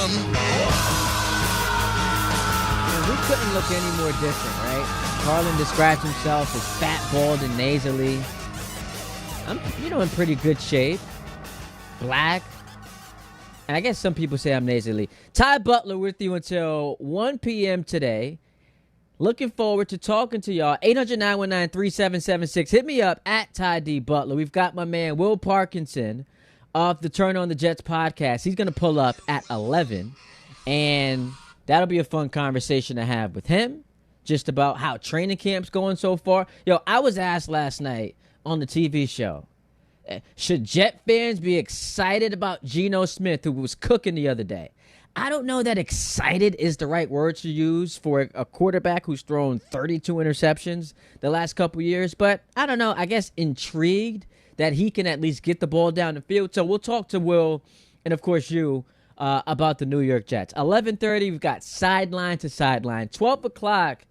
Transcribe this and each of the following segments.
them. We couldn't look any more different, right? Carlin describes himself as fat, bald, and nasally. I'm, in pretty good shape. Black. And I guess some people say I'm nasally. Ty Butler with you until 1 p.m. today. Looking forward to talking to y'all. 800-919-3776. Hit me up at Ty D. Butler. We've got my man Will Parkinson of the Turn on the Jets podcast. He's going to pull up at 11. And that'll be a fun conversation to have with him. Just about how training camp's going so far. I was asked last night on the TV show, should Jet fans be excited about Geno Smith, who was cooking the other day? I don't know that excited is the right word to use for a quarterback who's thrown 32 interceptions the last couple years, but I don't know. I guess intrigued that he can at least get the ball down the field. So we'll talk to Will and, of course, you about the New York Jets. 11:30, we've got Sideline to Sideline. 12 o'clock,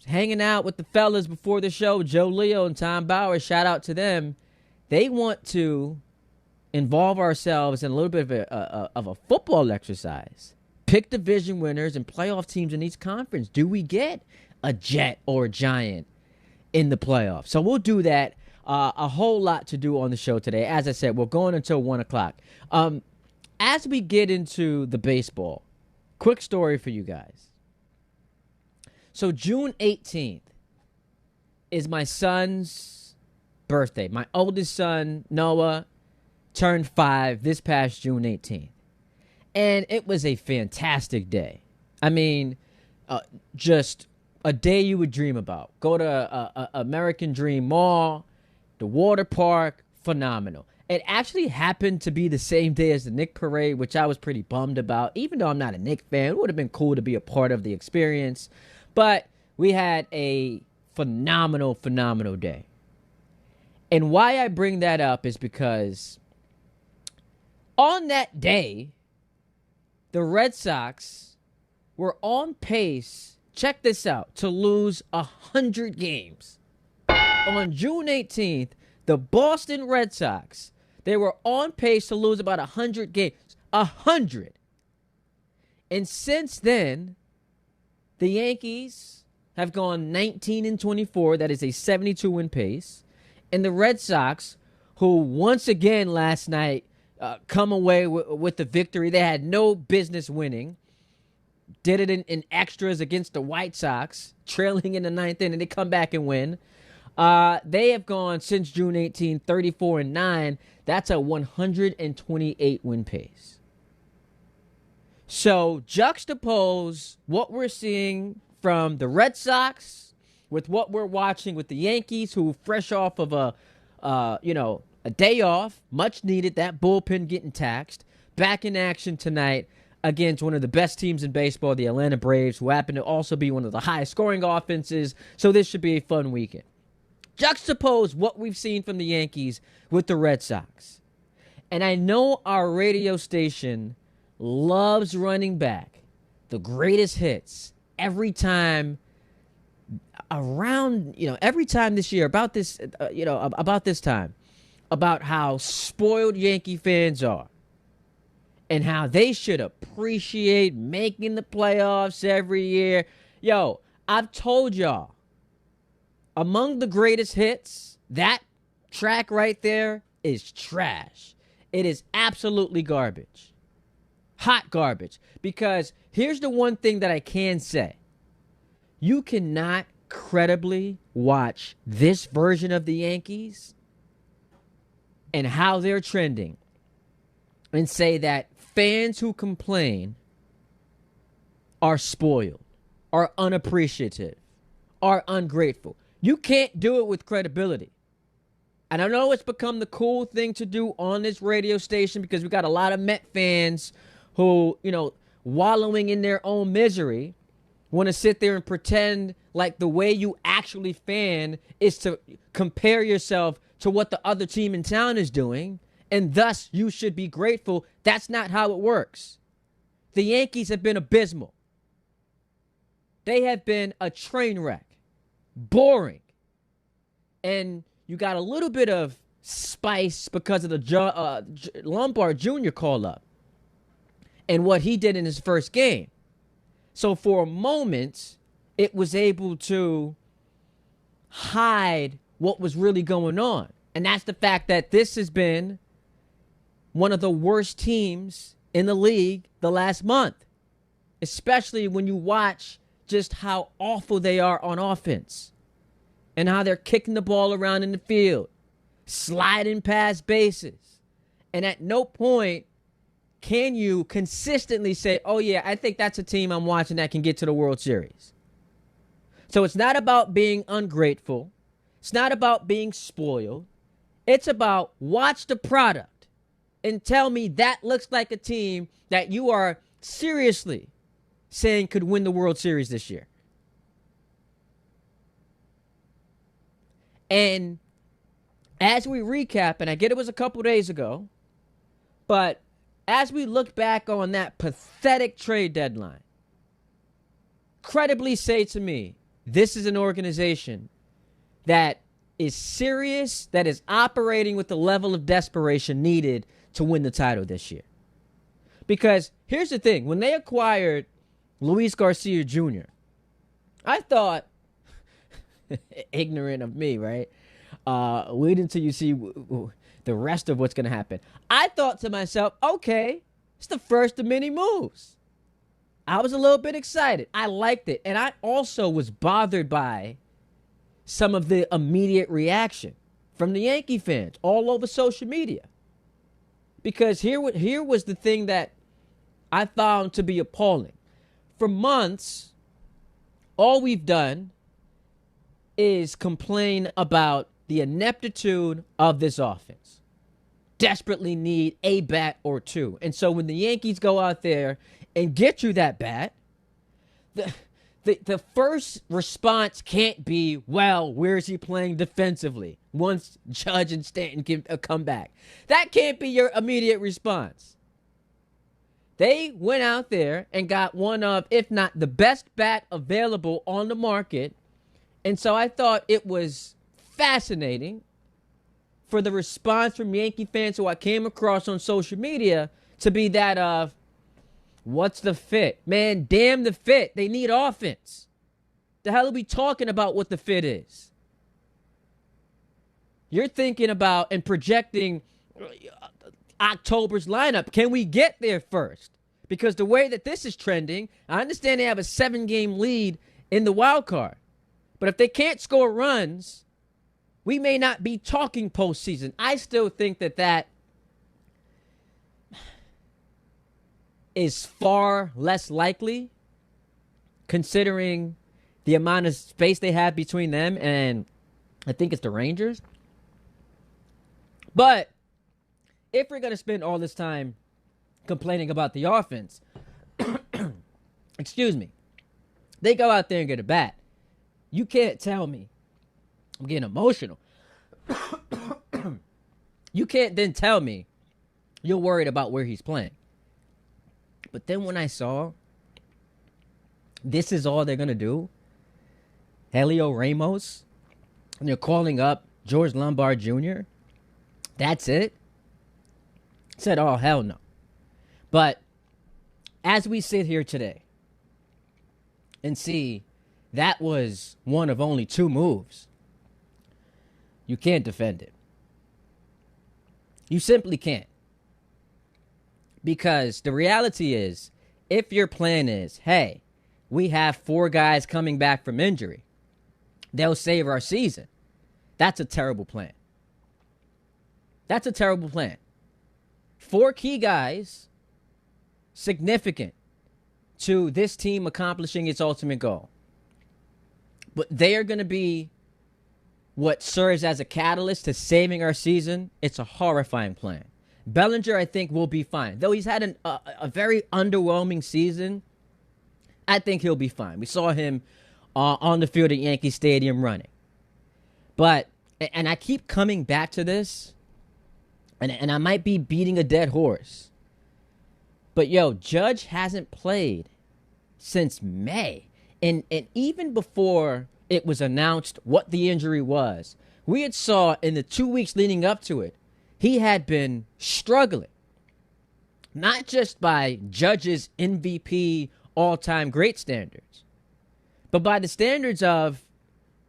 hanging out with the fellas before the show, Joe Leo and Tom Bauer. Shout out to them. They want to involve ourselves in a little bit of a football exercise. Pick division winners and playoff teams in each conference. Do we get a Jet or a Giant in the playoffs? So we'll do that. A whole lot to do on the show today. As I said, we're going until 1 o'clock. As we get into the baseball, quick story for you guys. So June 18th is my son's birthday. My oldest son, Noah, turned 5 this past June 18th. And it was a fantastic day. I mean, just a day you would dream about. Go to American Dream Mall, the water park, phenomenal. It actually happened to be the same day as the Knick Parade, which I was pretty bummed about. Even though I'm not a Knick fan, it would have been cool to be a part of the experience. But we had a phenomenal, phenomenal day. And why I bring that up is because on that day, the Red Sox were on pace, check this out, to lose 100 games. On June 18th, the Boston Red Sox, they were on pace to lose about 100 games. 100. And since then, the Yankees have gone 19-24. That is a 72-win pace. And the Red Sox, who once again last night come away with the victory. They had no business winning. Did it in extras against the White Sox, trailing in the ninth inning. They come back and win. They have gone since June 18, 34-9. That's a 128-win pace. So juxtapose what we're seeing from the Red Sox with what we're watching with the Yankees, who fresh off of a day off, much needed, that bullpen getting taxed, back in action tonight against one of the best teams in baseball, the Atlanta Braves, who happen to also be one of the highest scoring offenses. So this should be a fun weekend. Juxtapose what we've seen from the Yankees with the Red Sox. And I know our radio station loves running back the greatest hits every time every time this year about this time, about how spoiled Yankee fans are and how they should appreciate making the playoffs every year. I've told y'all, among the greatest hits, that track right there is trash. It is absolutely garbage. Hot garbage. Because here's the one thing that I can say. You cannot credibly watch this version of the Yankees and how they're trending and say that fans who complain are spoiled, are unappreciative, are ungrateful. You can't do it with credibility. And I know it's become the cool thing to do on this radio station because we got a lot of Met fans who, wallowing in their own misery, want to sit there and pretend like the way you actually fan is to compare yourself to what the other team in town is doing, and thus you should be grateful. That's not how it works. The Yankees have been abysmal. They have been a train wreck. Boring. And you got a little bit of spice because of the Lombard Jr. call-up. and what he did in his first game. So for a moment, it was able to hide what was really going on. And that's the fact that this has been one of the worst teams in the league the last month, especially when you watch just how awful they are on offense and how they're kicking the ball around in the field, sliding past bases. And at no point can you consistently say, oh, yeah, I think that's a team I'm watching that can get to the World Series. So it's not about being ungrateful. It's not about being spoiled. It's about watch the product and tell me that looks like a team that you are seriously saying could win the World Series this year. And as we recap, and I get it was a couple days ago, but as we look back on that pathetic trade deadline, credibly say to me, this is an organization that is serious, that is operating with the level of desperation needed to win the title this year. Because here's the thing, when they acquired Luis Garcia Jr., I thought, ignorant of me, right? Wait until you see the rest of what's going to happen. I thought to myself, okay, it's the first of many moves. I was a little bit excited. I liked it. And I also was bothered by some of the immediate reaction from the Yankee fans all over social media. Because here was the thing that I found to be appalling. For months, all we've done is complain about the ineptitude of this offense. Desperately need a bat or two. And so when the Yankees go out there and get you that bat, the first response can't be, well, where's he playing defensively once Judge and Stanton can come back? That can't be your immediate response. They went out there and got one of, if not the best bat available on the market. And so I thought it was fascinating for the response from Yankee fans who I came across on social media to be that of, what's the fit? Man, damn the fit. They need offense. The hell are we talking about what the fit is? You're thinking about and projecting October's lineup. Can we get there first? Because the way that this is trending, I understand they have a 7-game lead in the wild card. But if they can't score runs, we may not be talking postseason. I still think that is far less likely, considering the amount of space they have between them and I think it's the Rangers. But if we're going to spend all this time complaining about the offense, excuse me, they go out there and get a bat. You can't tell me, I'm getting emotional. You can't then tell me you're worried about where he's playing. But then when I saw this is all they're going to do, Helio Ramos, and they're calling up George Lombard Jr., that's it? I said, oh, hell no. But as we sit here today and see that was one of only 2 moves, you can't defend it. You simply can't. Because the reality is, if your plan is, hey, we have 4 guys coming back from injury, they'll save our season, that's a terrible plan. That's a terrible plan. 4 key guys, significant to this team accomplishing its ultimate goal. But they are going to be what serves as a catalyst to saving our season. It's a horrifying plan. Bellinger, I think, will be fine. Though he's had a very underwhelming season, I think he'll be fine. We saw him on the field at Yankee Stadium running. But, and I keep coming back to this, and I might be beating a dead horse. But, Judge hasn't played since May. And even before it was announced what the injury was, we had saw in the 2 weeks leading up to it, he had been struggling. not just by Judge's MVP all-time great standards, but by the standards of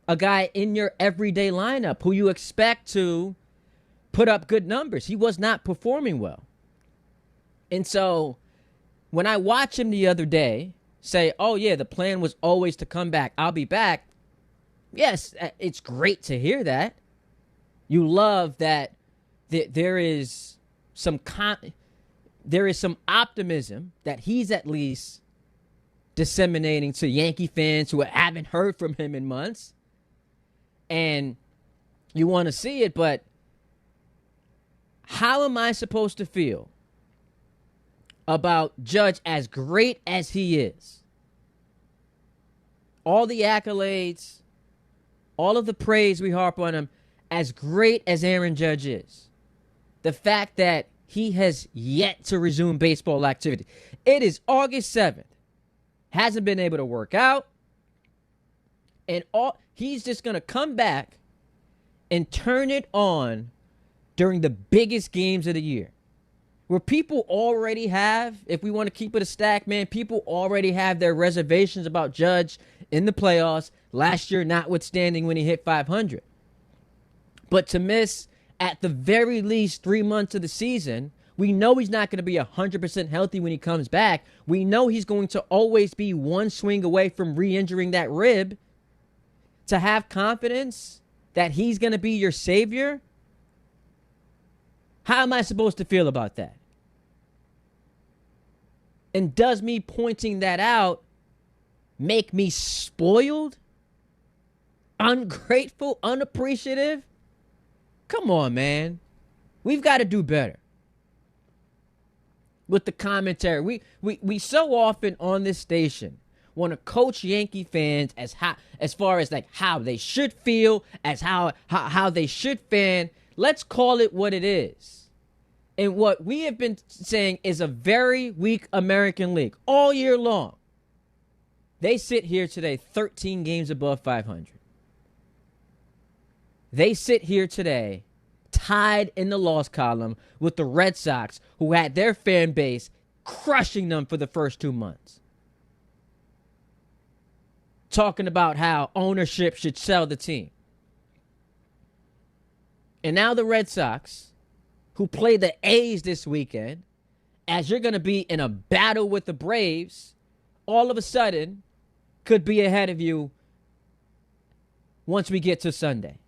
a guy in your everyday lineup who you expect to put up good numbers. He was not performing well. And so when I watched him the other day say, oh, yeah, the plan was always to come back, I'll be back. Yes, it's great to hear that. You love that there is some optimism that he's at least disseminating to Yankee fans who haven't heard from him in months. And you want to see it, but how am I supposed to feel about Judge, as great as he is? All the accolades, all of the praise we harp on him, as great as Aaron Judge is, the fact that he has yet to resume baseball activity. It is August 7th. Hasn't been able to work out. And he's just going to come back and turn it on during the biggest games of the year. Where people already have, if we want to keep it a stack, man, people already have their reservations about Judge in the playoffs, last year notwithstanding when he hit 500. But to miss at the very least 3 months of the season, we know he's not going to be 100% healthy when he comes back. We know he's going to always be one swing away from re-injuring that rib. To have confidence that he's going to be your savior, how am I supposed to feel about that? And does me pointing that out make me spoiled, ungrateful, unappreciative? Come on, man. We've got to do better with the commentary. We so often on this station want to coach Yankee fans as far as like how they should feel, as how they should fan. Let's call it what it is. And what we have been saying is a very weak American League all year long. They sit here today 13 games above 500. They sit here today tied in the loss column with the Red Sox, who had their fan base crushing them for the first 2 months. Talking about how ownership should sell the team. And now the Red Sox, who play the A's this weekend, as you're going to be in a battle with the Braves, all of a sudden could be ahead of you once we get to Sunday.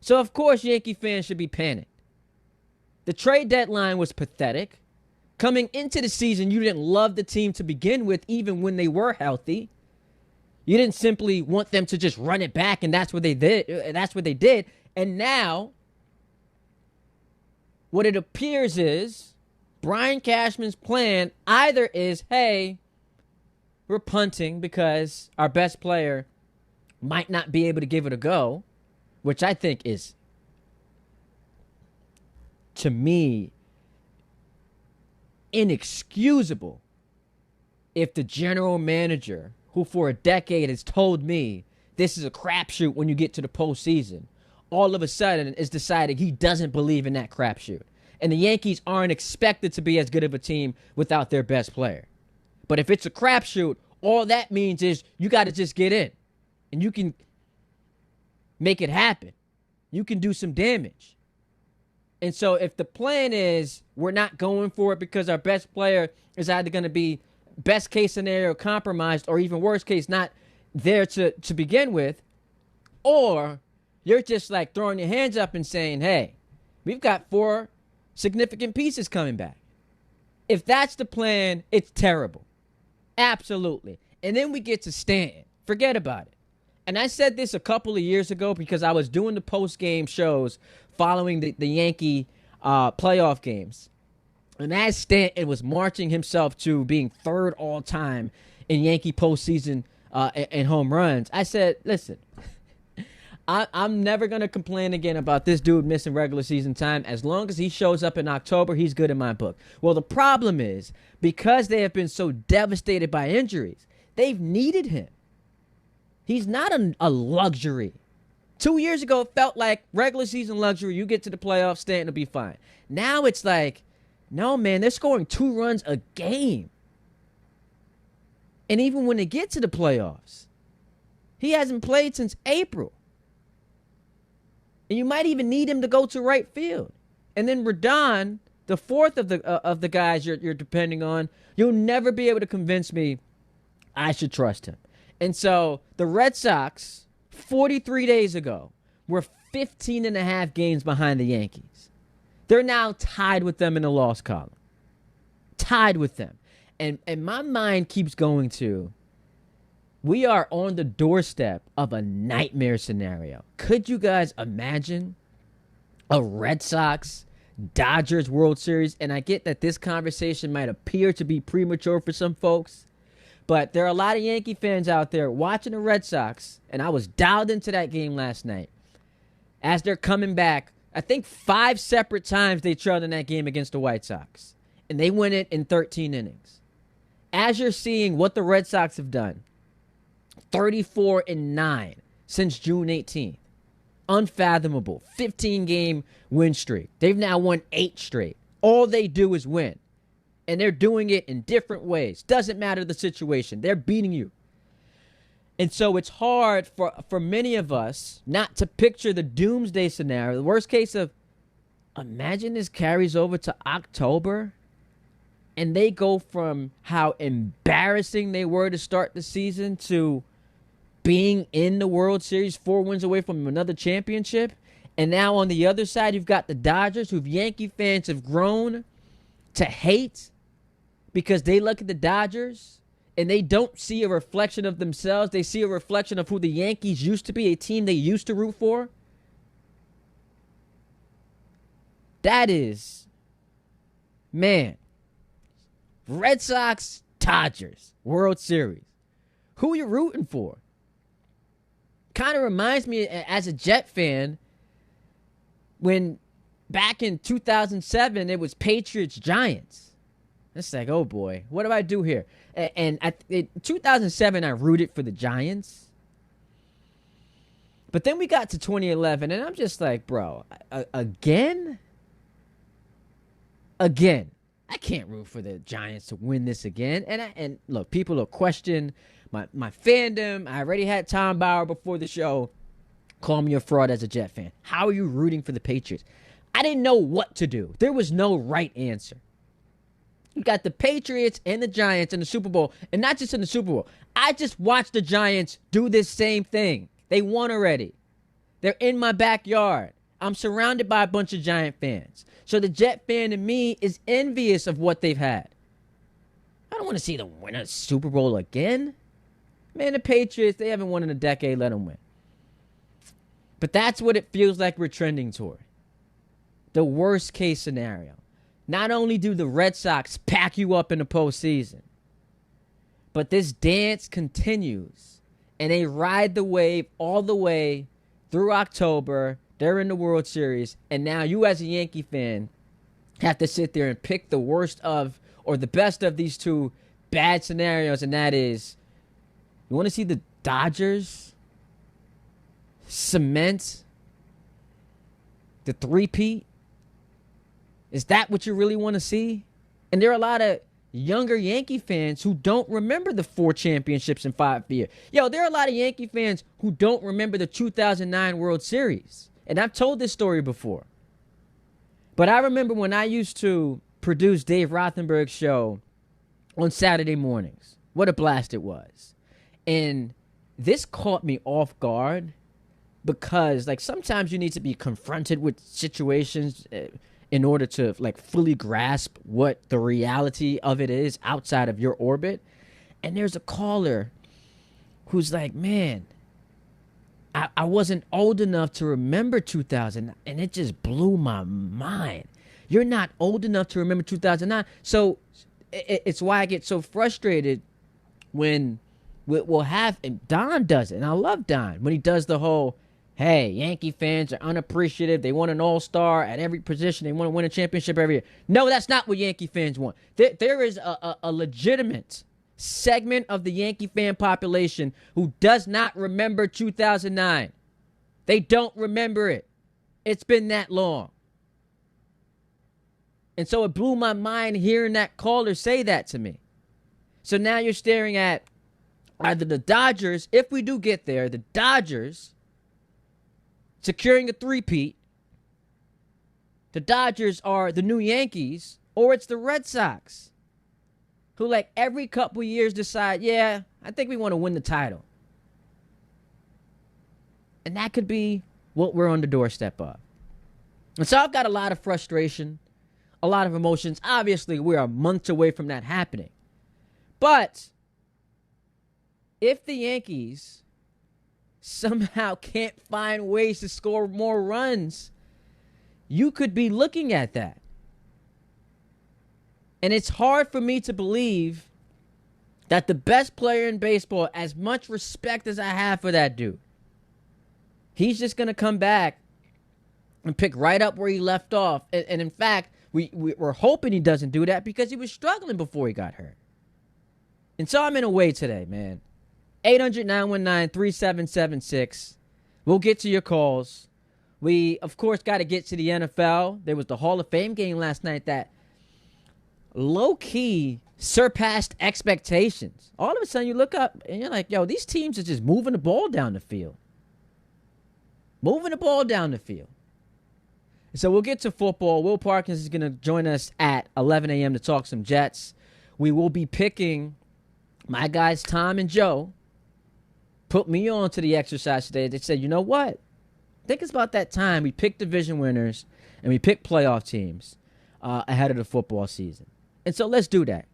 So, of course, Yankee fans should be panicked. The trade deadline was pathetic. Coming into the season, you didn't love the team to begin with, even when they were healthy. You didn't simply want them to just run it back, and that's what they did. And now, what it appears is Brian Cashman's plan either is, hey, we're punting because our best player might not be able to give it a go, which I think is, to me, inexcusable if the general manager, who for a decade has told me this is a crapshoot when you get to the postseason, all of a sudden is deciding he doesn't believe in that crapshoot. And the Yankees aren't expected to be as good of a team without their best player. But if it's a crapshoot, all that means is you got to just get in. And you can make it happen. You can do some damage. And so if the plan is we're not going for it because our best player is either going to be best case scenario compromised or even worst case not there to begin with, or you're just like throwing your hands up and saying, hey, we've got 4 significant pieces coming back. If that's the plan, it's terrible. Absolutely. And then we get to Stanton. Forget about it. And I said this a couple of years ago because I was doing the post-game shows following the Yankee playoff games. And as Stanton was marching himself to being third all-time in Yankee postseason and home runs, I said, listen, I'm never going to complain again about this dude missing regular season time. As long as he shows up in October, he's good in my book. Well, the problem is, because they have been so devastated by injuries, they've needed him. He's not a luxury. 2 years ago, it felt like regular season luxury. You get to the playoffs, Stanton will be fine. Now it's like No, man, they're scoring 2 runs a game. And even when they get to the playoffs, he hasn't played since April. And you might even need him to go to right field. And then Rodon, the fourth of the guys you're depending on, you'll never be able to convince me I should trust him. And so the Red Sox, 43 days ago, were 15 and a half games behind the Yankees. They're now tied with them in the loss column. Tied with them. And my mind keeps going to, we are on the doorstep of a nightmare scenario. Could you guys imagine a Red Sox-Dodgers World Series? And I get that this conversation might appear to be premature for some folks, but there are a lot of Yankee fans out there watching the Red Sox, and I was dialed into that game last night. As they're coming back, I think 5 separate times they trailed in that game against the White Sox, and they win it in 13 innings. As you're seeing what the Red Sox have done, 34-9 since June 18th. Unfathomable. 15-game win streak. They've now won 8 straight. All they do is win. And they're doing it in different ways. Doesn't matter the situation. They're beating you. And so it's hard for many of us not to picture the doomsday scenario. The worst case of, imagine this carries over to October and they go from how embarrassing they were to start the season to being in the World Series, 4 wins away from another championship. And now on the other side, you've got the Dodgers, who Yankee fans have grown to hate because they look at the Dodgers and they don't see a reflection of themselves. They see a reflection of who the Yankees used to be, a team they used to root for. That is, man, Red Sox-Dodgers World Series. Who are you rooting for? Kind of reminds me, as a Jet fan, when back in 2007, it was Patriots-Giants. It's like, oh boy, what do I do here? And in 2007, I rooted for the Giants. But then we got to 2011, and I'm just like, bro, again? Again. I can't root for the Giants to win this again. And look, people will question my fandom. I already had Tom Bauer before the show call me a fraud as a Jet fan. How are you rooting for the Patriots? I didn't know what to do. There was no right answer. You got the Patriots and the Giants in the Super Bowl, and not just in the Super Bowl. I just watched the Giants do this same thing. They won already. They're in my backyard. I'm surrounded by a bunch of Giant fans. So the Jet fan in me is envious of what they've had. I don't want to see them win a Super Bowl again. Man, the Patriots, they haven't won in a decade. Let them win. But that's what it feels like we're trending toward. The worst case scenario. Not only do the Red Sox pack you up in the postseason, but this dance continues. And they ride the wave all the way through October. They're in the World Series. And now you as a Yankee fan have to sit there and pick the worst of or the best of these two bad scenarios. And that is, you want to see the Dodgers cement the three-peat? Is that what you really want to see? And there are a lot of younger Yankee fans who don't remember the 4 championships in 5 years. Yo, there are a lot of Yankee fans who don't remember the 2009 World Series. And I've told this story before. But I remember when I used to produce Dave Rothenberg's show on Saturday mornings. What a blast it was. And this caught me off guard because, like, sometimes you need to be confronted with situations in order to, like, fully grasp what the reality of it is outside of your orbit. And there's a caller who's like, man, I wasn't old enough to remember 2000, and it just blew my mind. You're not old enough to remember 2009. So it's why I get so frustrated when we'll have, and Don does it, and I love Don, when he does the whole, hey, Yankee fans are unappreciative. They want an all-star at every position. They want to win a championship every year. No, that's not what Yankee fans want. There is a legitimate segment of the Yankee fan population who does not remember 2009. They don't remember it. It's been that long. And so it blew my mind hearing that caller say that to me. So now you're staring at either the Dodgers, if we do get there, the Dodgers securing a three-peat. The Dodgers are the new Yankees, or it's the Red Sox, who like every couple years decide, yeah, I think we want to win the title. And that could be what we're on the doorstep of. And so I've got a lot of frustration, a lot of emotions. Obviously, we are months away from that happening. But if the Yankees somehow can't find ways to score more runs, you could be looking at that. And it's hard for me to believe that the best player in baseball, as much respect as I have for that dude, he's just going to come back and pick right up where he left off. And in fact, we're hoping he doesn't do that because he was struggling before he got hurt. And so I'm in a way today, man. 800-919-3776. We'll get to your calls. We, of course, got to get to the NFL. There was the Hall of Fame game last night that low-key surpassed expectations. All of a sudden, you look up and you're like, yo, these teams are just moving the ball down the field. Moving the ball down the field. So we'll get to football. Will Parkinson is going to join us at 11 a.m. to talk some Jets. We will be picking my guys Tom and Joe. Put me on to the exercise today. They said, you know what? I think it's about that time we pick division winners and we pick playoff teams ahead of the football season. And so let's do that.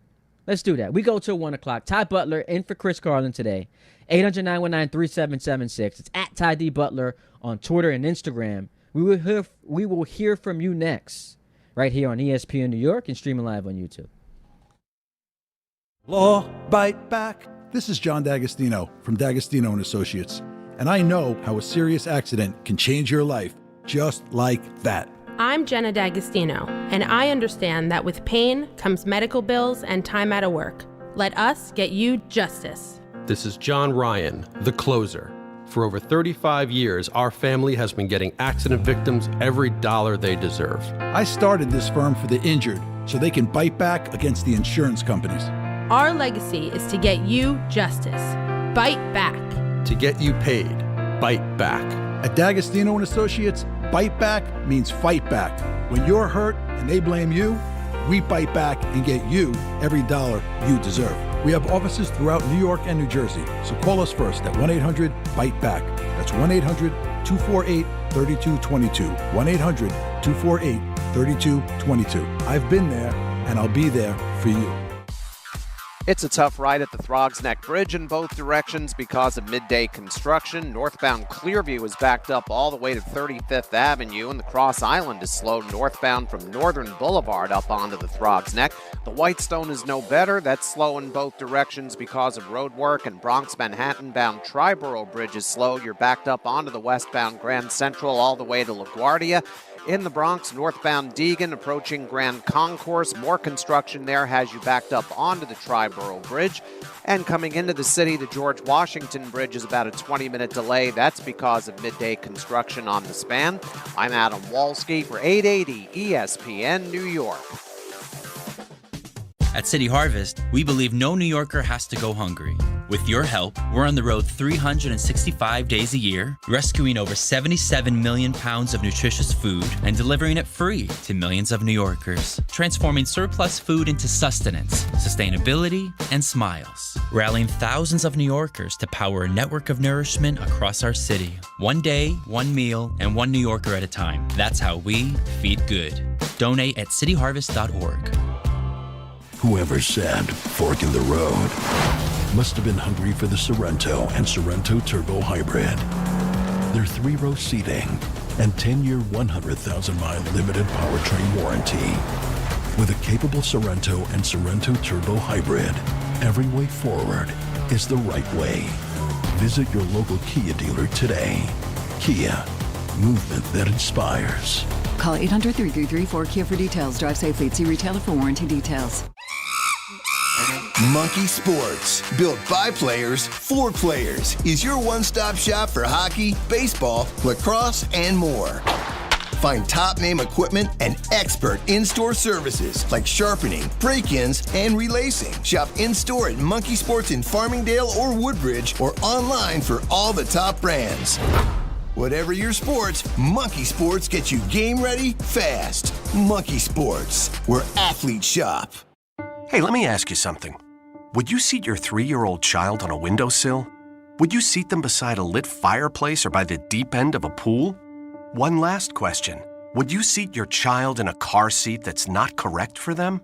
Let's do that. We go till 1 o'clock. Ty Butler in for Chris Carlin today. 800-919-3776. It's at Ty D. Butler on Twitter and Instagram. We will hear from you next right here on ESPN New York and streaming live on YouTube. Law Bite Back. This is John D'Agostino from D'Agostino and Associates, and I know how a serious accident can change your life just like that. I'm Jenna D'Agostino, and I understand that with pain comes medical bills and time out of work. Let us get you justice. This is John Ryan, the closer. For over 35 years, our family has been getting accident victims every dollar they deserve. I started this firm for the injured so they can bite back against the insurance companies. Our legacy is to get you justice. Bite back. To get you paid, bite back. At D'Agostino and Associates, bite back means fight back. When you're hurt and they blame you, we bite back and get you every dollar you deserve. We have offices throughout New York and New Jersey, so call us first at 1-800-BITE-BACK. That's 1-800-248-3222. 1-800-248-3222. I've been there, and I'll be there for you. It's a tough ride at the Throgs Neck Bridge in both directions because of midday construction. Northbound Clearview is backed up all the way to 35th Avenue, and the Cross Island is slow northbound from Northern Boulevard up onto the Throgs Neck. The Whitestone is no better. That's slow in both directions because of road work, and Bronx-Manhattan-bound Triborough Bridge is slow. You're backed up onto the westbound Grand Central all the way to LaGuardia. In the Bronx, northbound Deegan approaching Grand Concourse. More construction there has you backed up onto the Triborough Bridge. And coming into the city, the George Washington Bridge is about a 20-minute delay. That's because of midday construction on the span. I'm Adam Walski for 880 ESPN New York. At City Harvest, we believe no New Yorker has to go hungry. With your help, we're on the road 365 days a year, rescuing over 77 million pounds of nutritious food and delivering it free to millions of New Yorkers, transforming surplus food into sustenance, sustainability, and smiles, rallying thousands of New Yorkers to power a network of nourishment across our city. One day, one meal, and one New Yorker at a time. That's how we feed good. Donate at cityharvest.org. Whoever said fork in the road must have been hungry for the Sorrento and Sorrento Turbo Hybrid. Their 3-row seating and 10-year, 100,000-mile limited powertrain warranty. With a capable Sorrento and Sorrento Turbo Hybrid, every way forward is the right way. Visit your local Kia dealer today. Kia, movement that inspires. Call 800-333-4KIA for details. Drive safely. See retailer for warranty details. Monkey Sports, built by players for players, is your one-stop shop for hockey, baseball, lacrosse, and more. Find top-name equipment and expert in-store services like sharpening, break-ins, and relacing. Shop in-store at Monkey Sports in Farmingdale or Woodbridge or online for all the top brands. Whatever your sports, Monkey Sports gets you game ready fast. Monkey Sports, where athletes shop. Hey, let me ask you something. Would you seat your 3-year-old child on a windowsill? Would you seat them beside a lit fireplace or by the deep end of a pool? One last question. Would you seat your child in a car seat that's not correct for them?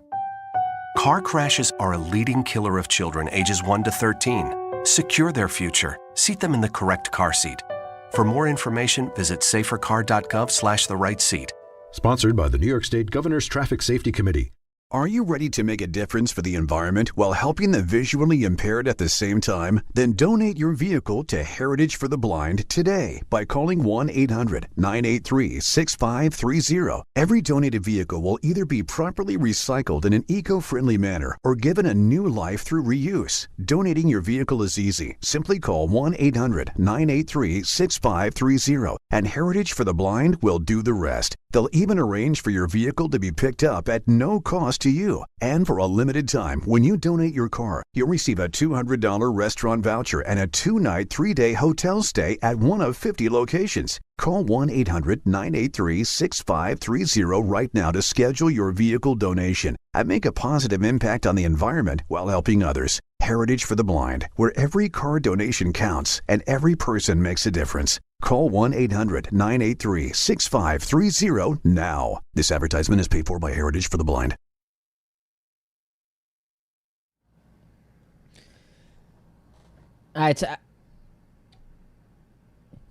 Car crashes are a leading killer of children ages 1 to 13. Secure their future. Seat them in the correct car seat. For more information, visit safercar.gov/the-right-seat. Sponsored by the New York State Governor's Traffic Safety Committee. Are you ready to make a difference for the environment while helping the visually impaired at the same time? Then donate your vehicle to Heritage for the Blind today by calling 1-800-983-6530. Every donated vehicle will either be properly recycled in an eco-friendly manner or given a new life through reuse. Donating your vehicle is easy. Simply call 1-800-983-6530 and Heritage for the Blind will do the rest. They'll even arrange for your vehicle to be picked up at no cost to you. And for a limited time, when you donate your car, you'll receive a $200 restaurant voucher and a 2-night, 3-day hotel stay at one of 50 locations. Call 1-800-983-6530 right now to schedule your vehicle donation and make a positive impact on the environment while helping others. Heritage for the Blind, where every car donation counts and every person makes a difference. Call 1-800-983-6530 now. This advertisement is paid for by Heritage for the Blind. All right,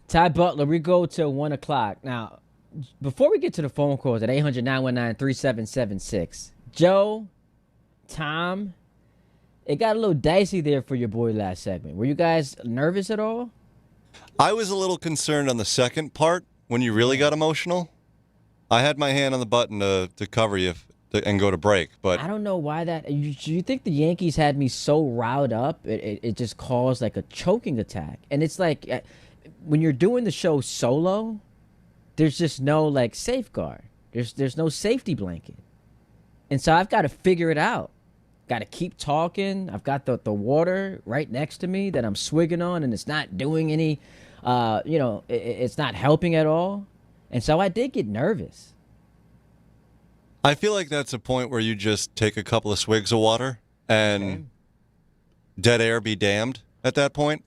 Ty Butler, we go till 1 o'clock. Now, before we get to the phone calls at 800-919-3776, Joe, Tom, it got a little dicey there for your boy last segment. Were you guys nervous at all? I was a little concerned on the second part when you really got emotional. I had my hand on the button to cover you and go to break, but I don't know why that. You think the Yankees had me so riled up, it just caused like a choking attack. And it's like when you're doing the show solo, there's just no like safeguard. There's no safety blanket, and so I've got to figure it out. Got to keep talking. I've got the water right next to me that I'm swigging on, and it's not doing any, it's not helping at all. And so I did get nervous. I feel like that's a point where you just take a couple of swigs of water and dead air be damned at that point.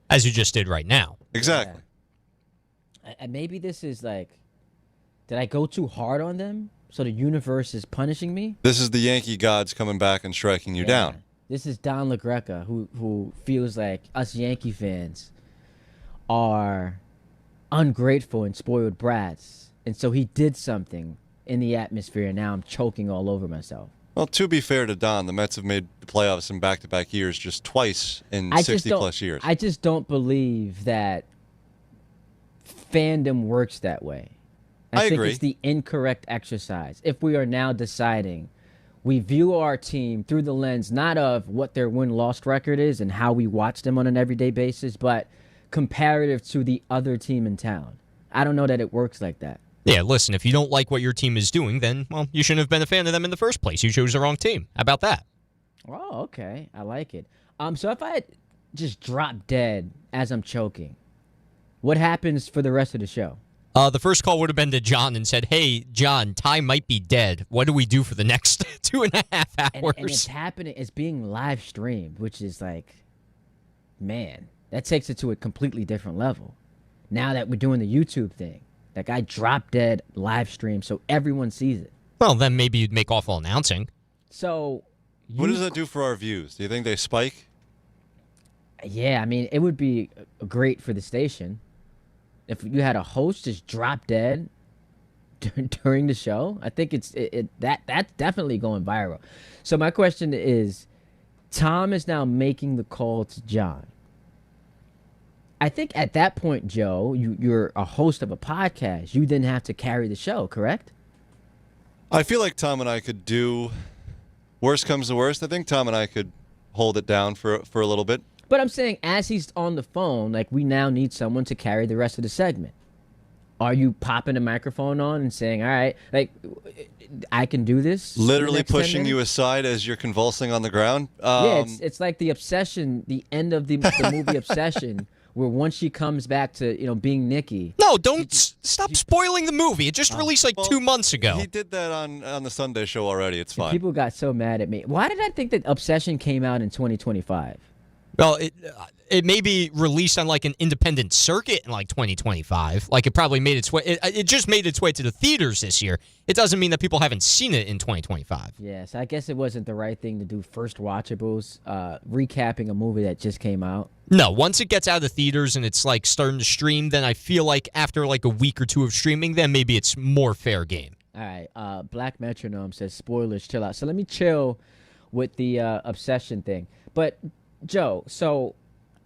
As you just did right now. Exactly. Yeah. Maybe this is like, did I go too hard on them? So the universe is punishing me? This is the Yankee gods coming back and striking you down. This is Don LaGreca, who feels like us Yankee fans are ungrateful and spoiled brats. And so he did something in the atmosphere, and now I'm choking all over myself. Well, to be fair to Don, the Mets have made the playoffs in back-to-back years just twice in 60-plus years. I just don't believe that fandom works that way. I think agree. It's the incorrect exercise. If we are now deciding we view our team through the lens not of what their win-loss record is and how we watch them on an everyday basis, but comparative to the other team in town. I don't know that it works like that. Yeah, listen, if you don't like what your team is doing, then, well, you shouldn't have been a fan of them in the first place. You chose the wrong team. How about that? Oh, okay. I like it. So if I had just dropped dead as I'm choking, what happens for the rest of the show? The first call would have been to John and said, hey, John, Ty might be dead. What do we do for the next 2.5 hours? And it's happening. It's being live streamed, which is like, man, that takes it to a completely different level. Now that we're doing the YouTube thing, like I dropped dead live stream so everyone sees it. Well, then maybe you'd make awful announcing. So, what does that do for our views? Do you think they spike? Yeah, I mean, it would be great for the station. If you had a host just drop dead during the show, I think that's definitely going viral. So my question is, Tom is now making the call to John. I think at that point, Joe, you're a host of a podcast. You then have to carry the show, correct? I feel like Tom and I could do, worst comes to worst, I think Tom and I could hold it down for a little bit. But I'm saying as he's on the phone, like we now need someone to carry the rest of the segment. Are you popping a microphone on and saying, all right, like, I can do this? Literally pushing you aside as you're convulsing on the ground? Yeah, it's like the Obsession, the end of the movie Obsession, where once she comes back to, being Nikki. No, don't stop spoiling the movie. It just released like 2 months ago. He did that on the Sunday show already. It's fine. People got so mad at me. Why did I think that Obsession came out in 2025? Well, it may be released on like an independent circuit in like 2025. Like it probably made its way. It just made its way to the theaters this year. It doesn't mean that people haven't seen it in 2025. Yes, I guess it wasn't the right thing to do. First watchables, recapping a movie that just came out. No, once it gets out of the theaters and it's like starting to stream, then I feel like after like a week or two of streaming, then maybe it's more fair game. All right, Black Metronome says spoilers, chill out. So let me chill with the Obsession thing. But Joe, so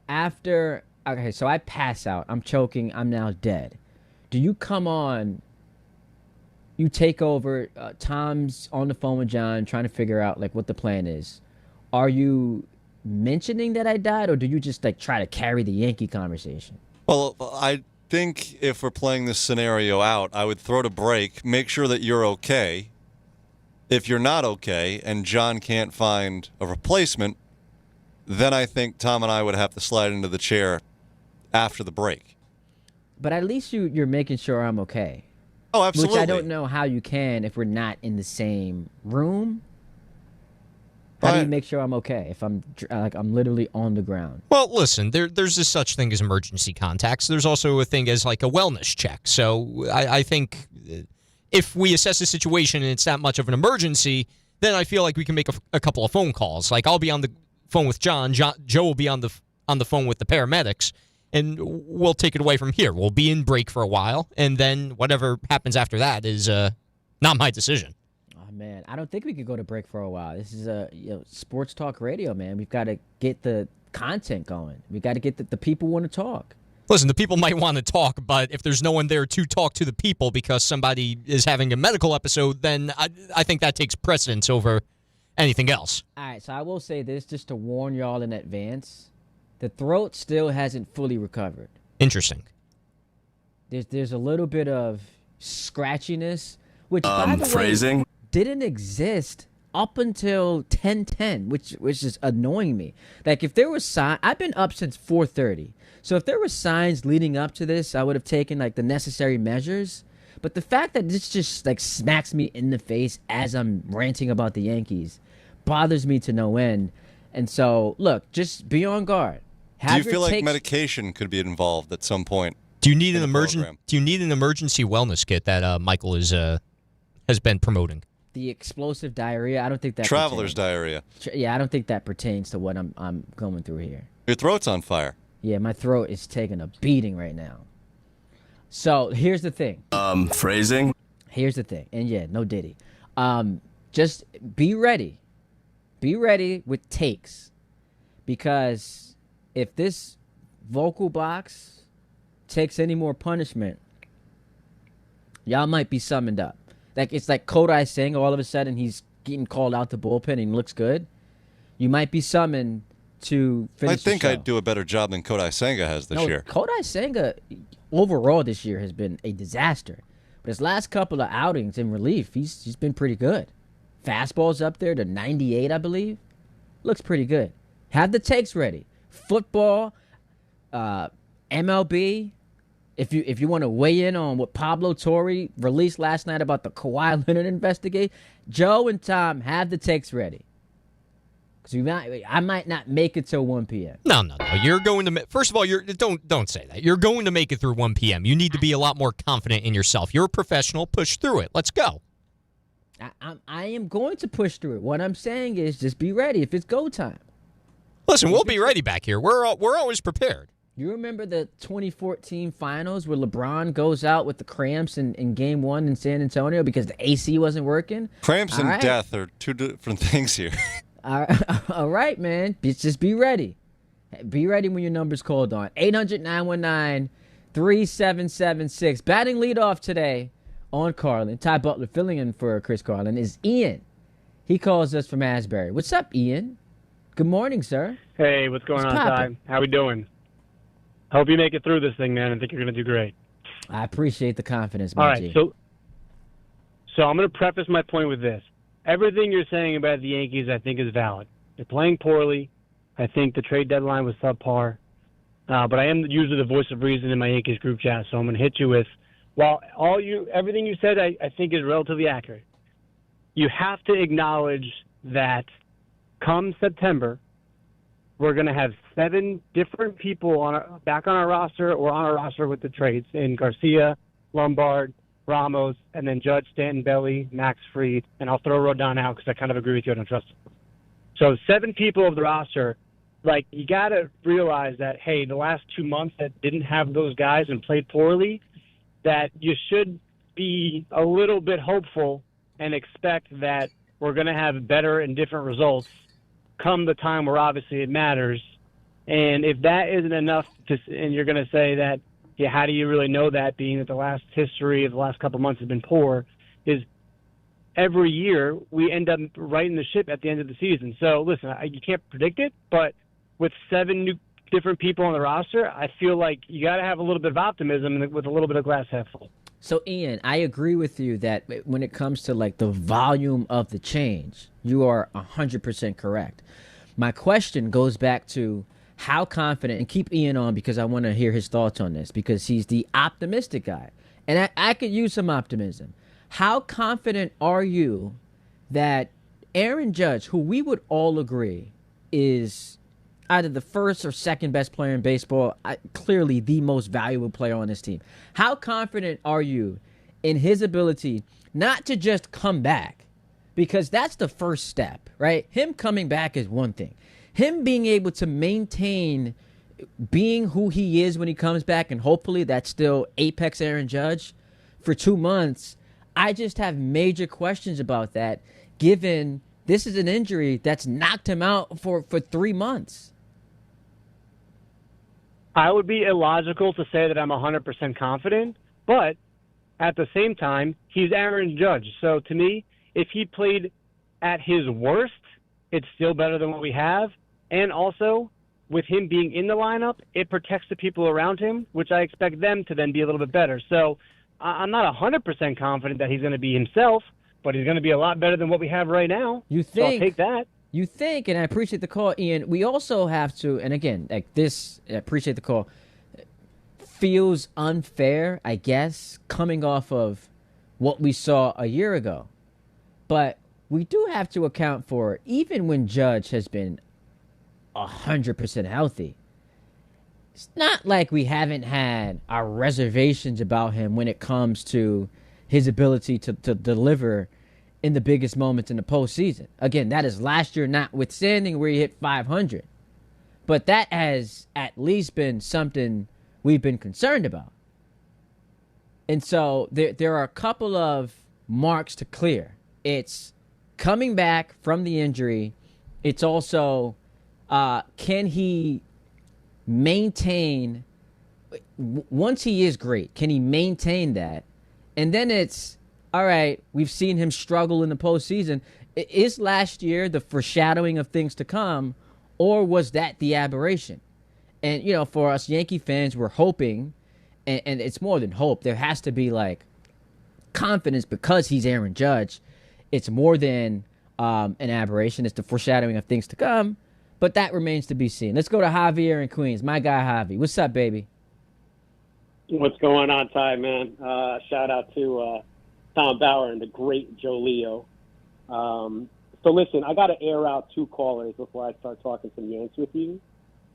so I pass out, I'm choking, I'm now dead. Do you come on, you take over, Tom's on the phone with John trying to figure out like what the plan is. Are you mentioning that I died, or do you just like try to carry the Yankee conversation? Well, I think if we're playing this scenario out, I would throw to break, make sure that you're okay. If you're not okay and John can't find a replacement, then I think Tom and I would have to slide into the chair after the break. But at least you're making sure I'm okay. Oh, absolutely. Which I don't know how you can if we're not in the same room. How do you make sure I'm okay if I'm literally on the ground? Well, listen, there's this such thing as emergency contacts. There's also a thing as like a wellness check. So I think if we assess the situation and it's not much of an emergency, then I feel like we can make a couple of phone calls. Like I'll be on the phone with John. Joe will be on the phone with the paramedics, and we'll take it away from here. We'll be in break for a while, and then whatever happens after that is not my decision. Oh man, I don't think we could go to break for a while. This is sports talk radio, man. We've got to get the content going. We got to get the people want to talk. Listen, the people might want to talk, but if there's no one there to talk to the people because somebody is having a medical episode, then I think that takes precedence over anything else. All right, so I will say this just to warn y'all in advance. The throat still hasn't fully recovered. Interesting. There's a little bit of scratchiness, which by the way didn't exist up until 10:10, which is annoying me. Like if there was I've been up since 4:30. So if there were signs leading up to this, I would have taken like the necessary measures. But the fact that this just like smacks me in the face as I'm ranting about the Yankees bothers me to no end. And so, look, just be on guard. Do you feel like medication could be involved at some point? Do you need an emergency wellness kit that Michael has been promoting? The explosive diarrhea, I don't think that traveler's diarrhea. Yeah, I don't think that pertains to what I'm going through here. Your throat's on fire. Yeah, my throat is taking a beating right now. So here's the thing. Phrasing. Here's the thing, and yeah, no Diddy. Just be ready. Be ready with takes, because if this vocal box takes any more punishment, y'all might be summoned up. Like it's like Kodai Senga. All of a sudden, he's getting called out the bullpen and he looks good. You might be summoned to finish. I think the show. I'd do a better job than Kodai Senga has this year. Kodai Senga overall this year has been a disaster. But his last couple of outings in relief, he's been pretty good. Fastball's up there to 98, I believe. Looks pretty good. Have the takes ready. Football, MLB. If you want to weigh in on what Pablo Torre released last night about the Kawhi Leonard investigation, Joe and Tom have the takes ready. Because I might not make it till 1 p.m. No. You're going to first of all, don't say that. You're going to make it through 1 p.m. You need to be a lot more confident in yourself. You're a professional. Push through it. Let's go. I am going to push through it. What I'm saying is just be ready if it's go time. Listen, we'll be ready back here. We're always prepared. You remember the 2014 finals where LeBron goes out with the cramps in Game 1 in San Antonio because the AC wasn't working? Cramps and death are two different things here. All right, man. Just be ready. Be ready when your number's called on. 800-919-3776. Batting leadoff today on Carlin. Ty Butler filling in for Chris Carlin is Ian. He calls us from Asbury. What's up, Ian? Good morning, sir. Hey, what's going on, Ty? How we doing? Hope you make it through this thing, man. I think you're going to do great. I appreciate the confidence, All my right, G. so I'm going to preface my point with this. Everything you're saying about the Yankees, I think, is valid. They're playing poorly. I think the trade deadline was subpar. But I am usually the voice of reason in my Yankees group chat, so I'm going to hit you with, everything you said, I think is relatively accurate. You have to acknowledge that come September, we're going to have 7 different people back on our roster or on our roster with the trades in Garcia, Lombard, Ramos, and then Judge, Stanton, Belly, Max Fried, and I'll throw Rodon out because I kind of agree with you. I don't trust him. So 7 people of the roster, you got to realize that, hey, the last 2 months that didn't have those guys and played poorly, that you should be a little bit hopeful and expect that we're going to have better and different results come the time where obviously it matters. And if that isn't enough, and you're going to say that, yeah, how do you really know that, being that the last history of the last couple of months has been poor, is every year we end up righting the ship at the end of the season. So, listen, you can't predict it, but with 7 new different people on the roster, I feel like you got to have a little bit of optimism with a little bit of glass half full. So, Ian, I agree with you that when it comes to the volume of the change, you are 100% correct. My question goes back to how confident, and keep Ian on because I want to hear his thoughts on this because he's the optimistic guy. And I could use some optimism. How confident are you that Aaron Judge, who we would all agree is either the first or second best player in baseball, clearly the most valuable player on this team, how confident are you in his ability not to just come back? Because that's the first step, right? Him coming back is one thing. Him being able to maintain being who he is when he comes back, and hopefully that's still apex Aaron Judge for 2 months, I just have major questions about that, given this is an injury that's knocked him out for 3 months. I would be illogical to say that I'm 100% confident, but at the same time, he's Aaron Judge. So to me, if he played at his worst, it's still better than what we have. And also, with him being in the lineup, it protects the people around him, which I expect them to then be a little bit better. So I'm not 100% confident that he's going to be himself, but he's going to be a lot better than what we have right now. You think? So I'll take that. You think, and I appreciate the call, Ian. We also have to, and again, I appreciate the call, feels unfair, I guess, coming off of what we saw a year ago. But we do have to account for, even when Judge has been 100% healthy, it's not like we haven't had our reservations about him when it comes to his ability to deliver in the biggest moments in the postseason. Again, that is last year notwithstanding where he hit 500. But that has at least been something we've been concerned about. And so there are a couple of marks to clear. It's coming back from the injury. It's also, can he maintain, once he is great, can he maintain that? And then it's, all right, we've seen him struggle in the postseason. Is last year the foreshadowing of things to come, or was that the aberration? And, for us Yankee fans, we're hoping, and it's more than hope, there has to be, confidence because he's Aaron Judge. It's more than an aberration. It's the foreshadowing of things to come, but that remains to be seen. Let's go to Javier in Queens. My guy, Javi. What's up, baby? What's going on, Ty, man? Shout out to Tom Bauer and the great Joe Leo. So listen, I got to air out 2 callers before I start talking some Yanks with you.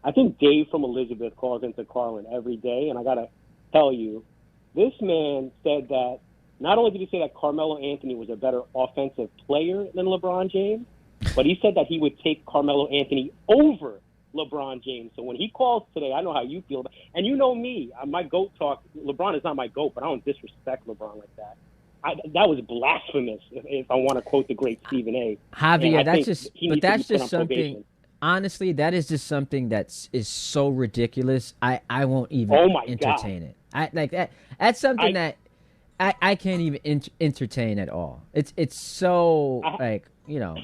I think Dave from Elizabeth calls into Carlin every day, and I got to tell you, this man said that not only did he say that Carmelo Anthony was a better offensive player than LeBron James, but he said that he would take Carmelo Anthony over LeBron James. So when he calls today, I know how you feel. And you know me, my GOAT talk, LeBron is not my GOAT, but I don't disrespect LeBron like that. That was blasphemous, if I want to quote the great Stephen A. Javier, that's just something. Honestly, that is just something that is so ridiculous. I won't even entertain it. That's something that I can't even entertain at all. It's so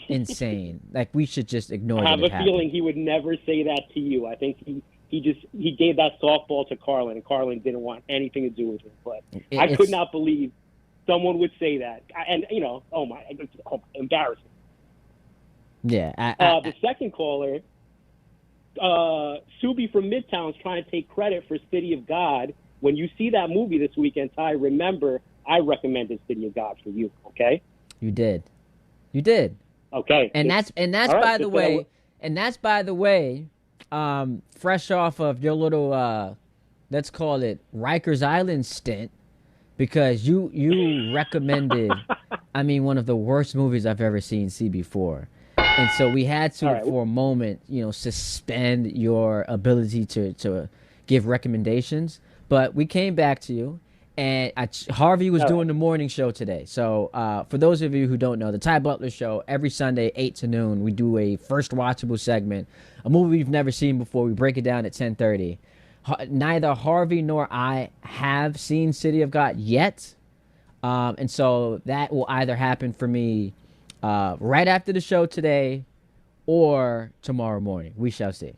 insane. We should just ignore it. I have a feeling he would never say that to you. I think he gave that softball to Carlin, and Carlin didn't want anything to do with it. But I could not believe someone would say that. And, embarrassing. Yeah. The second caller, Subi from Midtown's trying to take credit for City of God. When you see that movie this weekend, Ty, remember I recommended City of God for you, okay? You did. Okay. And that's right, by the way, fresh off of your little let's call it Rikers Island stint, because you recommended one of the worst movies I've ever seen CB4. And so we had to, for a moment, suspend your ability to give recommendations. But we came back to you, and Harvey was doing the morning show today. So for those of you who don't know, the Ty Butler Show, every Sunday, 8 to noon, we do a first watchable segment, a movie we've never seen before. We break it down at 10:30. Neither Harvey nor I have seen City of God yet. And so that will either happen for me right after the show today or tomorrow morning. We shall see.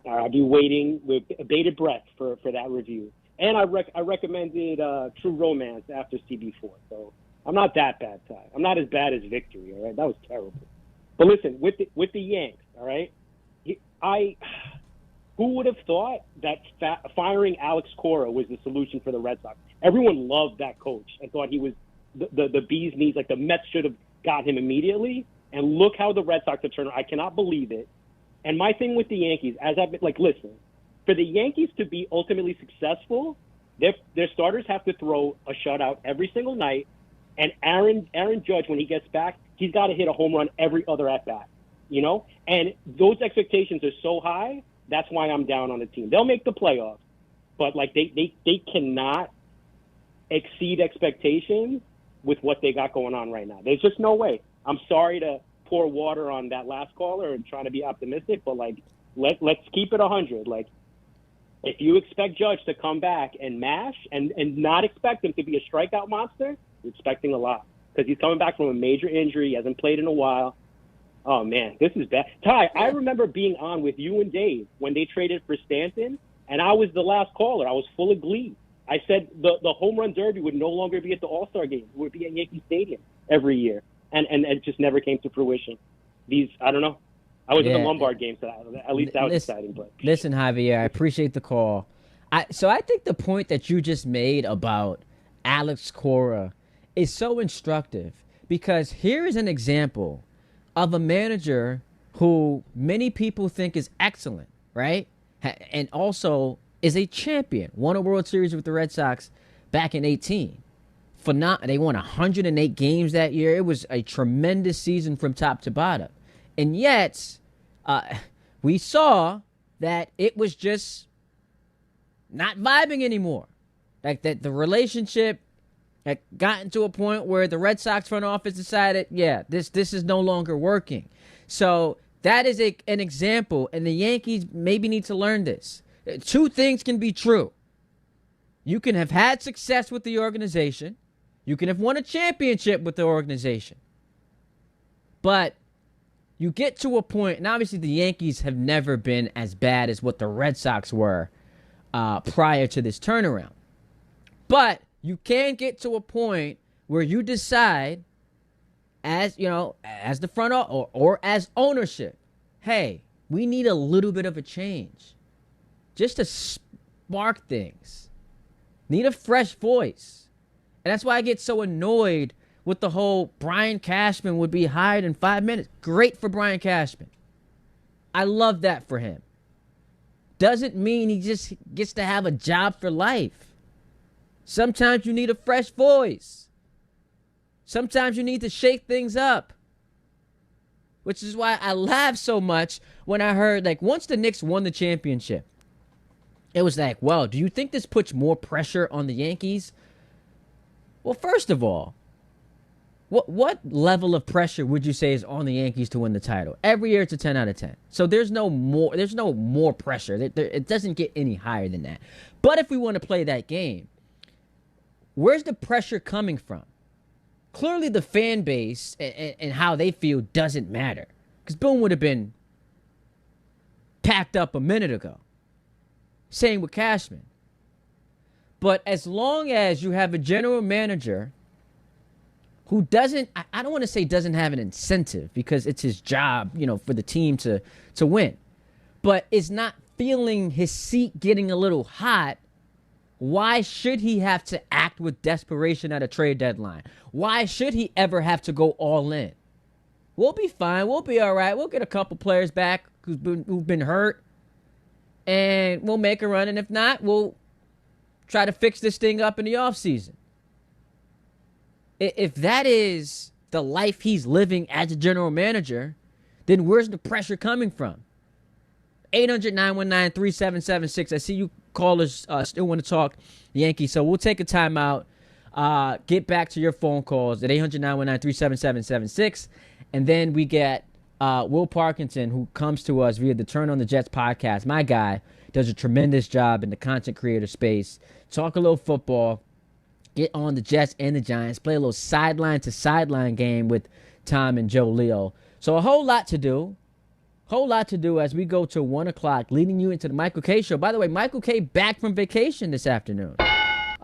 I'll be waiting with bated breath for that review. And I recommended True Romance after CB4. So I'm not that bad, Ty. I'm not as bad as Victory, all right? That was terrible. But listen, with the Yanks, all right, who would have thought that firing Alex Cora was the solution for the Red Sox? Everyone loved that coach and thought he was the bee's knees. Like the Mets should have got him immediately. And look how the Red Sox have turned. I cannot believe it. And my thing with the Yankees, as I've been listen, for the Yankees to be ultimately successful, their starters have to throw a shutout every single night. And Aaron Judge, when he gets back, he's got to hit a home run every other at bat. And those expectations are so high. That's why I'm down on the team. They'll make the playoffs, but they cannot exceed expectations with what they got going on right now. There's just no way. I'm sorry to pour water on that last caller and trying to be optimistic, but let's keep it 100. If you expect Judge to come back and mash and not expect him to be a strikeout monster, you're expecting a lot, because he's coming back from a major injury. He hasn't played in a while. Oh, man, this is bad. Ty, I remember being on with you and Dave when they traded for Stanton, and I was the last caller. I was full of glee. I said the home run derby would no longer be at the All-Star game. It would be at Yankee Stadium every year, and it just never came to fruition. I don't know. I was in the Lombard game, so at least that was exciting. But listen, Javier, I appreciate the call. So I think the point that you just made about Alex Cora is so instructive, because here is an example of a manager who many people think is excellent, right? And also is a champion. Won a World Series with the Red Sox back in 2018. They won 108 games that year. It was a tremendous season from top to bottom. And yet, we saw that it was just not vibing anymore. Like that the relationship had gotten to a point where the Red Sox front office decided, this is no longer working. So that is an example, and the Yankees maybe need to learn this. Two things can be true. You can have had success with the organization. You can have won a championship with the organization. But you get to a point, and obviously the Yankees have never been as bad as what the Red Sox were prior to this turnaround. But you can get to a point where you decide, as the front office or as ownership, hey, we need a little bit of a change, just to spark things. Need a fresh voice, and that's why I get so annoyed with the whole Brian Cashman would be hired in 5 minutes. Great for Brian Cashman. I love that for him. Doesn't mean he just gets to have a job for life. Sometimes you need a fresh voice. Sometimes you need to shake things up. Which is why I laughed so much when I heard, once the Knicks won the championship, it was well, do you think this puts more pressure on the Yankees? Well, first of all, what level of pressure would you say is on the Yankees to win the title? Every year it's a 10 out of 10. So there's no more pressure. It doesn't get any higher than that. But if we want to play that game, where's the pressure coming from? Clearly the fan base and how they feel doesn't matter. Because Boone would have been packed up a minute ago. Same with Cashman. But as long as you have a general manager who doesn't, I don't want to say doesn't have an incentive because it's his job, for the team to win, but is not feeling his seat getting a little hot, why should he have to act with desperation at a trade deadline? Why should he ever have to go all in? We'll be fine. We'll be all right. We'll get a couple players back who've been hurt, and we'll make a run. And if not, we'll try to fix this thing up in the offseason. If that is the life he's living as a general manager, then where's the pressure coming from? 800-919-3776. I see you callers still want to talk Yankees, so we'll take a timeout. Get back to your phone calls at 800-919-3776. And then we get Will Parkinson, who comes to us via the Turn on the Jets podcast. My guy does a tremendous job in the content creator space. Talk a little football. Get on the Jets and the Giants. Play a little sideline to sideline game with Tom and Joe Leo. So a whole lot to do. Whole lot to do as we go to 1 o'clock, leading you into the Michael K. Show. By the way, Michael K. back from vacation this afternoon. So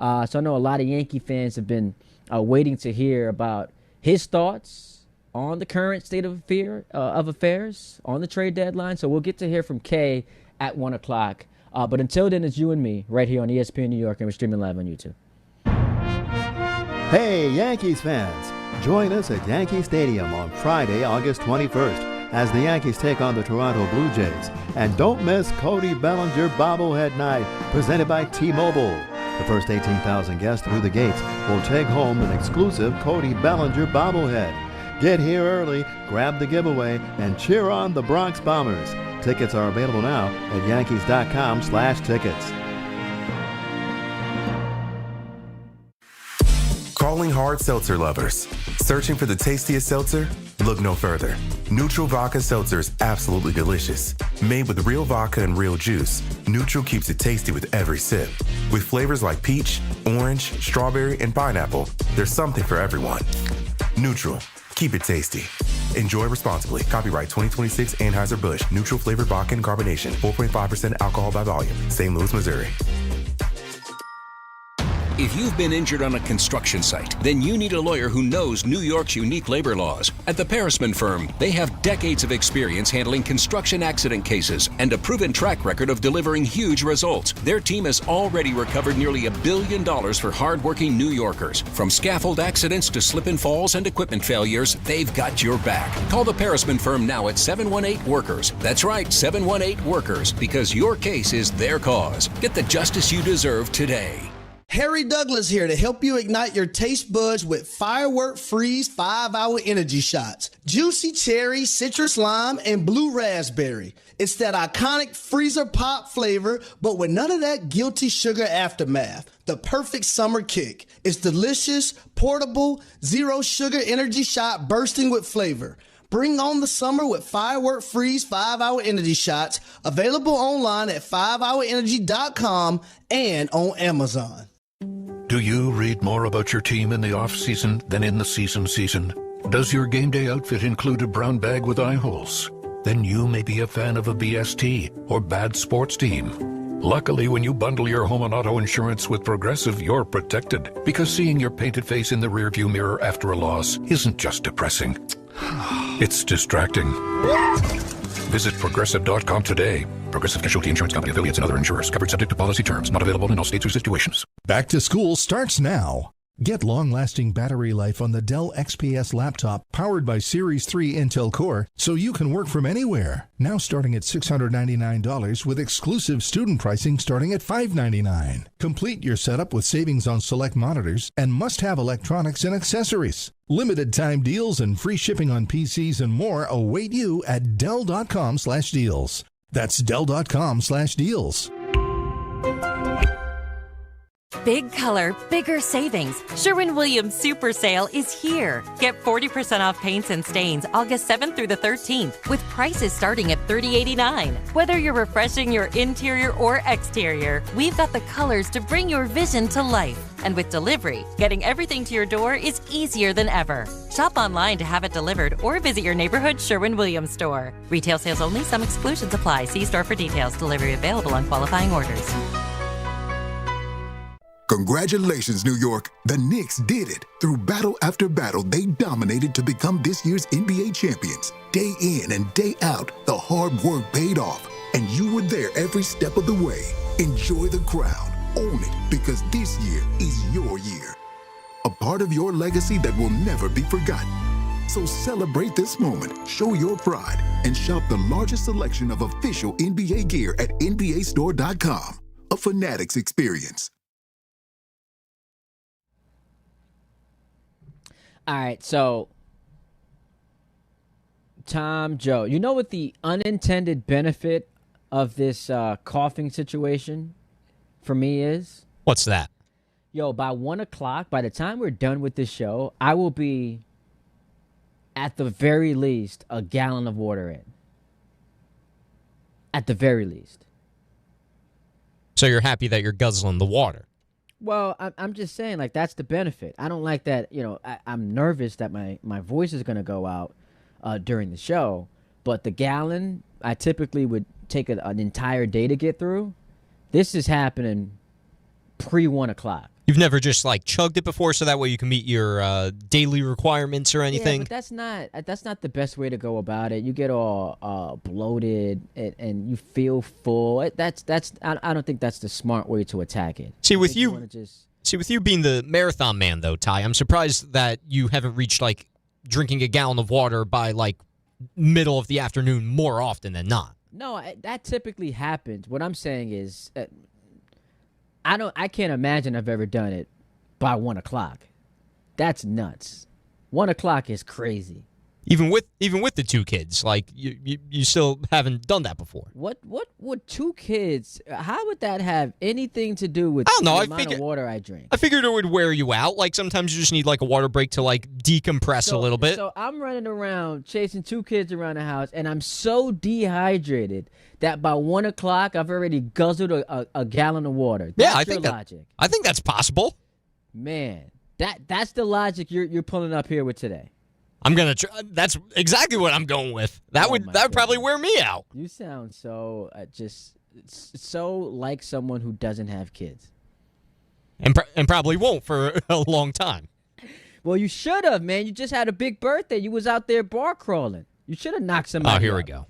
I know a lot of Yankee fans have been waiting to hear about his thoughts on the current state of affairs, on the trade deadline. So we'll get to hear from K at 1 o'clock. But until then, it's you and me right here on ESPN New York, and we're streaming live on YouTube. Hey, Yankees fans. Join us at Yankee Stadium on Friday, August 21st, as the Yankees take on the Toronto Blue Jays. And don't miss Cody Bellinger Bobblehead Night, presented by T-Mobile. The first 18,000 guests through the gates will take home an exclusive Cody Bellinger bobblehead. Get here early, grab the giveaway, and cheer on the Bronx Bombers. Tickets are available now at Yankees.com/tickets. Calling hard seltzer lovers. Searching for the tastiest seltzer? Look no further. Neutral Vodka Seltzer is absolutely delicious. Made with real vodka and real juice, Neutral keeps it tasty with every sip. With flavors like peach, orange, strawberry, and pineapple, there's something for everyone. Neutral. Keep it tasty. Enjoy responsibly. Copyright 2026 Anheuser-Busch. Neutral flavored vodka and carbonation. 4.5% alcohol by volume. St. Louis, Missouri. If you've been injured on a construction site, then you need a lawyer who knows New York's unique labor laws. At the Parisman Firm, they have decades of experience handling construction accident cases and a proven track record of delivering huge results. Their team has already recovered nearly $1 billion for hardworking New Yorkers. From scaffold accidents to slip and falls and equipment failures, they've got your back. Call the Parisman Firm now at 718-WORKERS. That's right, 718-WORKERS, because your case is their cause. Get the justice you deserve today. Harry Douglas here to help you ignite your taste buds with Firework Freeze 5-Hour Energy Shots. Juicy cherry, citrus lime, and blue raspberry. It's that iconic freezer pop flavor, but with none of that guilty sugar aftermath. The perfect summer kick. It's delicious, portable, zero sugar energy shot bursting with flavor. Bring on the summer with Firework Freeze 5-Hour Energy Shots. Available online at 5hourenergy.com and on Amazon. Do you read more about your team in the off-season than in the season? Does your game day outfit include a brown bag with eye holes? Then you may be a fan of a BST or bad sports team. Luckily, when you bundle your home and auto insurance with Progressive, you're protected. Because seeing your painted face in the rearview mirror after a loss isn't just depressing. It's distracting. Visit Progressive.com today. Progressive Casualty Insurance Company, affiliates, and other insurers. Covered subject to policy terms. Not available in all states or situations. Back to school starts now. Get long-lasting battery life on the Dell XPS laptop powered by Series 3 Intel Core so you can work from anywhere. Now starting at $699 with exclusive student pricing starting at $599. Complete your setup with savings on select monitors and must-have electronics and accessories. Limited time deals and free shipping on PCs and more await you at Dell.com/deals. That's Dell.com/deals. Big color, bigger savings. Sherwin-Williams Super Sale is here. Get 40% off paints and stains August 7th through the 13th with prices starting at $30.89. Whether you're refreshing your interior or exterior, we've got the colors to bring your vision to life. And with delivery, getting everything to your door is easier than ever. Shop online to have it delivered or visit your neighborhood Sherwin-Williams store. Retail sales only. Some exclusions apply. See store for details. Delivery available on qualifying orders. Congratulations, New York. The Knicks did it. Through battle after battle, they dominated to become this year's NBA champions. Day in and day out, the hard work paid off, and you were there every step of the way. Enjoy the crown. Own it, because this year is your year. A part of your legacy that will never be forgotten. So celebrate this moment, show your pride, and shop the largest selection of official NBA gear at NBAstore.com. A Fanatics experience. All right, so Tom, Joe, you know what the unintended benefit of this coughing situation for me is? What's that? Yo, by 1 o'clock, by the time we're done with this show, I will be, at the very least, a gallon of water in. At the very least. So you're happy that you're guzzling the water? Well, I'm just saying, like, that's the benefit. I don't like that, I'm nervous that my voice is going to go out during the show. But the gallon, I typically would take an entire day to get through. This is happening pre-1 o'clock. You've never just, chugged it before so that way you can meet your daily requirements or anything? Yeah, but that's not the best way to go about it. You get all bloated and you feel full. I don't think that's the smart way to attack it. See, with you being the marathon man, though, Ty, I'm surprised that you haven't reached, drinking a gallon of water by, middle of the afternoon more often than not. No, that typically happens. What I'm saying is, I can't imagine I've ever done it by 1 o'clock. That's nuts. 1 o'clock is crazy. Even with the two kids, you still haven't done that before. What would two kids? How would that have anything to do with I don't know, the amount of water I drink? I figured it would wear you out. Sometimes you just need a water break to decompress a little bit. So I'm running around chasing two kids around the house, and I'm so dehydrated that by 1 o'clock I've already guzzled a gallon of water. That's I think logic. I think that's possible. Man, that's the logic you're pulling up here with today. I'm gonna. That's exactly what I'm going with. That would probably wear me out. You sound so so like someone who doesn't have kids, and probably won't for a long time. Well, you should have, man. You just had a big birthday. You was out there bar crawling. You should have knocked somebody. Oh, here up. we go.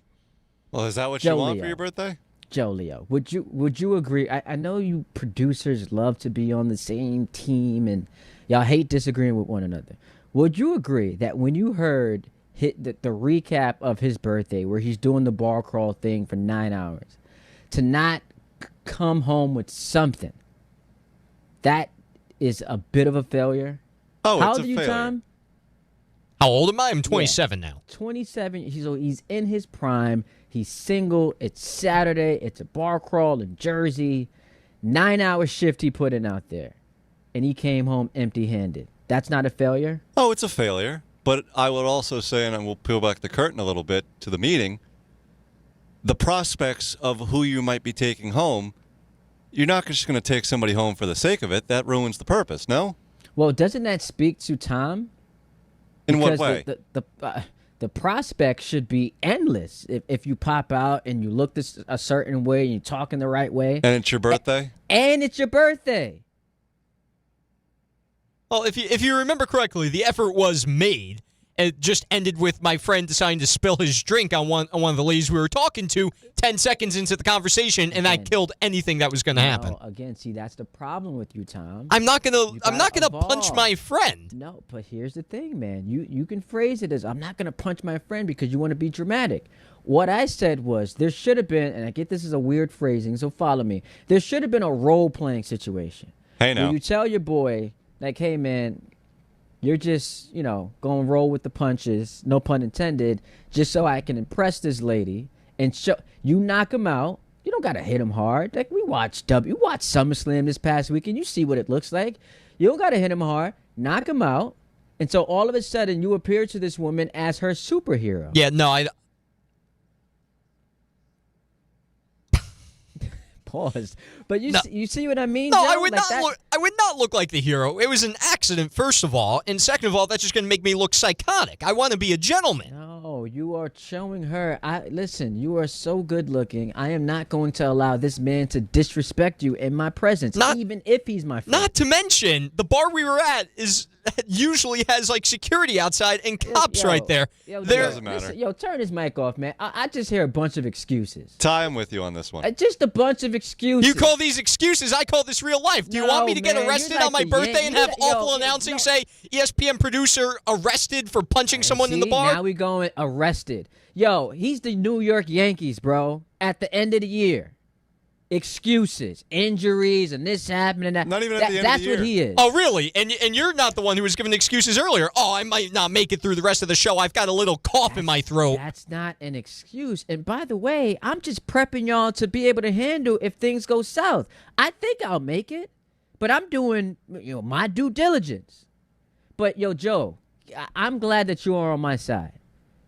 Well, is that what Joe you want Leo. for your birthday? Joe Leo, would you agree? I know you producers love to be on the same team, and y'all hate disagreeing with one another. Would you agree that when you heard the recap of his birthday, where he's doing the bar crawl thing for 9 hours, to not come home with something, that is a bit of a failure? Oh, How it's old a are you, failure. Tom? How old am I? I'm 27 now. 27. He's in his prime. He's single. It's Saturday. It's a bar crawl in Jersey. 9-hour shift he put in out there, and he came home empty-handed. That's not a failure? Oh, it's a failure. But I would also say, and we'll peel back the curtain a little bit to the meeting, the prospects of who you might be taking home, you're not just going to take somebody home for the sake of it. That ruins the purpose, no? Well, doesn't that speak to Tom? In what Because way? the prospect should be endless if you pop out and you look a certain way and you talk in the right way. And it's your birthday? And it's your birthday. Well, if you remember correctly, the effort was made. It just ended with my friend deciding to spill his drink on one of the ladies we were talking to 10 seconds into the conversation, and that killed anything that was going to happen. Again, see, that's the problem with you, Tom. I'm not gonna punch my friend. No, but here's the thing, man. You can phrase it as, I'm not gonna punch my friend because you want to be dramatic. What I said was, there should have been, and I get this is a weird phrasing, so follow me. There should have been a role-playing situation. Hey, now. Where you tell your boy, like, hey, man, you're just, going to roll with the punches, no pun intended, just so I can impress this lady and show. You knock him out. don't got to hit him hard. Like, we watched SummerSlam this past weekend. You see what it looks like. You don't got to hit him hard. Knock him out. And so all of a sudden, you appear to this woman as her superhero. Yeah, no, Paused. But you see what I mean? No, Joe? I would Like I would not look like the hero. It was an accident, first of all, and second of all, that's just going to make me look psychotic. I want to be a gentleman. No, you are showing her. Listen, you are so good looking. I am not going to allow this man to disrespect you in my presence, even if he's my friend. Not to mention, the bar we were at usually has like security outside and cops right there. Doesn't matter. Listen, turn his mic off, man. I just hear a bunch of excuses. Ty, I'm with you on this one. Just a bunch of excuses. You call these excuses? I call this real life. Do you want me to get arrested on my birthday and have awful announcing say ESPN producer arrested for punching someone in the bar? Now we going arrested. He's the New York Yankees, bro. At the end of the year. Excuses, injuries, and this happened and that. Not even at the end That's of the year. what he is. Oh, really? And you're not the one who was giving excuses earlier. Oh, I might not make it through the rest of the show. I've got a little cough in my throat. That's not an excuse. And by the way, I'm just prepping y'all to be able to handle if things go south. I think I'll make it, but I'm doing my due diligence. But Joe, I'm glad that you are on my side.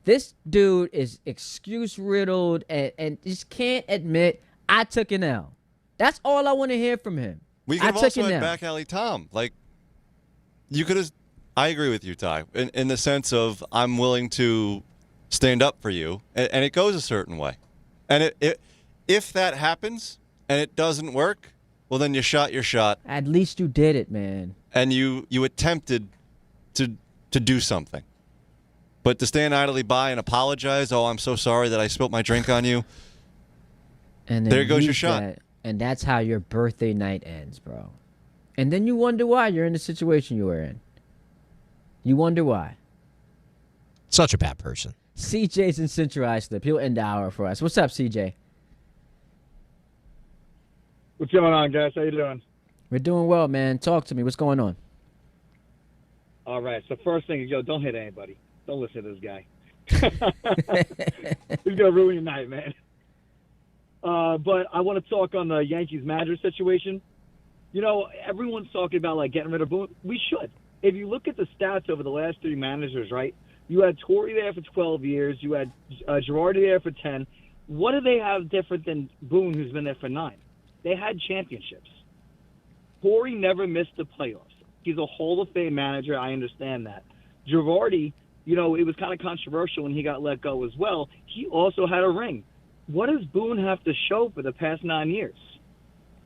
This dude is excuse riddled and just can't admit I took an L. That's all I want to hear from him. We could have also had back alley Tom. Like, you could have. I agree with you, Ty, in the sense of I'm willing to stand up for you, and it goes a certain way. And if that happens and it doesn't work, well, then you shot your shot. At least you did it, man. And you attempted to do something. But to stand idly by and apologize, I'm so sorry that I spilt my drink on you. And there goes your shot. And that's how your birthday night ends, bro. And then you wonder why you're in the situation you were in. You wonder why. Such a bad person. CJ's in Central Islip. He'll end the hour for us. What's up, CJ? What's going on, guys? How you doing? We're doing well, man. Talk to me. What's going on? All right. So first thing, don't hit anybody. Don't listen to this guy. He's gonna ruin your night, man. But I want to talk on the Yankees manager situation. Everyone's talking about getting rid of Boone. We should. If you look at the stats over the last three managers, right? You had Torrey there for 12 years. You had Girardi there for 10. What do they have different than Boone, who's been there for 9? They had championships. Torrey never missed the playoffs. He's a Hall of Fame manager. I understand that. Girardi, it was kind of controversial when he got let go as well. He also had a ring. What does Boone have to show for the past 9 years?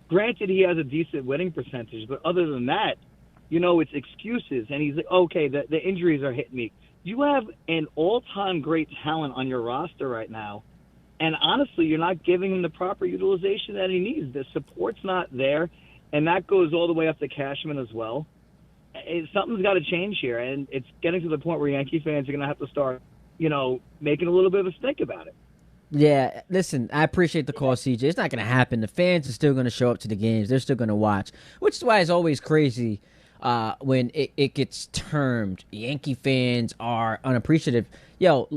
Granted, he has a decent winning percentage, but other than that, it's excuses. And he's like, okay, the injuries are hitting me. You have an all-time great talent on your roster right now, and honestly, you're not giving him the proper utilization that he needs. The support's not there, and that goes all the way up to Cashman as well. Something's got to change here, and it's getting to the point where Yankee fans are going to have to start, making a little bit of a stink about it. Yeah, listen, I appreciate the call, CJ. It's not going to happen. The fans are still going to show up to the games. They're still going to watch, which is why it's always crazy when it gets termed Yankee fans are unappreciative.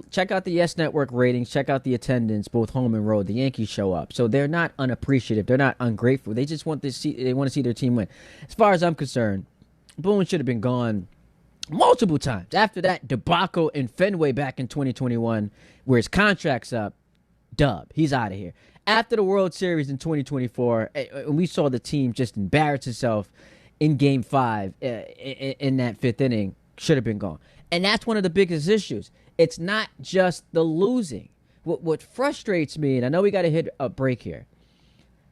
Check out the Yes Network ratings. Check out the attendance, both home and road. The Yankees show up. So they're not unappreciative. They're not ungrateful. They just want to see their team win. As far as I'm concerned, Boone should have been gone multiple times. After that debacle in Fenway back in 2021, where his contract's up, dub. He's out of here. After the World Series in 2024, and we saw the team just embarrass itself in Game 5 in that 5th inning, should have been gone. And that's one of the biggest issues. It's not just the losing. What frustrates me, and I know we got to hit a break here,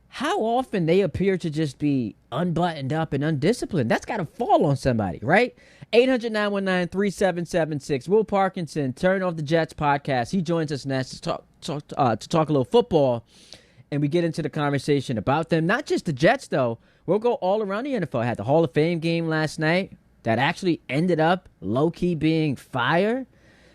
how often they appear to just be unbuttoned up and undisciplined. That's got to fall on somebody, right? 800-919-3776. Will Parkinson, Turn Off the Jets podcast. He joins us next to talk a little football, and we get into the conversation about them. Not just the Jets, though. We'll go all around the NFL. Had the Hall of Fame game last night that actually ended up low-key being fire.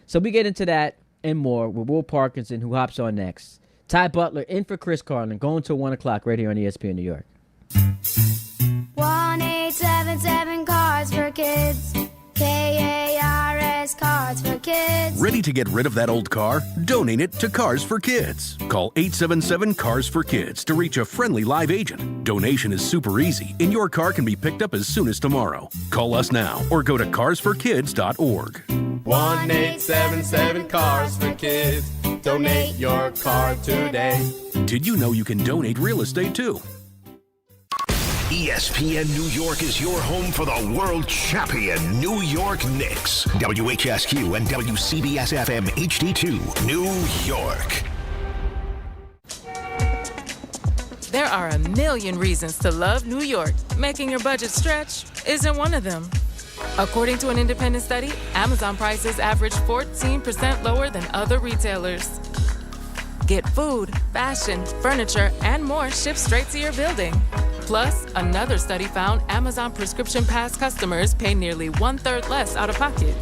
So we get into that and more with Will Parkinson, who hops on next. Ty Butler in for Chris Carlin, going till 1 o'clock right here on ESPN New York. 1-877 Cards for Kids. KARS Cards for Kids. Ready to get rid of that old car? Donate it to Cars for Kids. Call 877-CARS for Kids to reach a friendly live agent. Donation is super easy, and your car can be picked up as soon as tomorrow. Call us now or go to carsforkids.org. 1-877-CARS for Kids. Donate your car today. Did you know you can donate real estate too? ESPN New York is your home for the world champion New York Knicks. WHSQ and WCBS FM HD2, New York. There are a million reasons to love New York. Making your budget stretch isn't one of them. According to an independent study, Amazon prices average 14% lower than other retailers. Get food, fashion, furniture, and more shipped straight to your building. Plus, another study found Amazon Prescription Pass customers pay nearly 1/3 less out of pocket.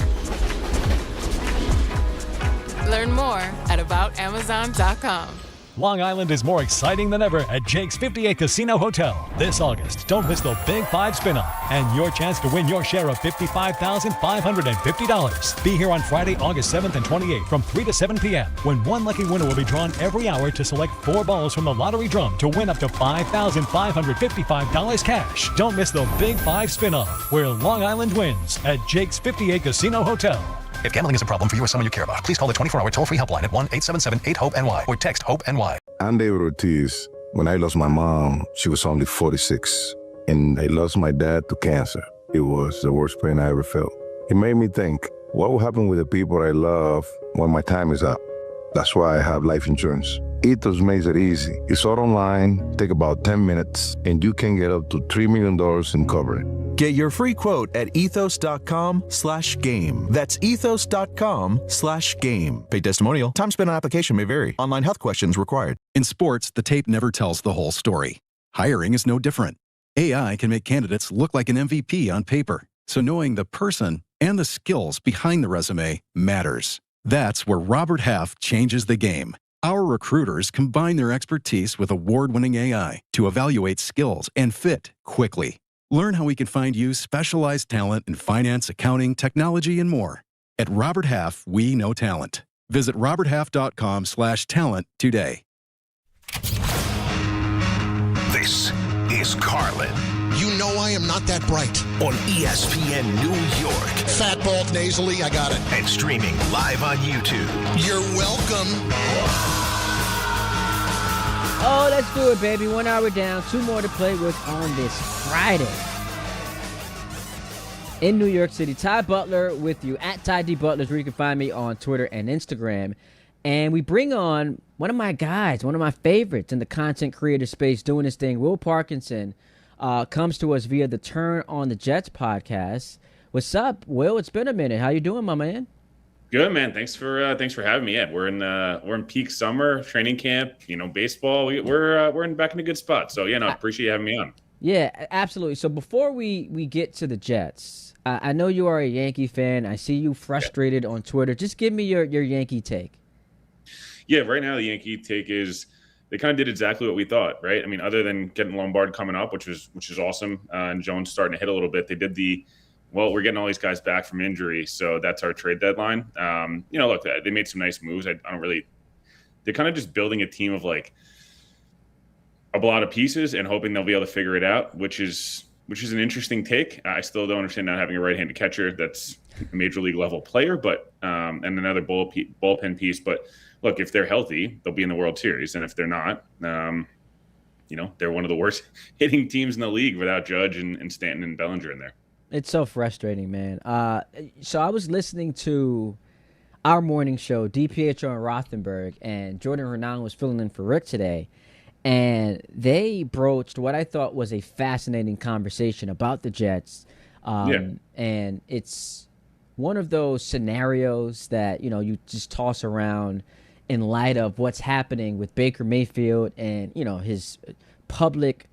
Learn more at aboutamazon.com. Long Island is more exciting than ever at Jake's 58 Casino Hotel. This August, don't miss the Big 5 spin-off and your chance to win your share of $55,550. Be here on Friday, August 7th and 28th from 3 to 7 p.m. when one lucky winner will be drawn every hour to select 4 balls from the lottery drum to win up to $5,555 cash. Don't miss the Big 5 spin-off where Long Island wins at Jake's 58 Casino Hotel. If gambling is a problem for you or someone you care about, please call the 24-hour toll-free helpline at 1-877-8-HOPE-NY or text HOPE-NY. I'm David Ortiz. When I lost my mom, she was only 46, and I lost my dad to cancer. It was the worst pain I ever felt. It made me think, what will happen with the people I love when my time is up? That's why I have life insurance. Ethos makes it easy. It's all online, take about 10 minutes, and you can get up to $3 million in coverage. Get your free quote at ethos.com/game. That's ethos.com/game. Paid testimonial. Time spent on application may vary. Online health questions required. In sports, the tape never tells the whole story. Hiring is no different. AI can make candidates look like an MVP on paper. So knowing the person and the skills behind the resume matters. That's where Robert Half changes the game. Our recruiters combine their expertise with award-winning AI to evaluate skills and fit quickly. Learn how we can find you specialized talent in finance, accounting, technology, and more. At Robert Half, we know talent. Visit roberthalf.com/talent today. This is Carlin. You know I am not that bright. On ESPN New York. Fat, bald, nasally, I got it. And streaming live on YouTube. You're welcome. Oh, let's do it, baby. 1 hour down, 2 more to play with on this Friday. In New York City, Ty Butler with you at Ty D. Butler, where you can find me on Twitter and Instagram. And we bring on one of my guys, one of my favorites in the content creator space doing this thing. Will Parkinson comes to us via the Turn on the Jets podcast. What's up, Will? It's been a minute. How you doing, my man? Good, man. Thanks for having me. Yeah, we're in peak summer training camp. Baseball. We're back in a good spot. So appreciate you having me on. Yeah, absolutely. So before we get to the Jets, I know you are a Yankee fan. I see you frustrated on Twitter. Just give me your Yankee take. Yeah, right now the Yankee take is they kind of did exactly what we thought, right? I mean, other than getting Lombard coming up, which is awesome, and Jones starting to hit a little bit. They did we're getting all these guys back from injury, so that's our trade deadline. Look, they made some nice moves. They're kind of just building a team of like a lot of pieces and hoping they'll be able to figure it out, which is an interesting take. I still don't understand not having a right-handed catcher that's a major league level player, but and another bullpen piece. But look, if they're healthy, they'll be in the World Series, and if they're not, they're one of the worst hitting teams in the league without Judge and Stanton and Bellinger in there. It's so frustrating, man. So I was listening to our morning show, DiPietro and Rothenberg, and Jordan Renan was filling in for Rick today, and they broached what I thought was a fascinating conversation about the Jets. And it's one of those scenarios that, you just toss around in light of what's happening with Baker Mayfield and, his public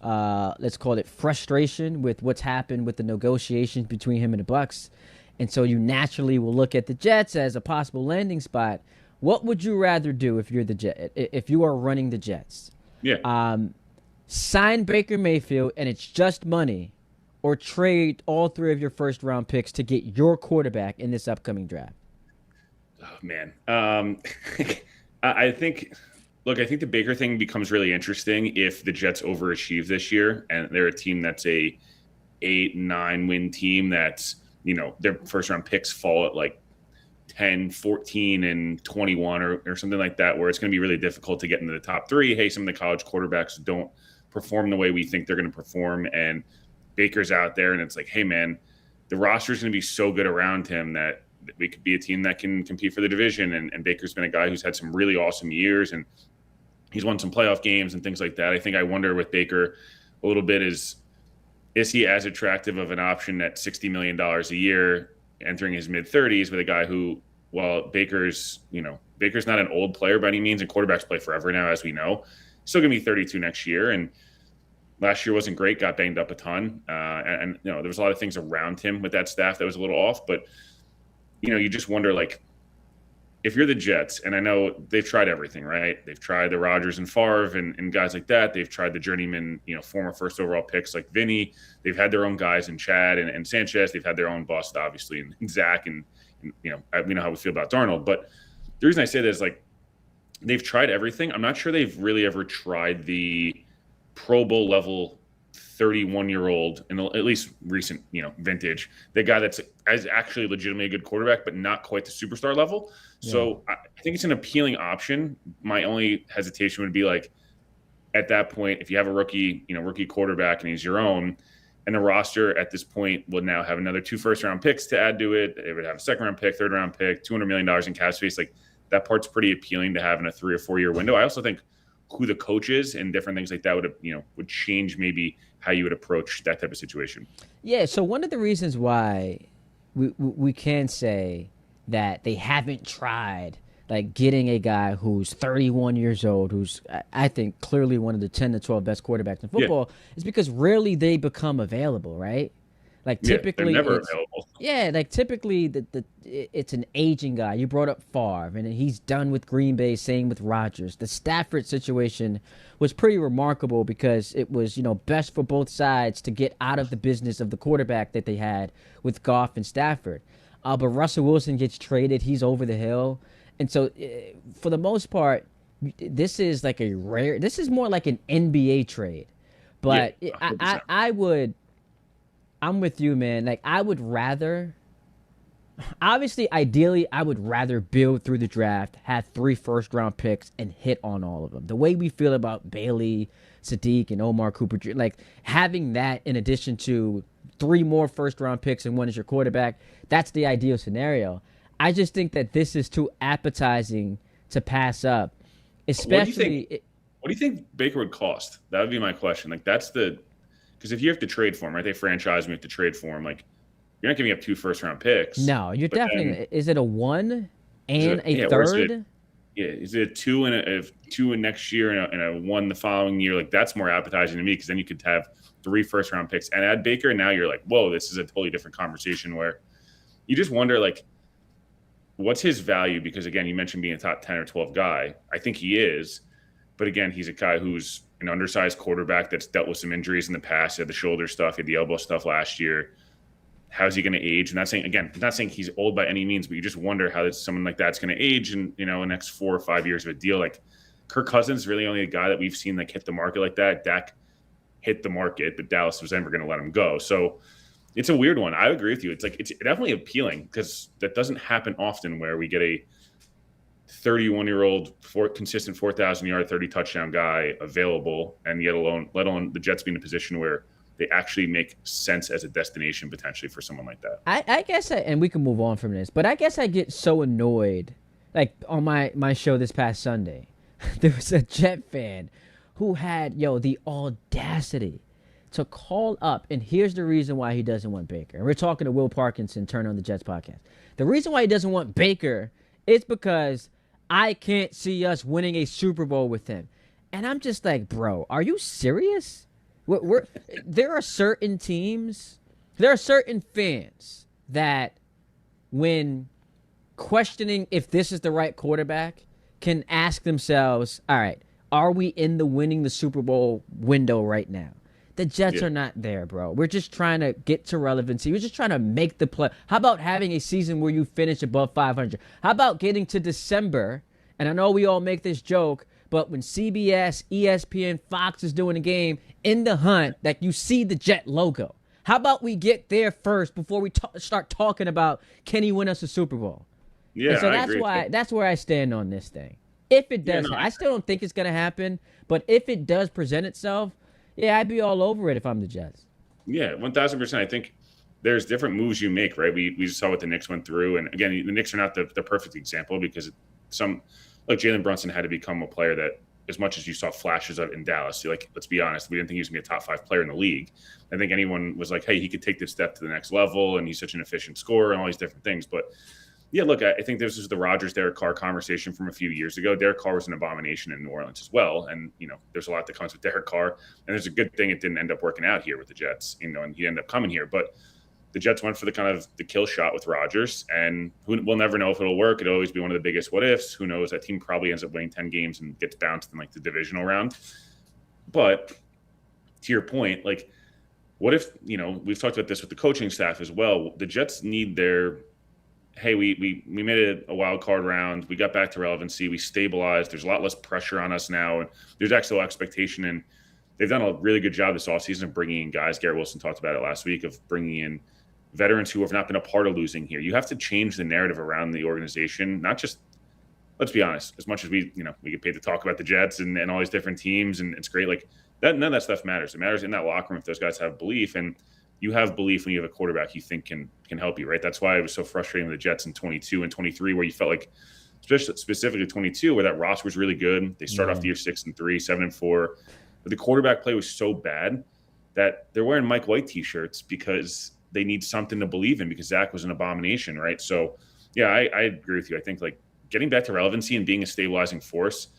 let's call it frustration with what's happened with the negotiations between him and the Bucks. And so you naturally will look at the Jets as a possible landing spot. What would you rather do if you're the Jet, if you are running the Jets? Yeah. Sign Baker Mayfield and it's just money, or trade all 3 of your first round picks to get your quarterback in this upcoming draft? Oh, man. I think the Baker thing becomes really interesting if the Jets overachieve this year and they're a team that's a 8-9 win team that's, their first round picks fall at like 10, 14, and 21 or something like that, where it's going to be really difficult to get into the top three. Hey, some of the college quarterbacks don't perform the way we think they're going to perform, and Baker's out there, and it's like, hey, man, the roster is going to be so good around him that we could be a team that can compete for the division. And Baker's been a guy who's had some really awesome years, and he's won some playoff games and things like that. I wonder with Baker a little bit is he as attractive of an option at $60 million a year entering his mid-30s with a guy who, while Baker's not an old player by any means, and quarterbacks play forever now, as we know, he's still going to be 32 next year. And last year wasn't great, got banged up a ton. And there was a lot of things around him with that staff that was a little off. But, you just wonder, like, if you're the Jets, and I know they've tried everything, right? They've tried the Rodgers and Favre and guys like that. They've tried the journeyman, former first overall picks like Vinny. They've had their own guys in Chad and Sanchez. They've had their own bust, obviously, in Zach. And we know how we feel about Darnold. But the reason I say that is, like, they've tried everything. I'm not sure they've really ever tried the Pro Bowl level 31-year-old in at least recent, vintage, the guy that's actually legitimately a good quarterback, but not quite the superstar level. Yeah. So I think it's an appealing option. My only hesitation would be, like, at that point, if you have a rookie quarterback and he's your own, and the roster at this point will now have another 2 first-round picks to add to it. It would have a second-round pick, third-round pick, $200 million in cap space. Like, that part's pretty appealing to have in a 3 or 4 year window. I also think who the coach is and different things like that would change maybe how you would approach that type of situation. Yeah. So one of the reasons why we can say that they haven't tried, like, getting a guy who's 31 years old, who's, I think, clearly one of the 10 to 12 best quarterbacks in football, is because rarely they become available, right? Like, typically, they're never available. Yeah, like, typically it's an aging guy. You brought up Favre, and he's done with Green Bay, same with Rodgers. The Stafford situation was pretty remarkable because it was, best for both sides to get out of the business of the quarterback that they had with Goff and Stafford. But Russell Wilson gets traded. He's over the hill. And so, for the most part, this is like this is more like an NBA trade. But yeah, I'm with you, man. Like, I would rather, obviously, ideally, I would rather build through the draft, have 3 first-round picks, and hit on all of them. The way we feel about Bailey, Sadiq, and Omar Cooper, like, having that in addition to 3 more first-round picks and 1 is your quarterback, that's the ideal scenario. I just think that this is too appetizing to pass up, especially. What do you think Baker would cost? That would be my question. Like, because if you have to trade for him, right? They franchise him, you have to trade for him. Like, you're not giving up 2 first-round picks. No, you're definitely. Is it a 1 and a third? Is it a 2 and a 2 in next year and a 1 the following year? Like, that's more appetizing to me because then you could have 3 first-round picks and add Baker. And now you're like, whoa, this is a totally different conversation where you just wonder, like, what's his value? Because, again, you mentioned being a top 10 or 12 guy. I think he is. But, again, he's a guy who's an undersized quarterback that's dealt with some injuries in the past. He had the shoulder stuff, he had the elbow stuff last year. How's he going to age? I'm not saying he's old by any means, but you just wonder how someone like that's going to age in, the next 4 or 5 years of a deal. Like, Kirk Cousins is really only a guy that we've seen, like, hit the market like that. Dak hit the market, but Dallas was never going to let him go. So it's a weird one. I agree with you. It's definitely appealing because that doesn't happen often where we get a 31-year-old consistent 4,000-yard, 30 touchdown guy available, and let alone the Jets be in a position where they actually make sense as a destination potentially for someone like that. I guess, and we can move on from this, but I guess I get so annoyed. Like, on my show this past Sunday, there was a Jet fan who had, the audacity to call up, and here's the reason why he doesn't want Baker. And we're talking to Will Parkinson, Turn on the Jets podcast. The reason why he doesn't want Baker is because I can't see us winning a Super Bowl with him. And I'm just like, bro, are you serious? There are certain teams, there are certain fans that when questioning if this is the right quarterback can ask themselves, all right, are we in the winning the Super Bowl window right now? The Jets are not there, bro. We're just trying to get to relevancy. We're just trying to make the play. How about having a season where you finish above 500? How about getting to December? And I know we all make this joke, but when CBS, ESPN, Fox is doing a game in the hunt, that you see the Jet logo. How about we get there first before we start talking about can he win us a Super Bowl? Yeah, and so I agree. that's where I stand on this thing. If it does, I still don't think it's going to happen. But if it does present itself, yeah, I'd be all over it if I'm the Jets. Yeah, 1,000%. I think there's different moves you make, right? We saw what the Knicks went through. And again, the Knicks are not the perfect example because Jalen Brunson had to become a player that, as much as you saw flashes of in Dallas, let's be honest, we didn't think he was going to be a top 5 player in the league. I think anyone was like, hey, he could take this step to the next level, and he's such an efficient scorer and all these different things. But yeah, look, I think this is the Rodgers-Derek Carr conversation from a few years ago. Derek Carr was an abomination in New Orleans as well. And, there's a lot that comes with Derek Carr. And there's a good thing it didn't end up working out here with the Jets, and he ended up coming here. But the Jets went for the kill shot with Rodgers, and we'll never know if it'll work. It'll always be one of the biggest what ifs. Who knows? That team probably ends up winning 10 games and gets bounced in the divisional round. But to your point, what if, we've talked about this with the coaching staff as well. The Jets need their, hey, we made a wild card round. We got back to relevancy. We stabilized. There's a lot less pressure on us now. And there's actual expectation. And they've done a really good job this offseason of bringing in guys. Garrett Wilson talked about it last week, of bringing in veterans who have not been a part of losing here. You have to change the narrative around the organization, not just, let's be honest, as much as we get paid to talk about the Jets and all these different teams, and it's great. None of that stuff matters. It matters in that locker room if those guys have belief, and you have belief when you have a quarterback you think can help you, right? That's why it was so frustrating with the Jets in 22 and 23, where you felt like, specifically 22, where that roster was really good. They start off the year 6-3, 7-4, but the quarterback play was so bad that they're wearing Mike White t-shirts because they need something to believe in, because Zach was an abomination, right? So, yeah, I agree with you. I think getting back to relevancy and being a stabilizing force,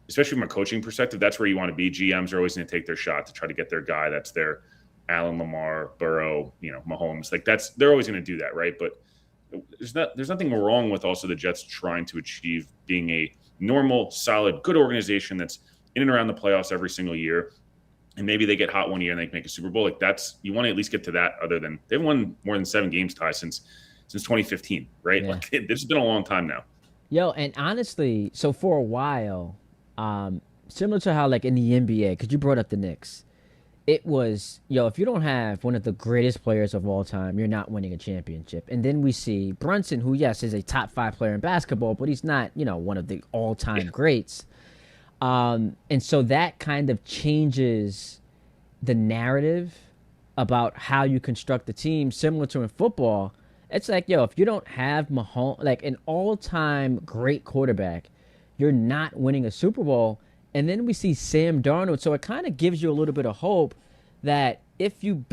especially from a coaching perspective, that's where you want to be. GMs are always going to take their shot to try to get their guy. That's their Allen, Lamar, Burrow, Mahomes. They're always going to do that, right? But there's nothing wrong with also the Jets trying to achieve being a normal, solid, good organization that's in and around the playoffs every single year. And maybe they get hot one year and they can make a Super Bowl. You want to at least get to that. Other than they've won more than 7 games, Ty, since 2015, right? Yeah. This has been a long time now. Yo, and honestly, so for a while, similar to how in the NBA, because you brought up the Knicks, it was, if you don't have one of the greatest players of all time, you're not winning a championship. And then we see Brunson, who, yes, is a top 5 player in basketball, but he's not, one of the all-time greats. And so that kind of changes the narrative about how you construct the team, similar to in football. It's if you don't have Mahomes, an all-time great quarterback, you're not winning a Super Bowl. And then we see Sam Darnold. So it kind of gives you a little bit of hope that if you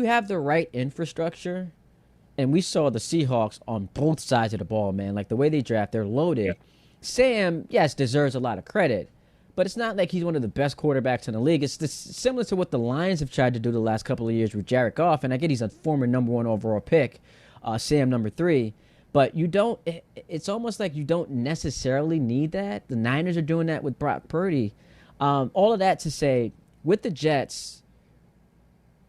have the right infrastructure, and we saw the Seahawks on both sides of the ball, man, the way they draft, they're loaded. Yeah. Sam, yes, deserves a lot of credit, but it's not like he's one of the best quarterbacks in the league. It's similar to what the Lions have tried to do the last couple of years with Jared Goff, and I get he's a former number 1 overall pick, Sam number 3. But it's almost like you don't necessarily need that. The Niners are doing that with Brock Purdy. All of that to say, with the Jets,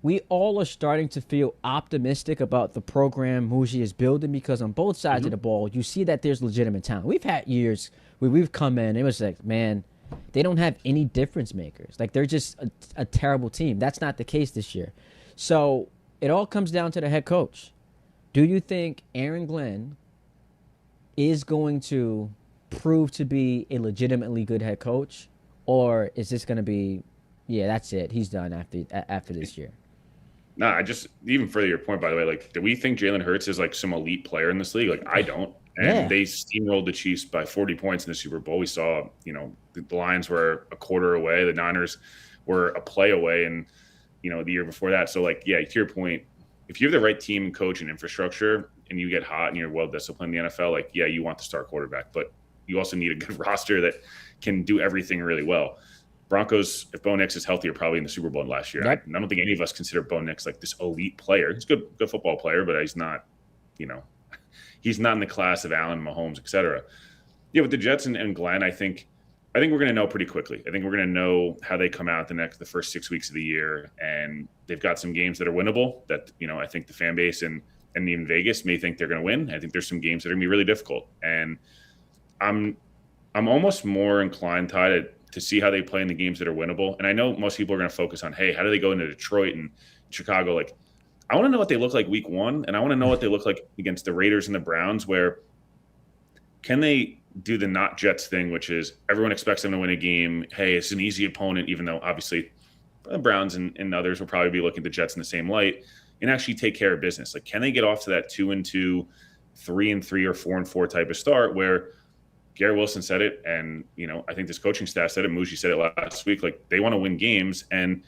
we all are starting to feel optimistic about the program Muji is building, because on both sides of the ball, you see that there's legitimate talent. We've had years where we've come in, it was man, they don't have any difference makers. They're just a terrible team. That's not the case this year. So it all comes down to the head coach. Do you think Aaron Glenn is going to prove to be a legitimately good head coach, or is this going to be, that's it, he's done after this year? Nah, even further your point, by the way, do we think Jalen Hurts is some elite player in this league? I don't. And they steamrolled the Chiefs by 40 points in the Super Bowl. We saw, the Lions were a quarter away. The Niners were a play away, and, the year before that. So, to your point, if you have the right team, coach, and infrastructure, and you get hot and you're well-disciplined in the NFL, you want the star quarterback. But you also need a good roster that can do everything really well. Broncos, if Bo Nix is healthy, are probably in the Super Bowl last year. Yep. I don't think any of us consider Bo Nix this elite player. He's a good football player, but he's not, he's not in the class of Allen, Mahomes, et cetera. Yeah, with the Jets and Glenn, I think I think we're going to know pretty quickly. I think we're going to know how they come out the first 6 weeks of the year, and they've got some games that are winnable that, I think the fan base and even Vegas may think they're going to win. I think there's some games that are going to be really difficult, and I'm almost more inclined, Ty, to see how they play in the games that are winnable. And I know most people are going to focus on, hey, how do they go into Detroit and Chicago? Like, I want to know what they look like week one, and I want to know what they look like against the Raiders and the Browns, where can they do the not Jets thing, which is everyone expects them to win a game. Hey, it's an easy opponent, even though obviously the Browns and others will probably be looking at the Jets in the same light, and actually take care of business. Like, can they get off to that 2-2, 3-3, or 4-4 type of start where Garrett Wilson said it, and I think this coaching staff said it. Muji said it last week. Like, they want to win games, and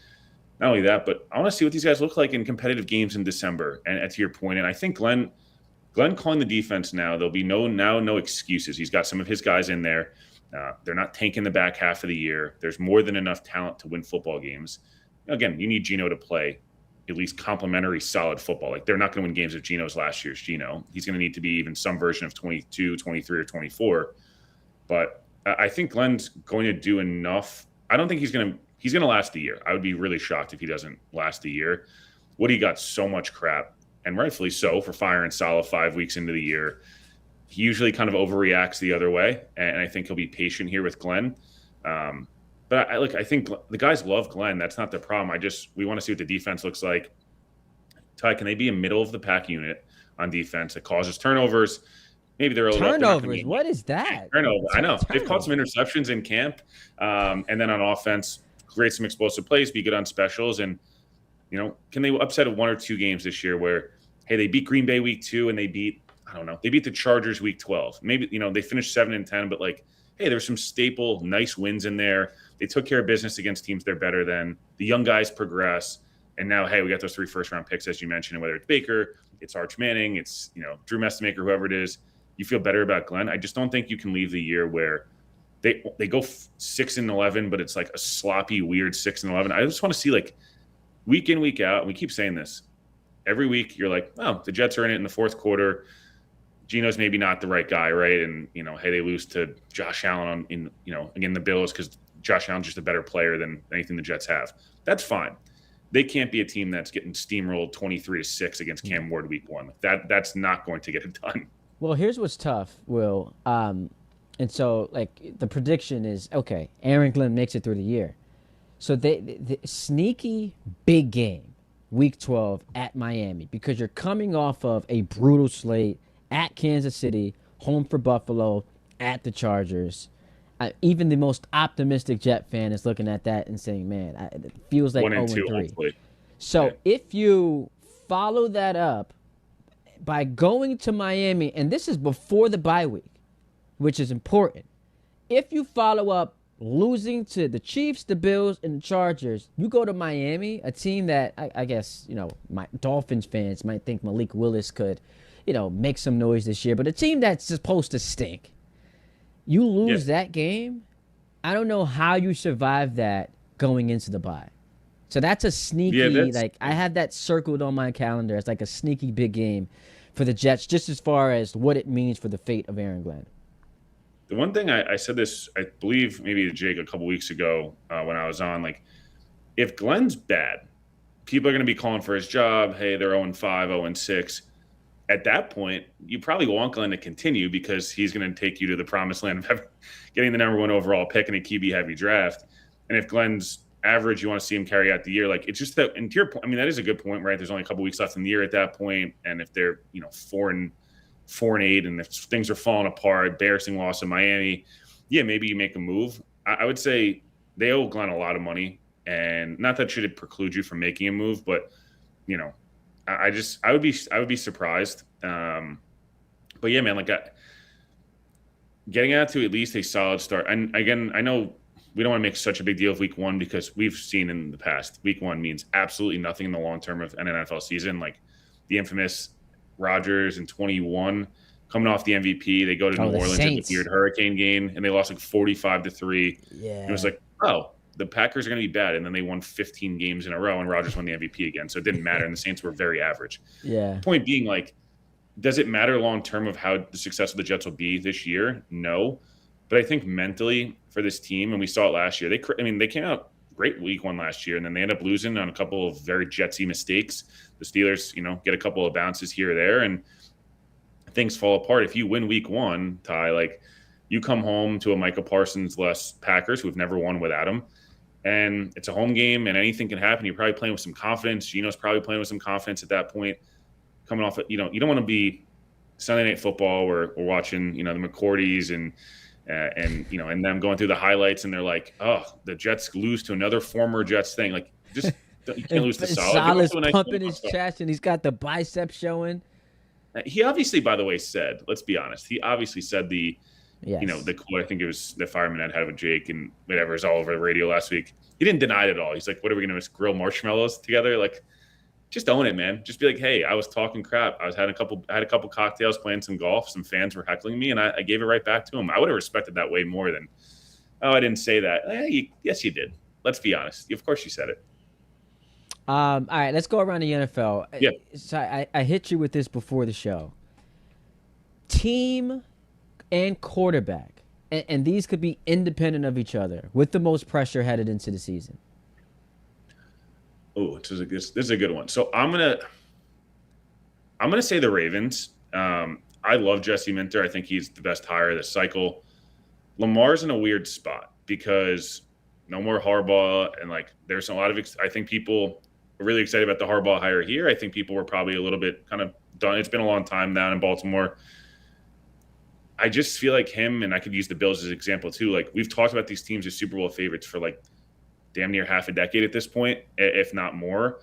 not only that, but I want to see what these guys look like in competitive games in December. And to your point, and I think Glenn calling the defense now, there'll be no excuses. He's got some of his guys in there. They're not tanking the back half of the year. There's more than enough talent to win football games. Again, you need Geno to play at least complimentary, solid football. Like, they're not going to win games if Geno's last year's Geno. He's going to need to be even some version of 22, 23, or 24. But I think Glenn's going to do enough. I don't think he's going to last the year. I would be really shocked if he doesn't last the year. Woody got so much crap, and rightfully so, for firing Saleh 5 weeks into the year. He usually kind of overreacts the other way, and I think he'll be patient here with Glenn. But I think the guys love Glenn. That's not the problem. We want to see what the defense looks like. Ty, can they be a middle of the pack unit on defense that causes turnovers? Maybe they're a little turnovers. What is that? Turnover. I know they've caught some interceptions in camp, and then on offense, create some explosive plays, be good on specials, and can they upset one or two games this year where, hey, they beat Green Bay week 2 and they beat the Chargers week 12. Maybe they finished 7-10, but hey, there's some staple nice wins in there. They took care of business against teams they're better than. The young guys progress, and now, hey, we got those 3 first-round picks, as you mentioned, and whether it's Baker, it's Arch Manning, it's Drew Messmaker, whoever it is. You feel better about Glenn. I just don't think you can leave the year where they go 6-11, but it's like a sloppy, weird 6-11. I just want to see week in, week out. And we keep saying this every week. You're like, oh, the Jets are in it in the fourth quarter. Geno's maybe not the right guy, right? And hey, they lose to Josh Allen again the Bills because Josh Allen's just a better player than anything the Jets have. That's fine. They can't be a team that's getting steamrolled 23-6 against Cam Ward week 1. That's not going to get it done. Well, here's what's tough, Will. And so, the prediction is, okay, Aaron Glenn makes it through the year. So, the sneaky big game, week 12 at Miami, because you're coming off of a brutal slate at Kansas City, home for Buffalo, at the Chargers. Even the most optimistic Jet fan is looking at that and saying, man, it feels like 0-3. So, if you follow that up, by going to Miami, and this is before the bye week, which is important. If you follow up losing to the Chiefs, the Bills, and the Chargers, you go to Miami, a team that I guess, my Dolphins fans might think Malik Willis could, make some noise this year, but a team that's supposed to stink. You lose that game, I don't know how you survive that going into the bye. So that's a sneaky, I have that circled on my calendar as a sneaky big game for the Jets, just as far as what it means for the fate of Aaron Glenn. The one thing I said this, I believe maybe to Jake a couple weeks ago when I was on, if Glenn's bad, people are going to be calling for his job. Hey, they're 0-5, 0-6. At that point, you probably want Glenn to continue because he's going to take you to the promised land of getting the number 1 overall pick in a QB-heavy draft. And if Glenn's average, you want to see him carry out the year. It's just that, and to your point, I mean, that is a good point, right? There's only a couple weeks left in the year at that point. And if they're, 4-8, and if things are falling apart, embarrassing loss in Miami, maybe you make a move. I would say they owe Glenn a lot of money, and not that should preclude you from making a move, but, I would be surprised. But yeah, man, getting out to at least a solid start. And again, I know we don't want to make such a big deal of week 1 because we've seen in the past, week 1 means absolutely nothing in the long term of an NFL season. The infamous Rodgers in 21 coming off the MVP, they go to New Orleans in the weird hurricane game and they lost 45-3. Yeah. It was the Packers are going to be bad. And then they won 15 games in a row and Rodgers won the MVP again. So it didn't matter. And the Saints were very average. Yeah. Point being, does it matter long term of how the success of the Jets will be this year? No. But I think mentally, for this team, and we saw it last year. They came out great week one last year, and then they end up losing on a couple of very Jetsy mistakes. The Steelers, get a couple of bounces here or there, and things fall apart. If you win week one, Ty, like you come home to a Micah Parsons-less Packers who've never won without him, and it's a home game, and anything can happen. You're probably playing with some confidence. Gino's probably playing with some confidence at that point. Coming off, you don't want to be Sunday Night Football where we're watching, the McCourties and them going through the highlights, and they're like, oh, the Jets lose to another former Jets thing. Like, just you can't lose to Saleh's pumping his chest, and he's got the bicep showing. He obviously, by the way, said, let's be honest, the quote, I think it was the fireman had with Jake and whatever is all over the radio last week. He didn't deny it at all. He's like, what are we going to grill marshmallows together? Like, just own it, man. Just be like, hey, I was talking crap. I had a couple cocktails, playing some golf. Some fans were heckling me, and I gave it right back to him. I would have respected that way more than, oh, I didn't say that. Yes, you did. Let's be honest. Of course you said it. All right, let's go around the NFL. Yeah. So I hit you with this before the show. Team and quarterback, and these could be independent of each other, with the most pressure headed into the season. Oh, this is a good one. So I'm gonna say the Ravens. I love Jesse Minter. I think he's the best hire of this cycle. Lamar's in a weird spot because no more Harbaugh, and like there's a lot of I think people are really excited about the Harbaugh hire here. I think people were probably a little bit kind of done. It's been a long time down in Baltimore. I just feel like him, and I could use the Bills as an example too. Like we've talked about these teams as Super Bowl favorites for like damn near half a decade at this point, if not more.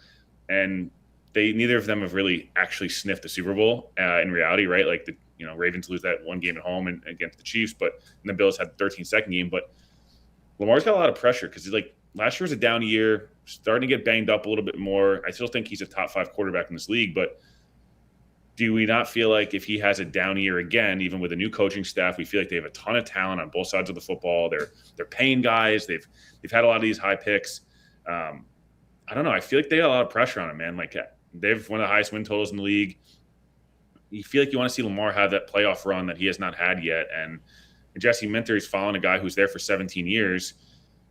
And neither of them have really actually sniffed the Super Bowl in reality, right? Like the Ravens lose that one game at home and against the Chiefs, and the Bills had the 13-second game. But Lamar's got a lot of pressure because last year was a down year, starting to get banged up a little bit more. I still think he's a top 5 quarterback in this league, but do we not feel like if he has a down year again, even with a new coaching staff, we feel like they have a ton of talent on both sides of the football. They're paying guys. They've had a lot of these high picks. I don't know. I feel like they got a lot of pressure on him, man. Like they've one of the highest win totals in the league. You feel like you want to see Lamar have that playoff run that he has not had yet. And Jesse Minter is following a guy who's there for 17 years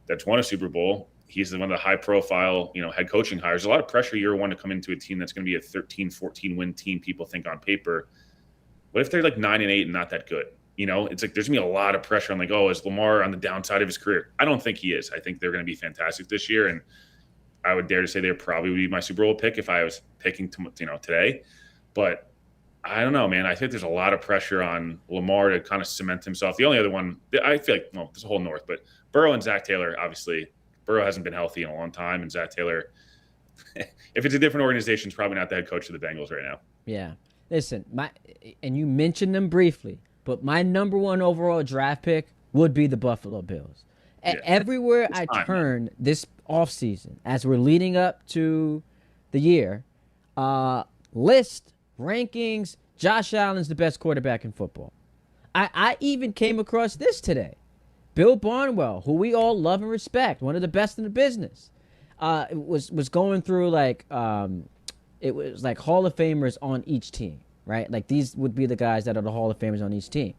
that's won a Super Bowl. He's one of the high-profile, head coaching hires. There's a lot of pressure year one to come into a team that's going to be a 13, 14-win team, people think on paper. What if they're like 9-8 and not that good? It's like there's going to be a lot of pressure on like, oh, is Lamar on the downside of his career? I don't think he is. I think they're going to be fantastic this year, and I would dare to say they probably would be my Super Bowl pick if I was picking today. But I don't know, man. I think there's a lot of pressure on Lamar to kind of cement himself. The only other one, I feel like, there's a whole North, but Burrow and Zach Taylor, obviously. Burrow hasn't been healthy in a long time, and Zach Taylor, if it's a different organization, is probably not the head coach of the Bengals right now. Yeah. Listen, and you mentioned them briefly, but my number one overall draft pick would be the Buffalo Bills. Yeah. Everywhere I turn this offseason, as we're leading up to the year, list, rankings, Josh Allen's the best quarterback in football. I even came across this today. Bill Barnwell, who we all love and respect, one of the best in the business, was going through it was like Hall of Famers on each team, right? Like these would be the guys that are the Hall of Famers on each team.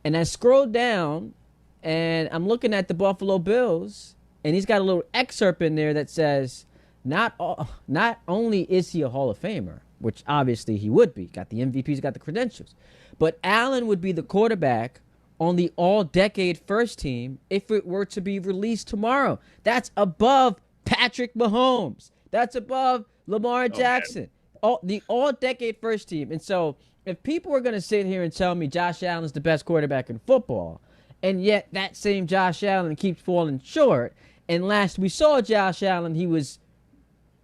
And I scrolled down, and I'm looking at the Buffalo Bills, and he's got a little excerpt in there that says, not only is he a Hall of Famer, which obviously he would be, got the MVPs, got the credentials, but Allen would be the quarterback on the all-decade first team if it were to be released tomorrow. That's above Patrick Mahomes. That's above Lamar Jackson. The all-decade first team. And so if people are going to sit here and tell me Josh Allen's the best quarterback in football, and yet that same Josh Allen keeps falling short, and last we saw Josh Allen, he was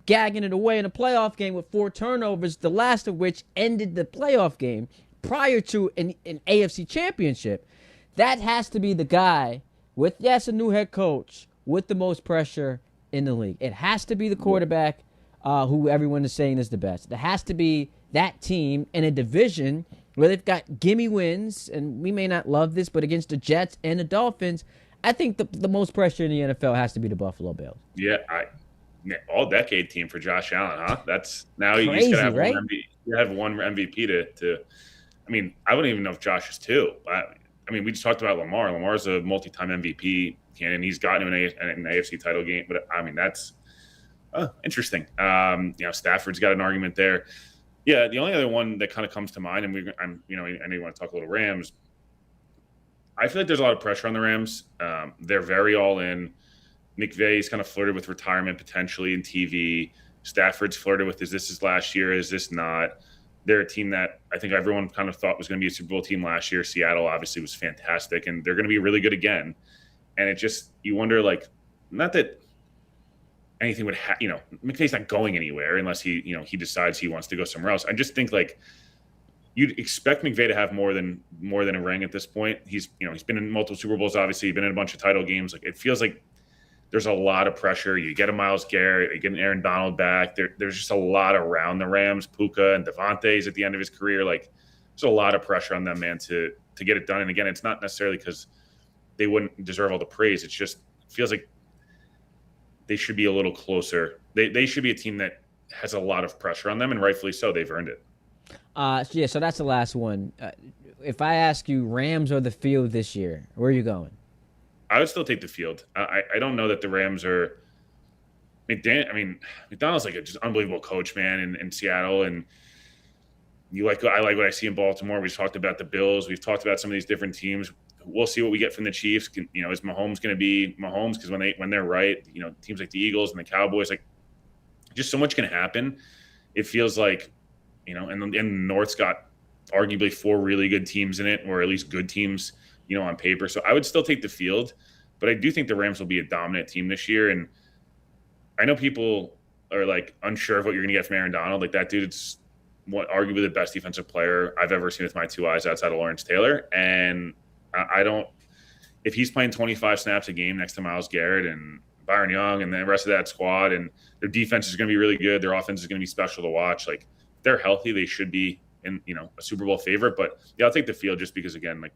gagging it away in a playoff game with 4 turnovers, the last of which ended the playoff game prior to an AFC championship. That has to be the guy with, yes, a new head coach, with the most pressure in the league. It has to be the quarterback who everyone is saying is the best. It has to be that team in a division where they've got gimme wins, and we may not love this, but against the Jets and the Dolphins, I think the most pressure in the NFL has to be the Buffalo Bills. Yeah, all-decade team for Josh Allen, huh? That's now crazy, he's gonna have right? one MVP to. I mean, I wouldn't even know if Josh is 2. I mean, we just talked about Lamar. Lamar's a multi-time MVP, and he's gotten him an AFC title game. But I mean, that's interesting. Stafford's got an argument there. Yeah, the only other one that kind of comes to mind, and I know you want to talk a little Rams. I feel like there's a lot of pressure on the Rams. They're very all in. McVay's kind of flirted with retirement potentially in TV. Stafford's flirted with, is this his last year? Is this not? They're a team that I think everyone kind of thought was going to be a Super Bowl team last year. Seattle obviously was fantastic, and they're going to be really good again. And it just, you wonder, like, not that anything would McVay's not going anywhere unless he decides he wants to go somewhere else. I just think, like, you'd expect McVay to have more than a ring at this point. He's been in multiple Super Bowls, obviously. He's been in a bunch of title games. Like, it feels like there's a lot of pressure. You get a Myles Garrett, you get an Aaron Donald back. There's just a lot around the Rams. Puka and Devontae's at the end of his career. Like, there's a lot of pressure on them, man, to get it done. And again, it's not necessarily because they wouldn't deserve all the praise. It feels like they should be a little closer. They should be a team that has a lot of pressure on them, and rightfully so. They've earned it. So that's the last one. If I ask you Rams or the field this year, where are you going? I would still take the field. I don't know that the Rams are. McDonald's like a just unbelievable coach, man, in Seattle, and I like what I see in Baltimore. We've talked about the Bills. We've talked about some of these different teams. We'll see what we get from the Chiefs. Is Mahomes going to be Mahomes? Because when they're right, teams like the Eagles and the Cowboys, like, just so much can happen. It feels like, and the North's got arguably 4 really good teams in it, or at least good teams, on paper. So I would still take the field, but I do think the Rams will be a dominant team this year. And I know people are, like, unsure of what you're going to get from Aaron Donald. Like, that dude's arguably the best defensive player I've ever seen with my 2 eyes outside of Lawrence Taylor. And if he's playing 25 snaps a game next to Myles Garrett and Byron Young and the rest of that squad, and their defense is going to be really good, their offense is going to be special to watch. Like, if they're healthy, they should be in, a Super Bowl favorite. But yeah, I'll take the field just because, again, like,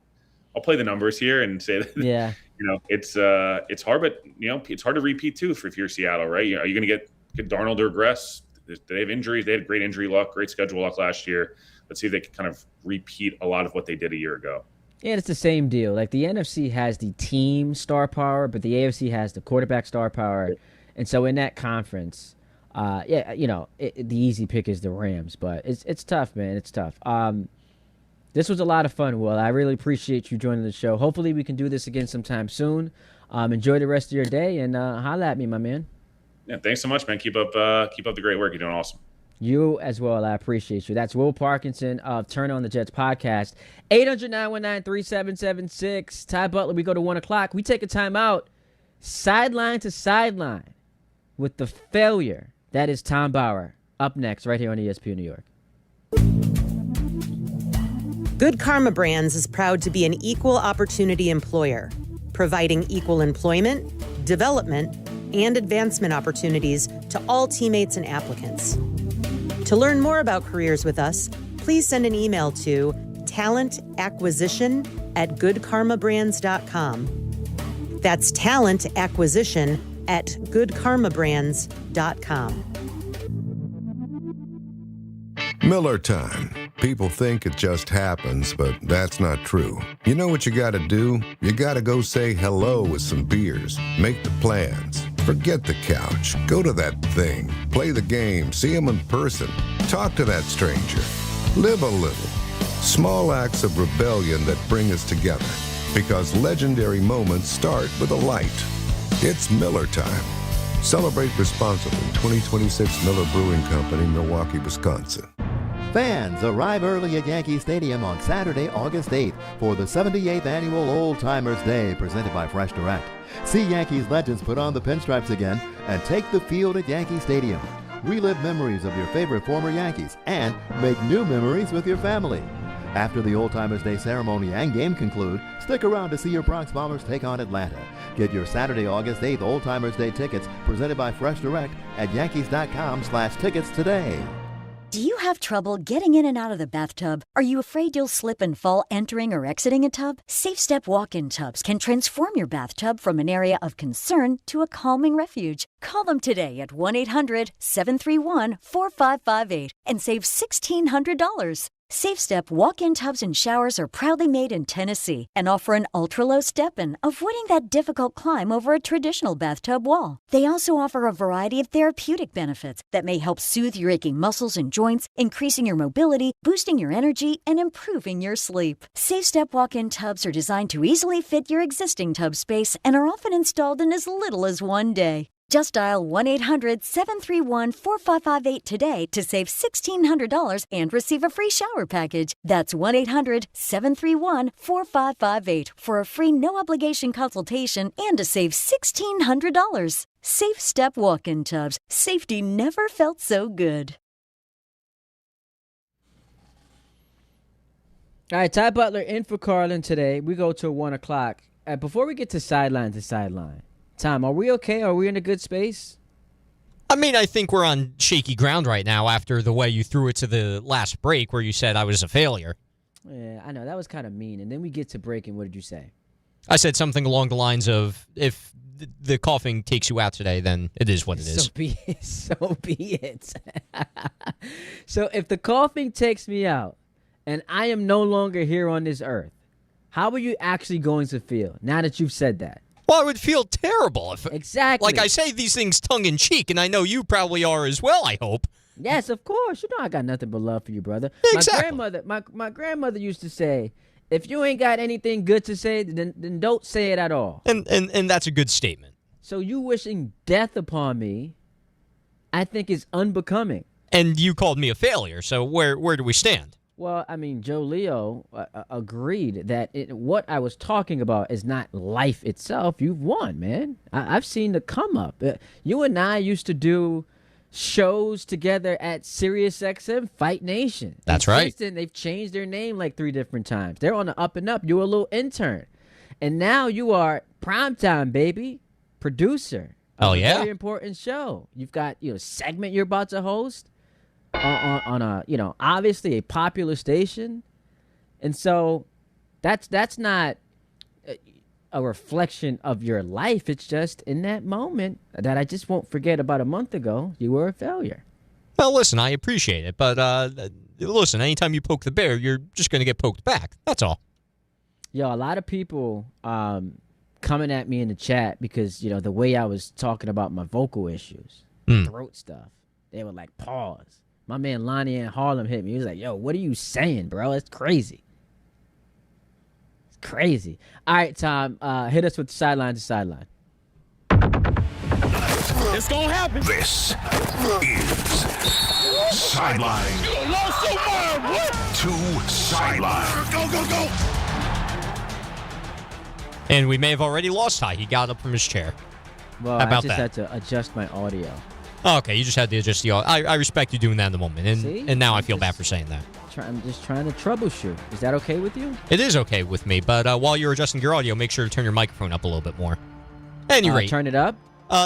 I'll play the numbers here and say that, it's hard, but it's hard to repeat too if you're Seattle, right? Are you going to get Darnold to regress? They have injuries. They had great injury luck, great schedule luck last year. Let's see if they can kind of repeat a lot of what they did a year ago. Yeah, it's the same deal. Like, the NFC has the team star power, but the AFC has the quarterback star power. And so in that conference, the easy pick is the Rams. But it's tough, man. It's tough. This was a lot of fun, Will. I really appreciate you joining the show. Hopefully we can do this again sometime soon. Enjoy the rest of your day, and holla at me, my man. Yeah, thanks so much, man. Keep up the great work. You're doing awesome. You as well. I appreciate you. That's Will Parkinson of Turn on the Jets podcast. 800-919-3776. Ty Butler, we go to 1 o'clock. We take a time out. Sideline to sideline with the failure. That is Tom Bauer. Up next, right here on ESPN New York. Good Karma Brands is proud to be an equal opportunity employer, providing equal employment, development, and advancement opportunities to all teammates and applicants. To learn more about careers with us, please send an email to talentacquisition@goodkarmabrands.com. That's talentacquisition@goodkarmabrands.com. Miller time. People think it just happens, but that's not true. You know what you gotta do? You gotta go say hello with some beers. Make the plans. Forget the couch. Go to that thing. Play the game. See him in person. Talk to that stranger. Live a little. Small acts of rebellion that bring us together. Because legendary moments start with a light. It's Miller time. Celebrate responsibly. 2026 Miller Brewing Company, Milwaukee, Wisconsin. Fans, arrive early at Yankee Stadium on Saturday, August 8th for the 78th Annual Old Timers Day presented by Fresh Direct. See Yankees legends put on the pinstripes again and take the field at Yankee Stadium. Relive memories of your favorite former Yankees and make new memories with your family. After the Old Timers Day ceremony and game conclude, stick around to see your Bronx Bombers take on Atlanta. Get your Saturday, August 8th Old Timers Day tickets presented by Fresh Direct at Yankees.com/tickets today. Do you have trouble getting in and out of the bathtub? Are you afraid you'll slip and fall entering or exiting a tub? Safe Step walk-in tubs can transform your bathtub from an area of concern to a calming refuge. Call them today at 1-800-731-4558 and save $1,600. Safe Step walk-in tubs and showers are proudly made in Tennessee and offer an ultra-low step-in, avoiding that difficult climb over a traditional bathtub wall. They also offer a variety of therapeutic benefits that may help soothe your aching muscles and joints, increasing your mobility, boosting your energy, and improving your sleep. Safe Step walk-in tubs are designed to easily fit your existing tub space and are often installed in as little as one day. Just dial 1-800-731-4558 today to save $1,600 and receive a free shower package. That's 1-800-731-4558 for a free no-obligation consultation and to save $1,600. Safe Step walk-in tubs. Safety never felt so good. All right, Ty Butler in for Carlin today. We go till 1 o'clock. Before we get to sideline, Tom, are we okay? Are we in a good space? I mean, I think we're on shaky ground right now after the way you threw it to the last break where you said I was a failure. Yeah, I know. That was kind of mean. And then we get to break, and what did you say? I said something along the lines of, if the coughing takes you out today, then it is what it is. So be it. So if the coughing takes me out and I am no longer here on this earth, how are you actually going to feel now that you've said that? Well, I would feel terrible if... Exactly. Like, I say these things tongue-in-cheek, and I know you probably are as well, I hope. Yes, of course. You know I got nothing but love for you, brother. Exactly. My grandmother used to say, if you ain't got anything good to say, then don't say it at all. And that's a good statement. So you wishing death upon me, I think is unbecoming. And you called me a failure, so where do we stand? Well, I mean, Joe Leo agreed that what I was talking about is not life itself. You've won, man. I've seen the come up. You and I used to do shows together at SiriusXM Fight Nation. That's right. They've changed their name like 3 different times. They're on the up and up. You were a little intern. And now you are primetime, baby, producer. Oh, yeah? Very important show. You've got segment you're about to host. On a obviously a popular station, and so that's not a reflection of your life. It's just in that moment that I just won't forget. About a month ago, you were a failure. Well, listen, I appreciate it, but listen, anytime you poke the bear, you're just going to get poked back. That's all. Yo, a lot of people coming at me in the chat because the way I was talking about my vocal issues, throat stuff. They were like, pause. My man Lonnie in Harlem hit me. He was like, yo, what are you saying, bro? It's crazy. It's crazy. All right, Tom, hit us with sideline to sideline. It's going to happen. This is Sideline to Sideline. Go. And we may have already lost Ty. He got up from his chair. Well, How about I just that? had to adjust my audio. Oh, okay, you just had to adjust the audio. I respect you doing that in the moment, and now I feel bad for saying that. I'm just trying to troubleshoot. Is that okay with you? It is okay with me, but while you're adjusting your audio, make sure to turn your microphone up a little bit more. At any rate. Turn it up?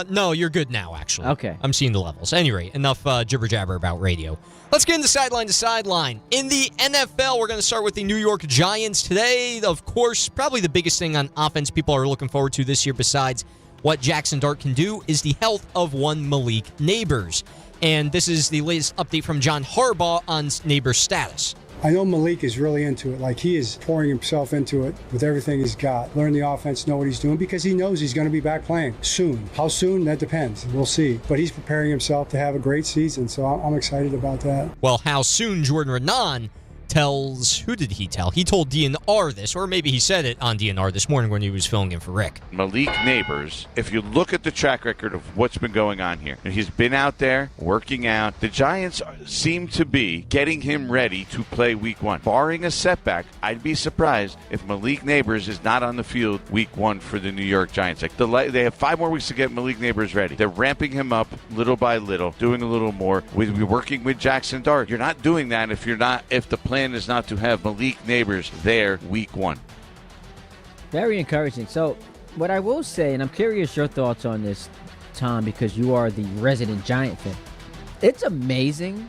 No, you're good now, actually. Okay. I'm seeing the levels. At any rate, enough jibber-jabber about radio. Let's get into sideline to sideline. In the NFL, we're going to start with the New York Giants today. Of course, probably the biggest thing on offense people are looking forward to this year besides what Jackson Dart can do is the health of one Malik Nabers. And this is the latest update from John Harbaugh on Nabers' status. I know Malik is really into it. Like, he is pouring himself into it with everything he's got. Learn the offense, know what he's doing, because he knows he's going to be back playing soon. How soon? That depends. We'll see. But he's preparing himself to have a great season, so I'm excited about that. Well, how soon Jordan Renan tells, who did he tell? He told DNR this, or maybe he said it on DNR this morning when he was filling in for Rick. Malik Nabers, if you look at the track record of what's been going on here, and he's been out there working out. The Giants seem to be getting him ready to play week 1. Barring a setback, I'd be surprised if Malik Nabers is not on the field week 1 for the New York Giants. Like, they have 5 more weeks to get Malik Nabers ready. They're ramping him up little by little, doing a little more. We're working with Jackson Dart. You're not doing that if the plan is not to have Malik Nabers there week 1. Very encouraging. So what I will say, and I'm curious your thoughts on this, Tom, because you are the resident Giant fan. It's amazing.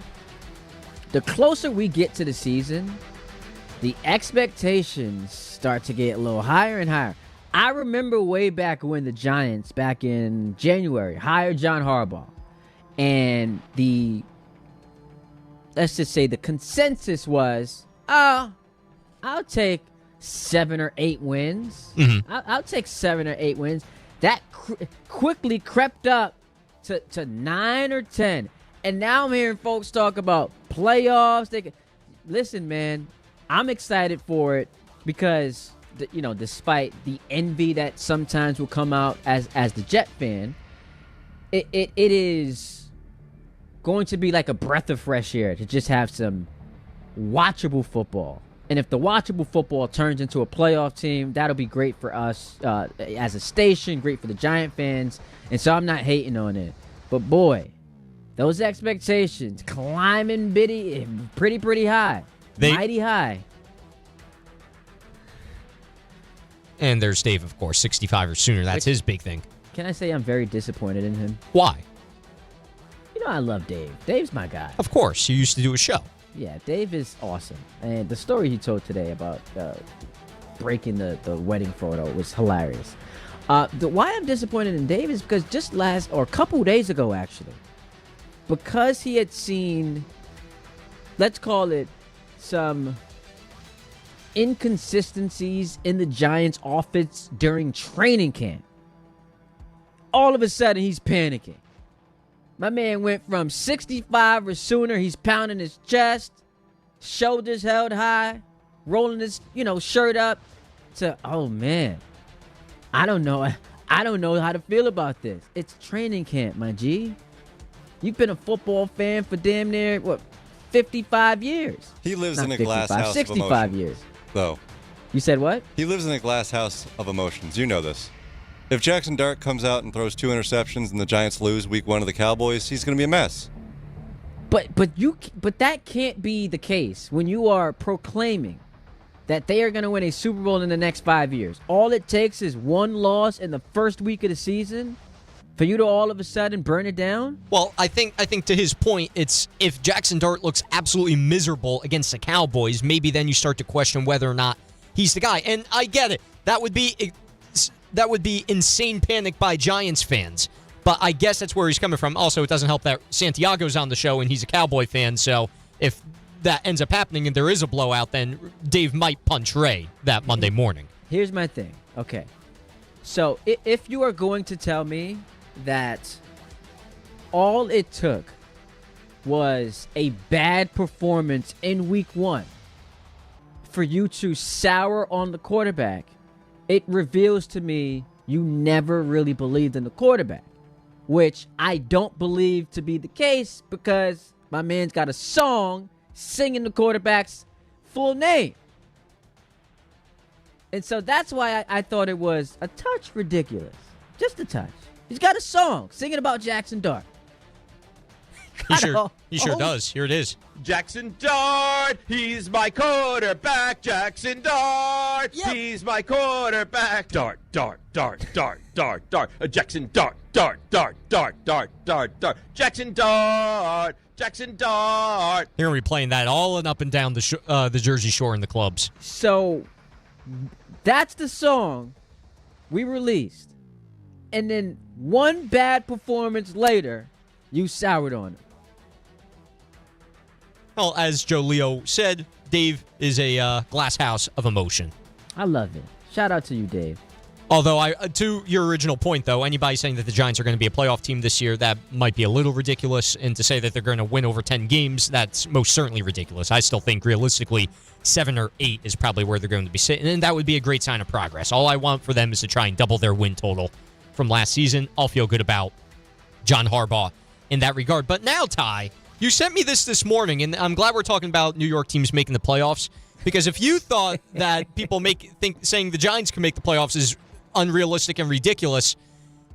The closer we get to the season, the expectations start to get a little higher and higher. I remember way back when the Giants, back in January, hired John Harbaugh. And the let's just say the consensus was, I'll take 7 or 8 wins. I'll take 7 or 8 wins. That quickly crept up to 9 or 10. And now I'm hearing folks talk about playoffs. Listen, man, I'm excited for it because, despite the envy that sometimes will come out as the Jet fan, it is going to be like a breath of fresh air to just have some watchable football. And if the watchable football turns into a playoff team, that'll be great for us as a station, great for the Giant fans. And so I'm not hating on it. But boy, those expectations climbing pretty high. Mighty high. And there's Dave, of course, 65 or sooner. That's his big thing. Can I say I'm very disappointed in him? Why? I love Dave. Dave's my guy. Of course. You used to do a show. Yeah, Dave is awesome. And the story he told today about breaking the wedding photo was hilarious. Why I'm disappointed in Dave is because just a couple days ago, actually, because he had seen, let's call it, some inconsistencies in the Giants' offense during training camp. All of a sudden, he's panicking. My man went from 65 or sooner, he's pounding his chest, shoulders held high, rolling his, shirt up, to, oh man, I don't know how to feel about this. It's training camp, my G. You've been a football fan for damn near, 55 years. He lives Not in a 55, glass house 65 of emotions, years. though. You said what? He lives in a glass house of emotions. You know this. If Jackson Dart comes out and throws 2 interceptions and the Giants lose week 1 to the Cowboys, he's going to be a mess. But that can't be the case when you are proclaiming that they are going to win a Super Bowl in the next 5 years. All it takes is one loss in the first week of the season for you to all of a sudden burn it down? Well, I think to his point, it's if Jackson Dart looks absolutely miserable against the Cowboys, maybe then you start to question whether or not he's the guy. And I get it. That would be insane panic by Giants fans. But I guess that's where he's coming from. Also, it doesn't help that Santiago's on the show and he's a Cowboy fan. So if that ends up happening and there is a blowout, then Dave might punch Ray that Monday morning. Here's my thing. Okay. So if you are going to tell me that all it took was a bad performance in week 1 for you to sour on the quarterback, it reveals to me you never really believed in the quarterback, which I don't believe to be the case because my man's got a song singing the quarterback's full name. And so that's why I thought it was a touch ridiculous. Just a touch. He's got a song singing about Jackson Dart. He sure does. Here it is. Jackson Dart, he's my quarterback. Jackson Dart, he's my quarterback. Dart, Dart, Dart, Dart, Dart, Dart. Jackson Dart, Dart, Dart, Dart, Dart, Dart, Dart. Jackson Dart, Jackson Dart. You're going to be playing that all and up and down the Jersey Shore in the clubs. So that's the song we released. And then one bad performance later, you soured on it. Well, as Joe Leo said, Dave is a glass house of emotion. I love it. Shout out to you, Dave. Although, to your original point, though, anybody saying that the Giants are going to be a playoff team this year, that might be a little ridiculous. And to say that they're going to win over 10 games, that's most certainly ridiculous. I still think, realistically, 7 or 8 is probably where they're going to be sitting. And that would be a great sign of progress. All I want for them is to try and double their win total from last season. I'll feel good about John Harbaugh in that regard. But now, Ty, you sent me this morning, and I'm glad we're talking about New York teams making the playoffs, because if you thought that people saying the Giants can make the playoffs is unrealistic and ridiculous,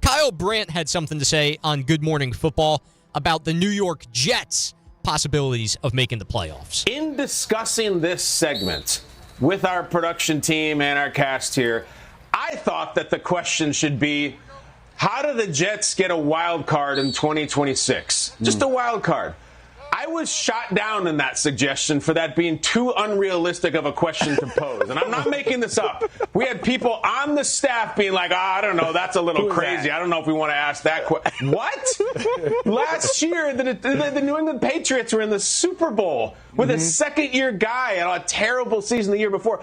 Kyle Brandt had something to say on Good Morning Football about the New York Jets' possibilities of making the playoffs. In discussing this segment with our production team and our cast here, I thought that the question should be, how do the Jets get a wild card in 2026? Just a wild card. I I was shot down in that suggestion for that being too unrealistic of a question to pose. And I'm not making this up. We had people on the staff being like, I don't know, that's a little crazy. I don't know if we want to ask that question. What? Last year, the New England Patriots were in the Super Bowl with a second-year guy and a terrible season the year before.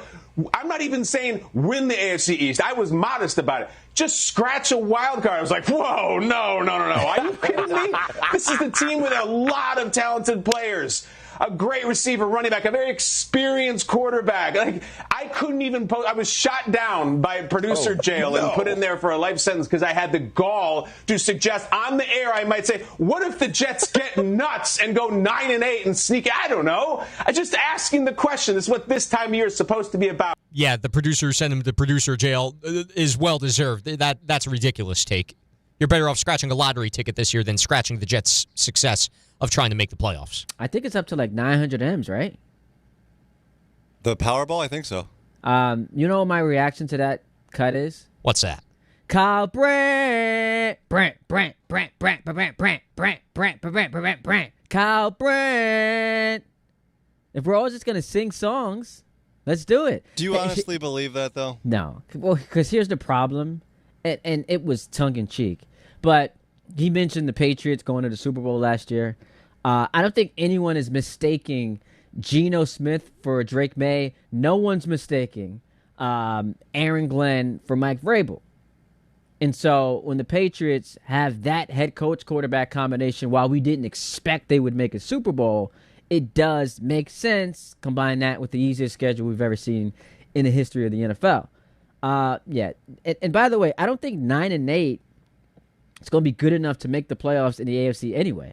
I'm not even saying win the AFC East. I was modest about it. Just scratch a wild card. I was like, whoa, no. Are you kidding me? This is the team with a lot of talented players. A great receiver, running back, a very experienced quarterback. Like, I couldn't even post. I was shot down by producer jail and put in there for a life sentence because I had the gall to suggest on the air I might say, what if the Jets get nuts and go 9-8 and sneak? I don't know. I'm just asking the question. This is what this time of year is supposed to be about. Yeah, the producer sent him to producer jail is well-deserved. That's a ridiculous take. You're better off scratching a lottery ticket this year than scratching the Jets' success of trying to make the playoffs. I think it's up to like 900 M's, right? The Powerball? I think so. You know what my reaction to that cut is? What's that? Kyle Brandt. Kyle Brandt. If we're all just going to sing songs, let's do it. Do you honestly believe that, though? No. Well, because here's the problem, and it was tongue-in-cheek, but he mentioned the Patriots going to the Super Bowl last year. I don't think anyone is mistaking Geno Smith for Drake May. No one's mistaking Aaron Glenn for Mike Vrabel. And so when the Patriots have that head coach quarterback combination, while we didn't expect they would make a Super Bowl, it does make sense. Combine that with the easiest schedule we've ever seen in the history of the NFL. And by the way, I don't think 9-8 is going to be good enough to make the playoffs in the AFC anyway.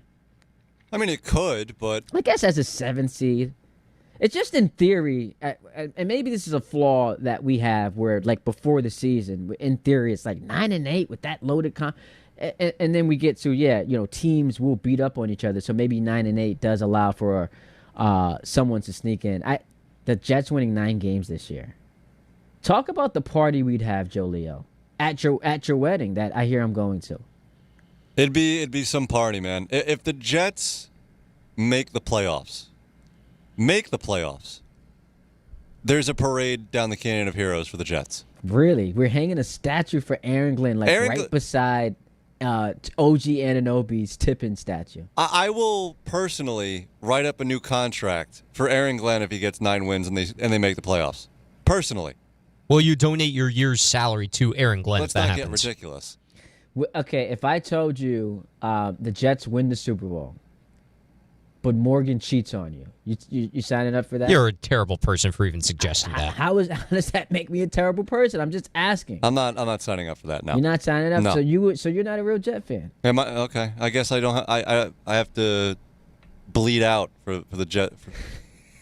I mean, it could, but I guess as a 7 seed. It's just in theory, and maybe this is a flaw that we have where, like, before the season, in theory, it's like 9-8 with that loaded and then we get to, teams will beat up on each other. So maybe 9-8 does allow for someone to sneak in. The Jets winning 9 games this year. Talk about the party we'd have, Joe Leo, at your wedding that I hear I'm going to. It'd be some party, man. If the Jets make the playoffs, there's a parade down the Canyon of Heroes for the Jets. Really? We're hanging a statue for Aaron Glenn, beside OG Anunoby's Tippin statue. I will personally write up a new contract for Aaron Glenn if he gets 9 wins and they make the playoffs. Personally. Will you donate your year's salary to Aaron Glenn if that happens? Let's not get ridiculous. Okay, if I told you the Jets win the Super Bowl, but Morgan cheats on you signing up for that? You're a terrible person for even suggesting that. How does that make me a terrible person? I'm just asking. I'm not signing up for that. No, you're not signing up. No. So you're not a real Jet fan. Am I? Okay, I guess I don't. I have to bleed out for the Jet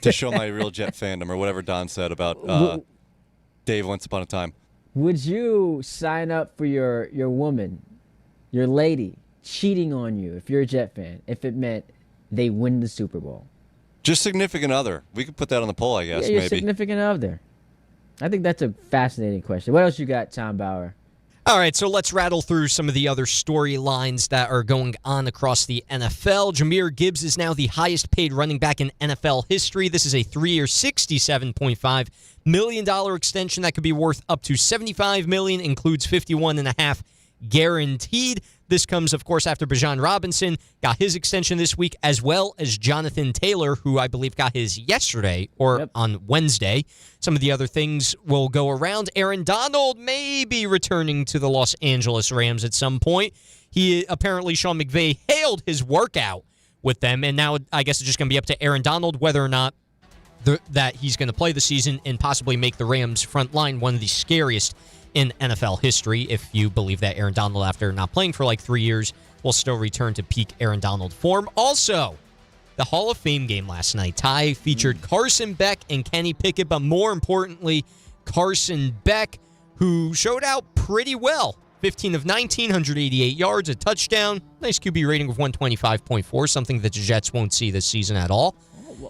to show my real Jet fandom or whatever Don said about Dave once upon a time. Would you sign up for your woman, your lady, cheating on you if you're a Jet fan, if it meant they win the Super Bowl? Just significant other. We could put that on the poll, I guess, your maybe. Significant other. I think that's a fascinating question. What else you got, Tom Bauer? All right, so let's rattle through some of the other storylines that are going on across the NFL. Jahmyr Gibbs is now the highest paid running back in NFL history. This is a 3-year, $67.5 million extension that could be worth up to $75 million, includes $51.5 million guaranteed. This comes, of course, after Bijan Robinson got his extension this week, as well as Jonathan Taylor, who I believe got his yesterday or on Wednesday. Some of the other things will go around. Aaron Donald may be returning to the Los Angeles Rams at some point. Apparently, Sean McVay hailed his workout with them, and now I guess it's just going to be up to Aaron Donald whether or not that he's going to play the season and possibly make the Rams front line one of the scariest in NFL history, if you believe that Aaron Donald, after not playing for like 3 years, will still return to peak Aaron Donald form. Also, the Hall of Fame game last night, Ty, featured Carson Beck and Kenny Pickett, but more importantly, Carson Beck, who showed out pretty well. 15 of 19, 188 yards, a touchdown, nice QB rating of 125.4, something that the Jets won't see this season at all.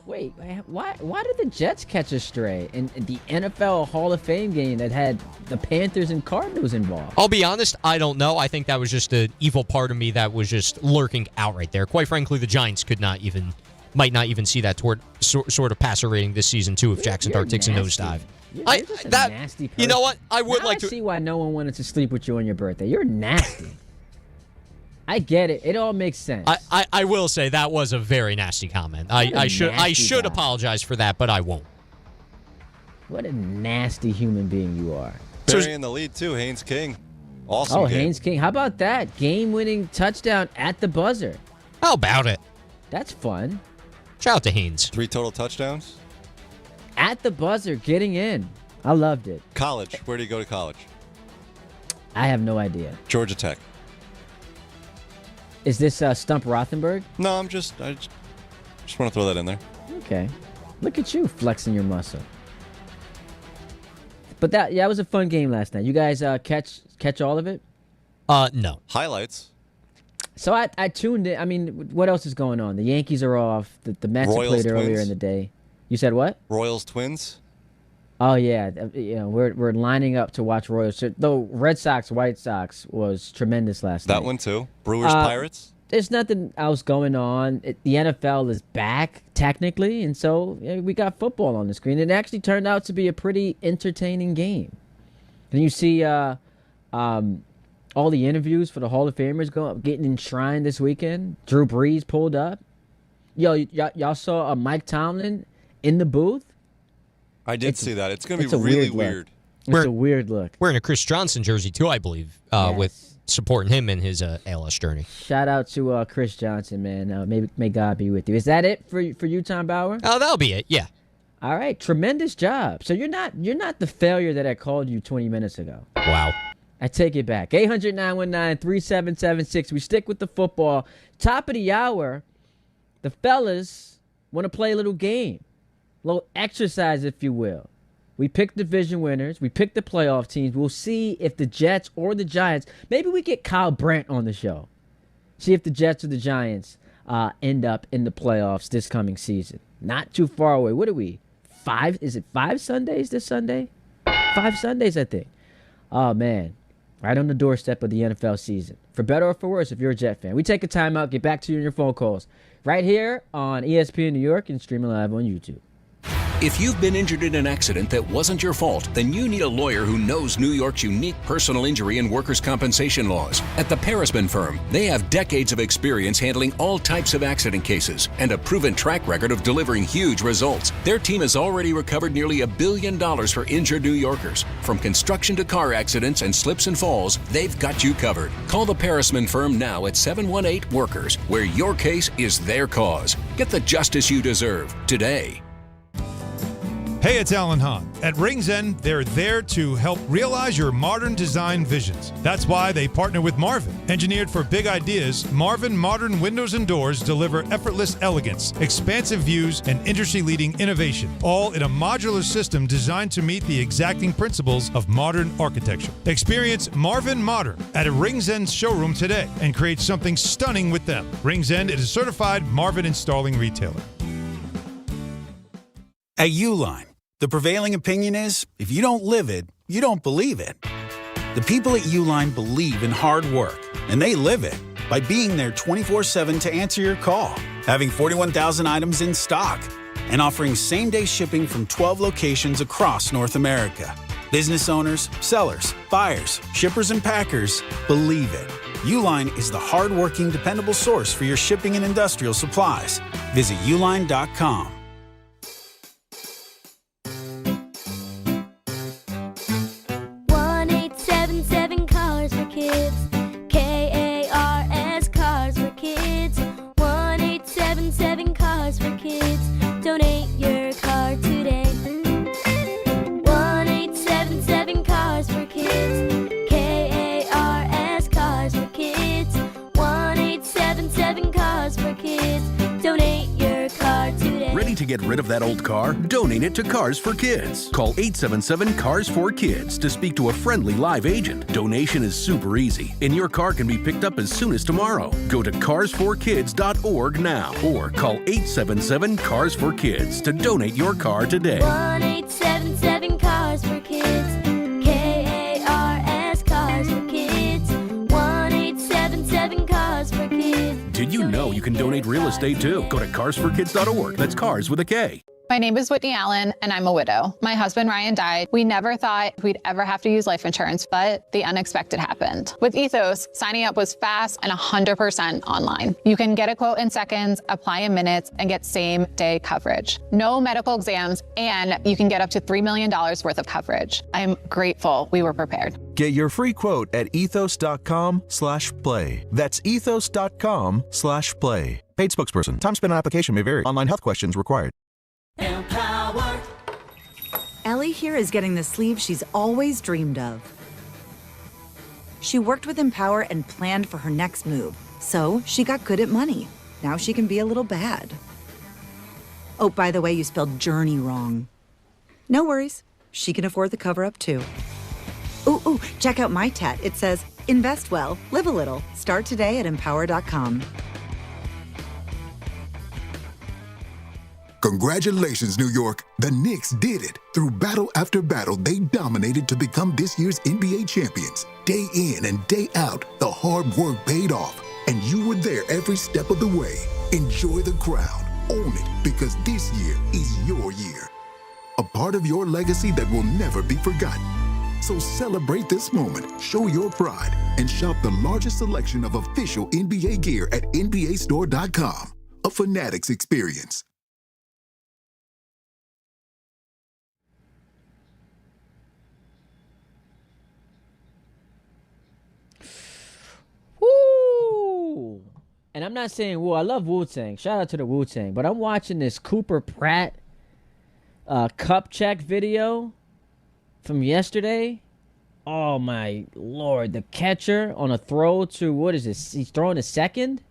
Wait, why did the Jets catch a stray in the NFL Hall of Fame game that had the Panthers and Cardinals involved? I'll be honest, I don't know. I think that was just an evil part of me that was just lurking out right there. Quite frankly, the Giants could not even might not even see that sort of passer rating this season, too, if Jackson Dart takes a nosedive. You're just a nasty person. You know what? I would now like to see why no one wanted to sleep with you on your birthday. You're nasty. I get it. It all makes sense. I will say that was a very nasty comment. I should apologize for that, but I won't. What a nasty human being you are. Barry in the lead, too. Haynes King. Awesome game. Haynes King. How about that? Game-winning touchdown at the buzzer. How about it? That's fun. Shout out to Haynes. 3 total touchdowns. At the buzzer, getting in. I loved it. College. Where do you go to college? I have no idea. Georgia Tech. Is this Stump Rothenberg? No, I just want to throw that in there. Okay. Look at you flexing your muscle. But that was a fun game last night. You guys catch all of it? No. Highlights. So I tuned in. I mean, what else is going on? The Yankees are off. The Mets played earlier in the day. You said what? Royals Twins. Oh yeah, we're lining up to watch Royals. Though Red Sox White Sox was tremendous last night. That one too. Brewers Pirates. There's nothing else going on. The NFL is back technically, and so we got football on the screen. It actually turned out to be a pretty entertaining game. And you see all the interviews for the Hall of Famers getting enshrined this weekend. Drew Brees pulled up. Y'all saw Mike Tomlin in the booth. I did see that. It's going to be really weird. It's a weird look. Wearing a Chris Johnson jersey, too, I believe, with supporting him in his ALS journey. Shout out to Chris Johnson, man. May God be with you. Is that it for you, Tom Bauer? Oh, that'll be it, yeah. All right, tremendous job. So you're not the failure that I called you 20 minutes ago. Wow. I take it back. 800-919-3776. We stick with the football. Top of the hour, the fellas want to play a little game. A little exercise, if you will. We pick division winners. We pick the playoff teams. We'll see if the Jets or the Giants. Maybe we get Kyle Brandt on the show. See if the Jets or the Giants end up in the playoffs this coming season. Not too far away. What are we? 5? Is it 5 Sundays this Sunday? 5 Sundays, I think. Oh, man. Right on the doorstep of the NFL season. For better or for worse, if you're a Jet fan. We take a timeout. Get back to you on your phone calls. Right here on ESPN New York and streaming live on YouTube. If you've been injured in an accident that wasn't your fault, then you need a lawyer who knows New York's unique personal injury and workers' compensation laws. At the Parisman Firm, they have decades of experience handling all types of accident cases and a proven track record of delivering huge results. Their team has already recovered nearly $1 billion for injured New Yorkers. From construction to car accidents and slips and falls, they've got you covered. Call the Parisman Firm now at 718-WORKERS, where your case is their cause. Get the justice you deserve today. Hey, it's Alan Hahn. At Rings End, they're there to help realize your modern design visions. That's why they partner with Marvin. Engineered for big ideas, Marvin modern windows and doors deliver effortless elegance, expansive views, and industry-leading innovation, all in a modular system designed to meet the exacting principles of modern architecture. Experience Marvin Modern at a Rings End showroom today and create something stunning with them. Rings End is a certified Marvin installing retailer. At Uline, the prevailing opinion is, if you don't live it, you don't believe it. The people at Uline believe in hard work, and they live it by being there 24/7 to answer your call, having 41,000 items in stock, and offering same-day shipping from 12 locations across North America. Business owners, sellers, buyers, shippers, and packers believe it. Uline is the hard-working, dependable source for your shipping and industrial supplies. Visit uline.com. 1-877 Cars for Kids. KARS Cars for Kids. 1-877 Cars for Kids. Donate your car today. 1-877 Cars for Kids. KARS Cars for Kids. 1-877 Cars for Kids. Donate your car today. Ready to get rid of that old car? Donate it to Cars for Kids. Call 877-CARS-4-KIDS to speak to a friendly live agent. Donation is super easy, and your car can be picked up as soon as tomorrow. Go to carsforkids.org now or call 877-CARS-4-KIDS to donate your car today. 1-877 Cars for Kids. KARS Cars for Kids. 1-877 Cars for Kids. Did you know you can donate real estate too? Go to carsforkids.org. That's cars with a K. My name is Whitney Allen, and I'm a widow. My husband, Ryan, died. We never thought we'd ever have to use life insurance, but the unexpected happened. With Ethos, signing up was fast and 100% online. You can get a quote in seconds, apply in minutes, and get same-day coverage. No medical exams, and you can get up to $3 million worth of coverage. I'm grateful we were prepared. Get your free quote at ethos.com/play. That's ethos.com/play. Paid spokesperson. Time spent on application may vary. Online health questions required. Empower. Ellie here is getting the sleeve she's always dreamed of. She worked with Empower and planned for her next move, so she got good at money. Now she can be a little bad. Oh, by the way, you spelled journey wrong. No worries. She can afford the cover-up, too. Ooh, check out my tat. It says, invest well, live a little. Start today at empower.com. Congratulations, New York. The Knicks did it. Through battle after battle, they dominated to become this year's NBA champions. Day in and day out, the hard work paid off, and you were there every step of the way. Enjoy the crown. Own it, because this year is your year. A part of your legacy that will never be forgotten. So celebrate this moment, show your pride, and shop the largest selection of official NBA gear at NBAstore.com. A Fanatics experience. Woo! And I'm not saying Wu. I love Wu-Tang. Shout out to the Wu-Tang. But I'm watching this Cooper Pratt cup check video from yesterday. Oh, my Lord. The catcher on a throw to, what is this? He's throwing a second?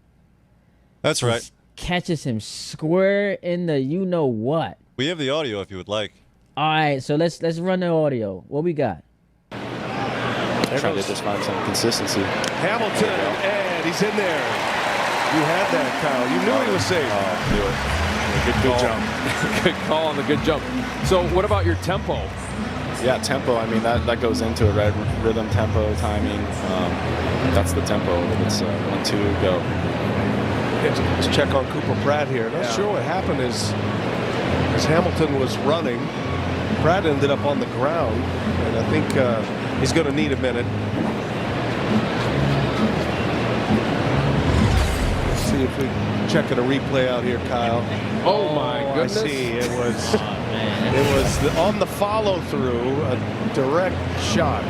That's right. He catches him square in the you-know-what. We have the audio if you would like. All right, so let's run the audio. What we got? They're trying to just find some consistency. Hamilton, and he's in there. You had that, Kyle. You knew he was safe. Knew it. Good jump. Good call on the good jump. So what about your tempo? Yeah, tempo. I mean, that goes into it, right? Rhythm, tempo, timing. That's the tempo. It's 1, 2, go. Let's check on Cooper Pratt here. Not sure what happened is as Hamilton was running, Pratt ended up on the ground, and I think he's going to need a minute. Let's see if we check a replay out here, Kyle. Oh my goodness! I see. It was on the follow through, a direct shot.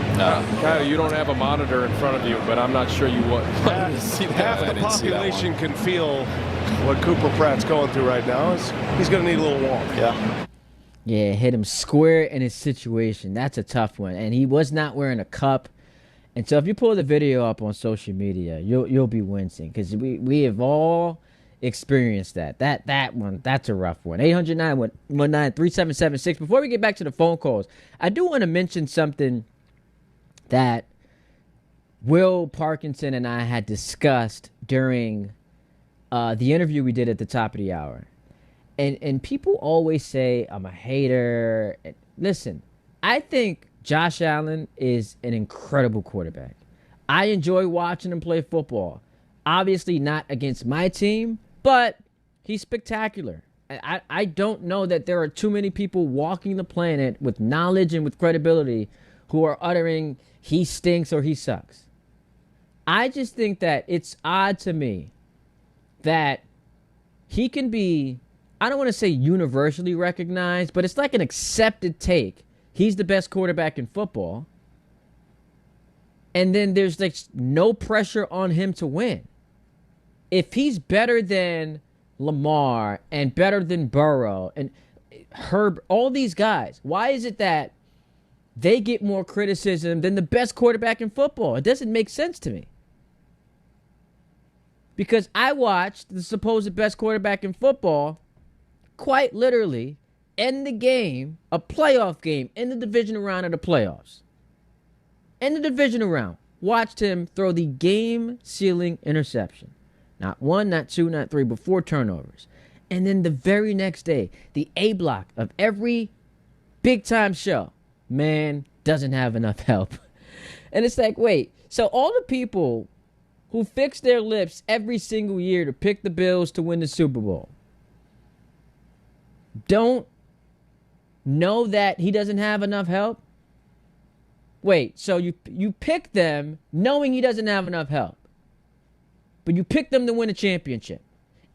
Kyle, you don't have a monitor in front of you, but I'm not sure you would. Half the population can feel what Cooper Pratt's going through right now. He's going to need a little warmth. Yeah, hit him square in his situation. That's a tough one. And he was not wearing a cup. And so if you pull the video up on social media, you'll be wincing, because we have all experienced that. That one, that's a rough one. 800-919-3776. Before we get back to the phone calls, I do want to mention something that Will Parkinson and I had discussed during the interview we did at the top of the hour. And people always say I'm a hater. Listen, I think Josh Allen is an incredible quarterback. I enjoy watching him play football. Obviously not against my team, but he's spectacular. I don't know that there are too many people walking the planet with knowledge and with credibility who are uttering he stinks or he sucks. I just think that it's odd to me that he can be, I don't want to say universally recognized, but it's like an accepted take. He's the best quarterback in football. And then there's like no pressure on him to win. If he's better than Lamar and better than Burrow and Herb, all these guys, why is it that they get more criticism than the best quarterback in football? It doesn't make sense to me. Because I watched the supposed best quarterback in football quite literally end the game, a playoff game, in the divisional round of the playoffs. In the divisional round, watched him throw the game-sealing interception. Not 1, not 2, not 3, but 4 turnovers. And then the very next day, the A block of every big-time show, man doesn't have enough help. And it's like, wait, so all the people who fix their lips every single year to pick the Bills to win the Super Bowl don't know that he doesn't have enough help? Wait, so you pick them knowing he doesn't have enough help, but you pick them to win a championship.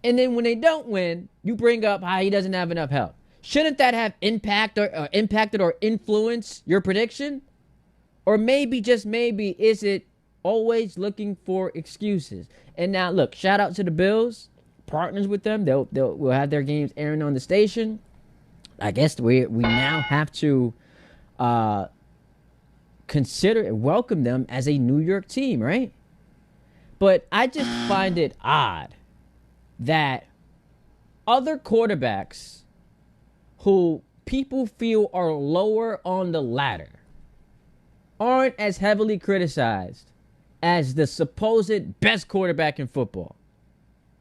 And then when they don't win, you bring up how he doesn't have enough help. Shouldn't that have impacted or influenced your prediction? Or maybe, just maybe, is it always looking for excuses? And now, look, shout out to the Bills, partners with them. We'll have their games airing on the station. I guess we now have to consider and welcome them as a New York team, right? But I just find it odd that other quarterbacks who people feel are lower on the ladder aren't as heavily criticized as the supposed best quarterback in football.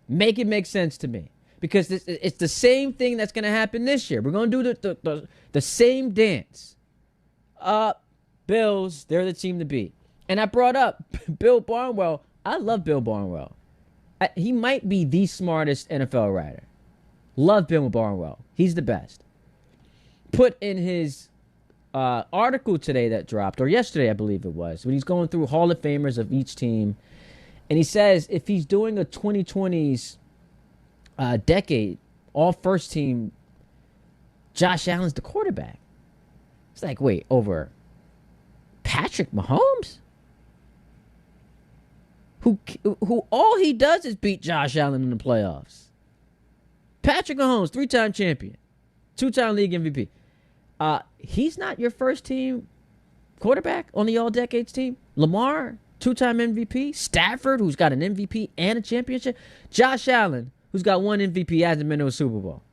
Make it make sense to me. Because it's the same thing that's going to happen this year. We're going to do the same dance. Bills, they're the team to beat. And I brought up Bill Barnwell. I love Bill Barnwell. He might be the smartest NFL writer. Love Bill Barnwell. He's the best. Put in his article today that dropped, or yesterday I believe it was, when he's going through Hall of Famers of each team. And he says if he's doing a 2020s decade, all first team, Josh Allen's the quarterback. It's like, wait, over Patrick Mahomes? Who all he does is beat Josh Allen in the playoffs. Patrick Mahomes, 3-time champion, 2-time league MVP. He's not your first team quarterback on the all-decades team. Lamar, 2-time MVP. Stafford, who's got an MVP and a championship. Josh Allen, who's got 1 MVP, hasn't been to a Super Bowl.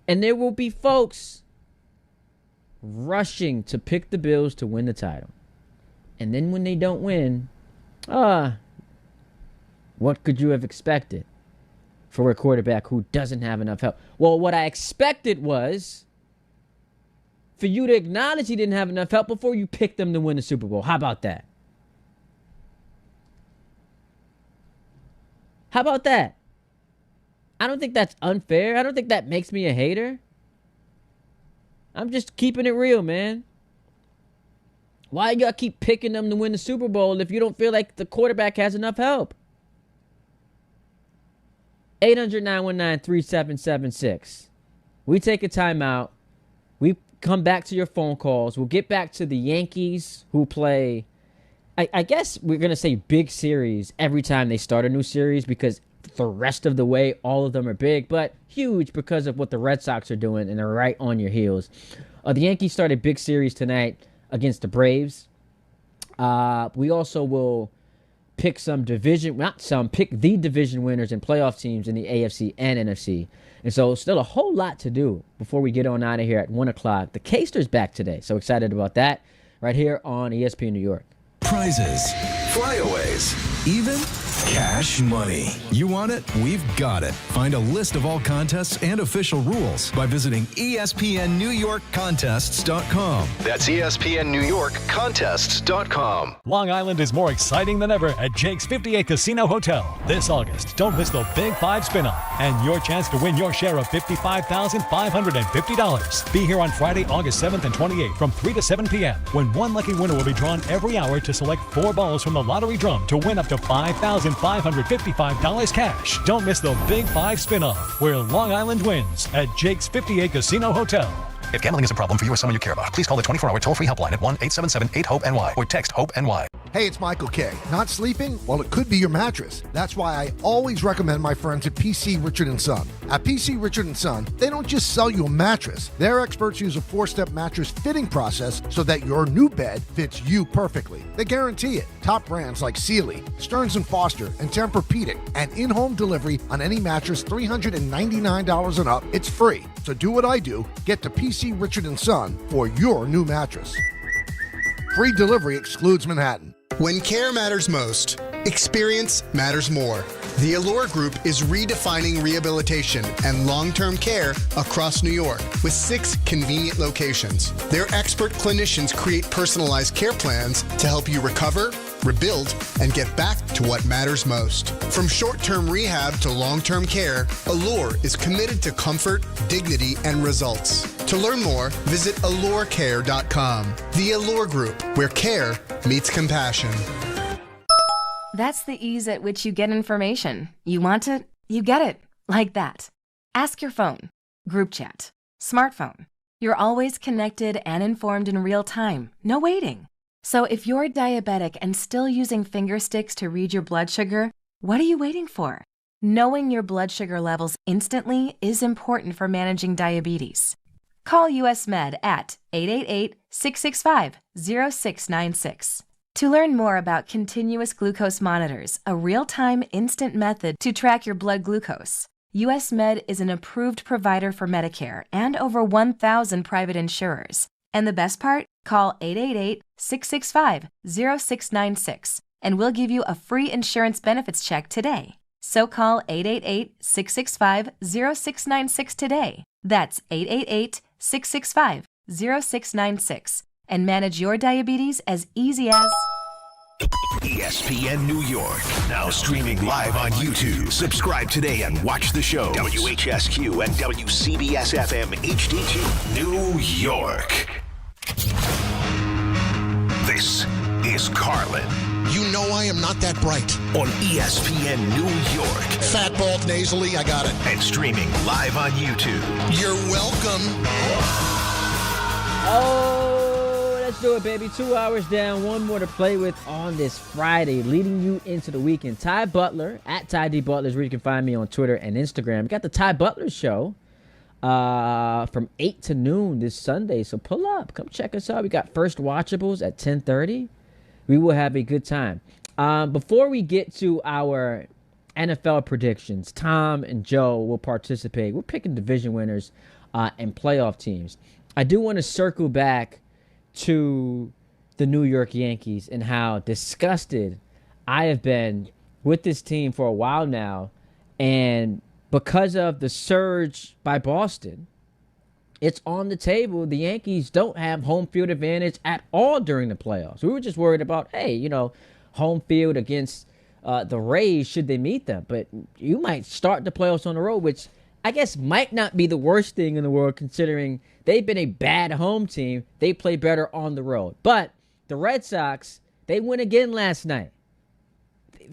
And there will be folks rushing to pick the Bills to win the title. And then when they don't win, what could you have expected for a quarterback who doesn't have enough help? Well, what I expected was for you to acknowledge he didn't have enough help before you picked them to win the Super Bowl. How about that? How about that? I don't think that's unfair. I don't think that makes me a hater. I'm just keeping it real, man. Why you gotta keep picking them to win the Super Bowl if you don't feel like the quarterback has enough help? 800-919-3776. We take a timeout. We come back to your phone calls. We'll get back to the Yankees who play, I guess we're going to say big series every time they start a new series because the rest of the way, all of them are big, but huge because of what the Red Sox are doing, and they're right on your heels. The Yankees started big series tonight against the Braves. We also will pick the division winners and playoff teams in the AFC and NFC. And so still a whole lot to do before we get on out of here at 1 o'clock. The Caster's back today, so excited about that right here on ESPN New York. Prizes, flyaways, even cash money. You want it? We've got it. Find a list of all contests and official rules by visiting ESPNNewYorkContests.com. That's ESPNNewYorkContests.com. Long Island is more exciting than ever at Jake's 58 Casino Hotel. This August, don't miss the Big 5 spin-off and your chance to win your share of $55,550. Be here on Friday, August 7th and 28th from 3 to 7 p.m. when one lucky winner will be drawn every hour to select 4 balls from the lottery drum to win up to $5,555 cash. Don't miss the Big 5 spin-off where Long Island wins at Jake's 58 Casino Hotel. If gambling is a problem for you or someone you care about, please call the 24-hour toll-free helpline at 1-877-8-HOPE-NY or text HOPE-NY. Hey, it's Michael K. Not sleeping? Well, it could be your mattress. That's why I always recommend my friends at PC Richard & Son. At PC Richard & Son, they don't just sell you a mattress. Their experts use a 4-step mattress fitting process so that your new bed fits you perfectly. They guarantee it. Top brands like Sealy, Stearns & Foster, and Tempur-Pedic, and in-home delivery on any mattress $399 and up. It's free. So do what I do. Get to PC Richard & Son for your new mattress. Free delivery excludes Manhattan. When care matters most, experience matters more. The Allure Group is redefining rehabilitation and long-term care across New York with 6 convenient locations. Their expert clinicians create personalized care plans to help you recover, rebuild, and get back to what matters most. From short-term rehab to long-term care, Allure is committed to comfort, dignity, and results. To learn more, visit allurecare.com. The Allure Group, where care meets compassion. That's the ease at which you get information. You want it, you get it. Like that. Ask your phone. Group chat. Smartphone. You're always connected and informed in real time. No waiting. So if you're diabetic and still using finger sticks to read your blood sugar, what are you waiting for? Knowing your blood sugar levels instantly is important for managing diabetes. Call US Med at 888-665-0696. To learn more about continuous glucose monitors, a real-time instant method to track your blood glucose, US Med is an approved provider for Medicare and over 1,000 private insurers. And the best part? Call 888-665-0696 and we'll give you a free insurance benefits check today. So call 888-665-0696 today. That's 888-665-0696 and manage your diabetes as easy as ESPN New York, now streaming live on YouTube. Subscribe today and watch the show. WHSQ and WCBS FM HD2, New York. This is Carlin. You know I am not that bright. On ESPN New York. Fat, bald, nasally, I got it. And streaming live on YouTube. You're welcome. Oh, let's do it, baby. 2 hours down, one more to play with on this Friday, leading you into the weekend. Ty Butler, at Ty D. Butler is where you can find me on Twitter and Instagram. We got the Ty Butler Show from 8 to noon this Sunday, so pull up. Come check us out. We got First Watchables at 10:30. We will have a good time. Before we get to our NFL predictions, Tom and Joe will participate. We're picking division winners and playoff teams. I do want to circle back to the New York Yankees and how disgusted I have been with this team for a while now. And because of the surge by Boston, it's on the table. The Yankees don't have home field advantage at all during the playoffs. We were just worried about, hey, home field against the Rays should they meet them. But you might start the playoffs on the road, which I guess might not be the worst thing in the world considering they've been a bad home team. They play better on the road. But the Red Sox, they win again last night.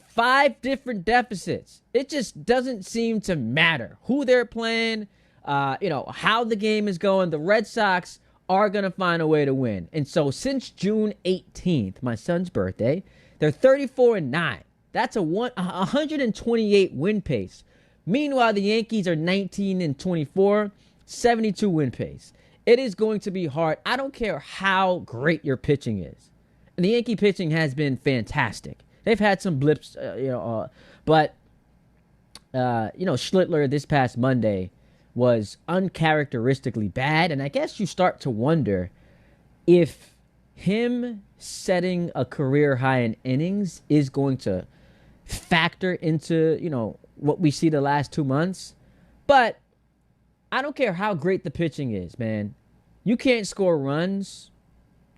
5 different deficits. It just doesn't seem to matter who they're playing, how the game is going. The Red Sox are going to find a way to win. And so since June 18th, my son's birthday, they're 34-9. That's a 128 win pace. Meanwhile, the Yankees are 19-24, 72 win pace. It is going to be hard. I don't care how great your pitching is. And the Yankee pitching has been fantastic. They've had some blips, but Schlittler this past Monday was uncharacteristically bad, and I guess you start to wonder if him setting a career high in innings is going to factor into, what we see the last 2 months. But I don't care how great the pitching is, man. You can't score runs.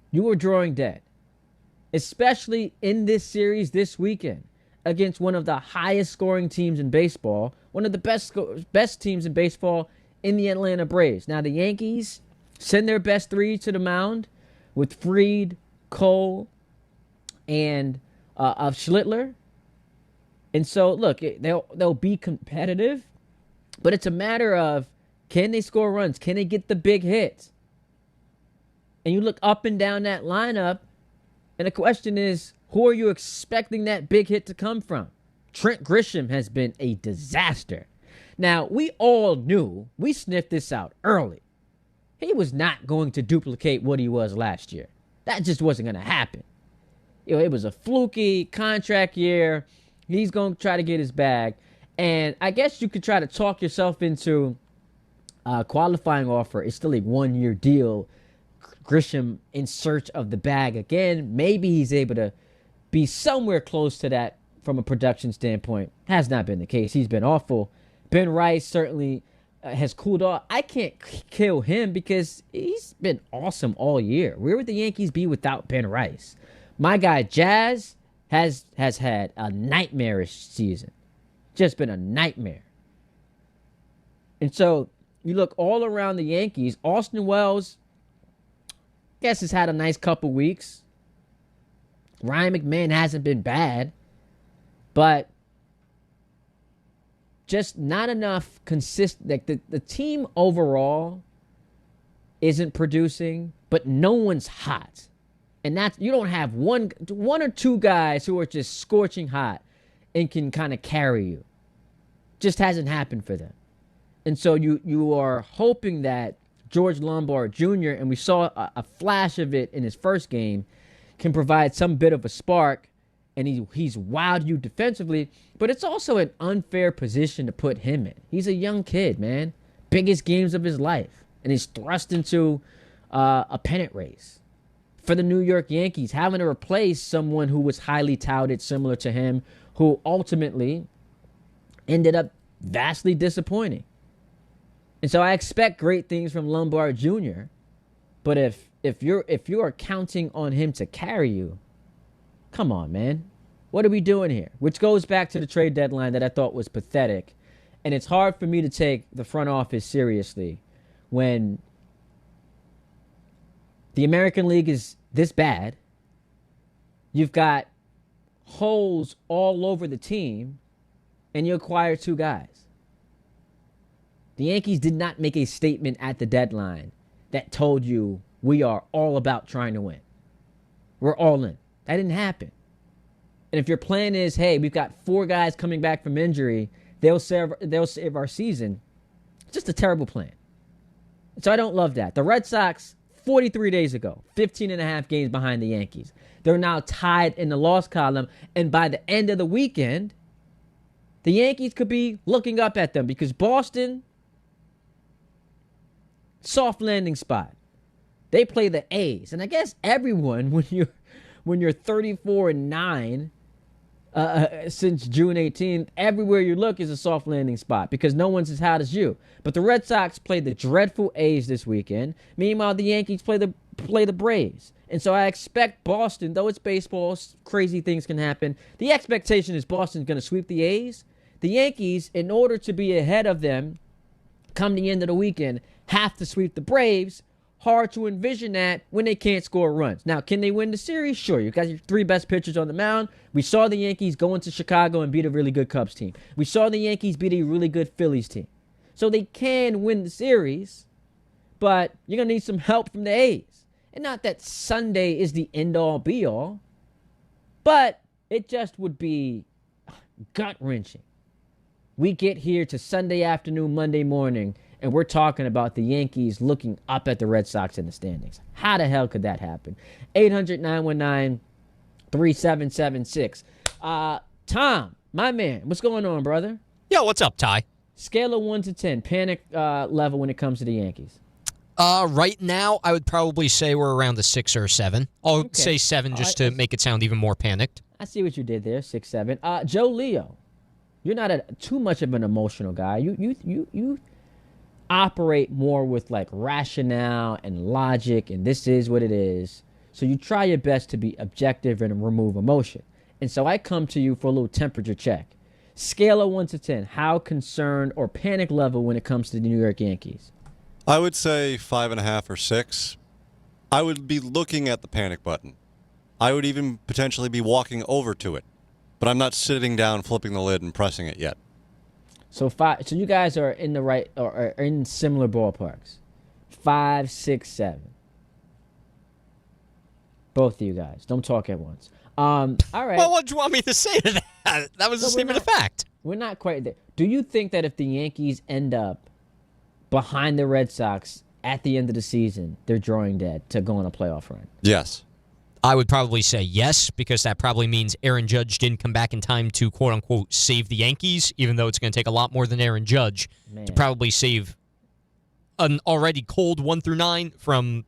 You are drawing dead. Especially in this series this weekend against one of the highest scoring teams in baseball, one of the best teams in baseball in the Atlanta Braves. Now, the Yankees send their best 3 to the mound with Fried, Cole, and of Schlittler. And so, look, they'll be competitive, but it's a matter of, can they score runs? Can they get the big hits? And you look up and down that lineup, and the question is, who are you expecting that big hit to come from? Trent Grisham has been a disaster. Now, we all knew, we sniffed this out early. He was not going to duplicate what he was last year. That just wasn't going to happen. It was a fluky contract year. He's going to try to get his bag. And I guess you could try to talk yourself into a qualifying offer. It's still a 1-year deal. Grisham in search of the bag again. Maybe he's able to be somewhere close to that from a production standpoint. Has not been the case. He's been awful. Ben Rice certainly has cooled off. I can't kill him because he's been awesome all year. Where would the Yankees be without Ben Rice? My guy Jazz has had a nightmarish season. Just been a nightmare. And so you look all around the Yankees. Austin Wells, guess, has had a nice couple weeks. Ryan McMahon hasn't been bad, but just not enough consistent. Like the team overall isn't producing, but no one's hot. And that's, you don't have one or two guys who are just scorching hot and can kind of carry you. Just hasn't happened for them. And so you are hoping that George Lombard Jr., and we saw a flash of it in his first game, can provide some bit of a spark, and he's wowed you defensively, but it's also an unfair position to put him in. He's a young kid, man. Biggest games of his life. And he's thrust into a pennant race for the New York Yankees, having to replace someone who was highly touted, similar to him, who ultimately ended up vastly disappointing. And so I expect great things from Lombard Jr., but if you are counting on him to carry you, come on, man. What are we doing here? Which goes back to the trade deadline that I thought was pathetic. And it's hard for me to take the front office seriously when the American League is this bad. You've got holes all over the team, and you acquire two guys. The Yankees did not make a statement at the deadline that told you we are all about trying to win. We're all in. That didn't happen. And if your plan is, hey, we've got 4 guys coming back from injury, they'll save our season, it's just a terrible plan. So I don't love that. The Red Sox, 43 days ago, 15 and a half games behind the Yankees. They're now tied in the loss column, and by the end of the weekend, the Yankees could be looking up at them because Boston, soft landing spot. They play the A's, and I guess everyone, when you're 34-9 since June 18th, everywhere you look is a soft landing spot because no one's as hot as you. But the Red Sox play the dreadful A's this weekend. Meanwhile, the Yankees play the Braves. And so I expect Boston, though it's baseball, crazy things can happen. The expectation is Boston's going to sweep the A's. The Yankees, in order to be ahead of them come the end of the weekend, have to sweep the Braves. Hard to envision that when they can't score runs. Now, can they win the series? Sure. You got your 3 best pitchers on the mound. We saw the Yankees go into Chicago and beat a really good Cubs team. We saw the Yankees beat a really good Phillies team. So they can win the series, but you're going to need some help from the A's. And not that Sunday is the end-all, be-all, but it just would be gut-wrenching. We get here to Sunday afternoon, Monday morning, and we're talking about the Yankees looking up at the Red Sox in the standings. How the hell could that happen? 800-919-3776. Tom, my man, what's going on, brother? Yo, what's up, Ty? Scale of 1 to 10, panic level when it comes to the Yankees. Right now, I would probably say we're around a 6 or 7. I'll say 7 just to make it sound even more panicked. I see what you did there, 6, 7. Joe Leo, you're not too much of an emotional guy. You operate more with like rationale and logic, and this is what it is. So you try your best to be objective and remove emotion. And so I come to you for a little temperature check. Scale of 1 to 10, how concerned or panic level when it comes to the New York Yankees? I would say 5.5 or 6. I would be looking at the panic button. I would even potentially be walking over to it, but I'm not sitting down, flipping the lid, and pressing it yet. So 5. So you guys are in the right or are in similar ballparks. 5, 6, 7. Both of you guys. Don't talk at once. All right. Well, what do you want me to say to that? That was a statement of fact. We're not quite there. Do you think that if the Yankees end up behind the Red Sox at the end of the season, they're drawing dead to go on a playoff run? Yes. I would probably say yes, because that probably means Aaron Judge didn't come back in time to, quote-unquote, save the Yankees, even though it's going to take a lot more than Aaron Judge to probably save an already cold 1 through 9 from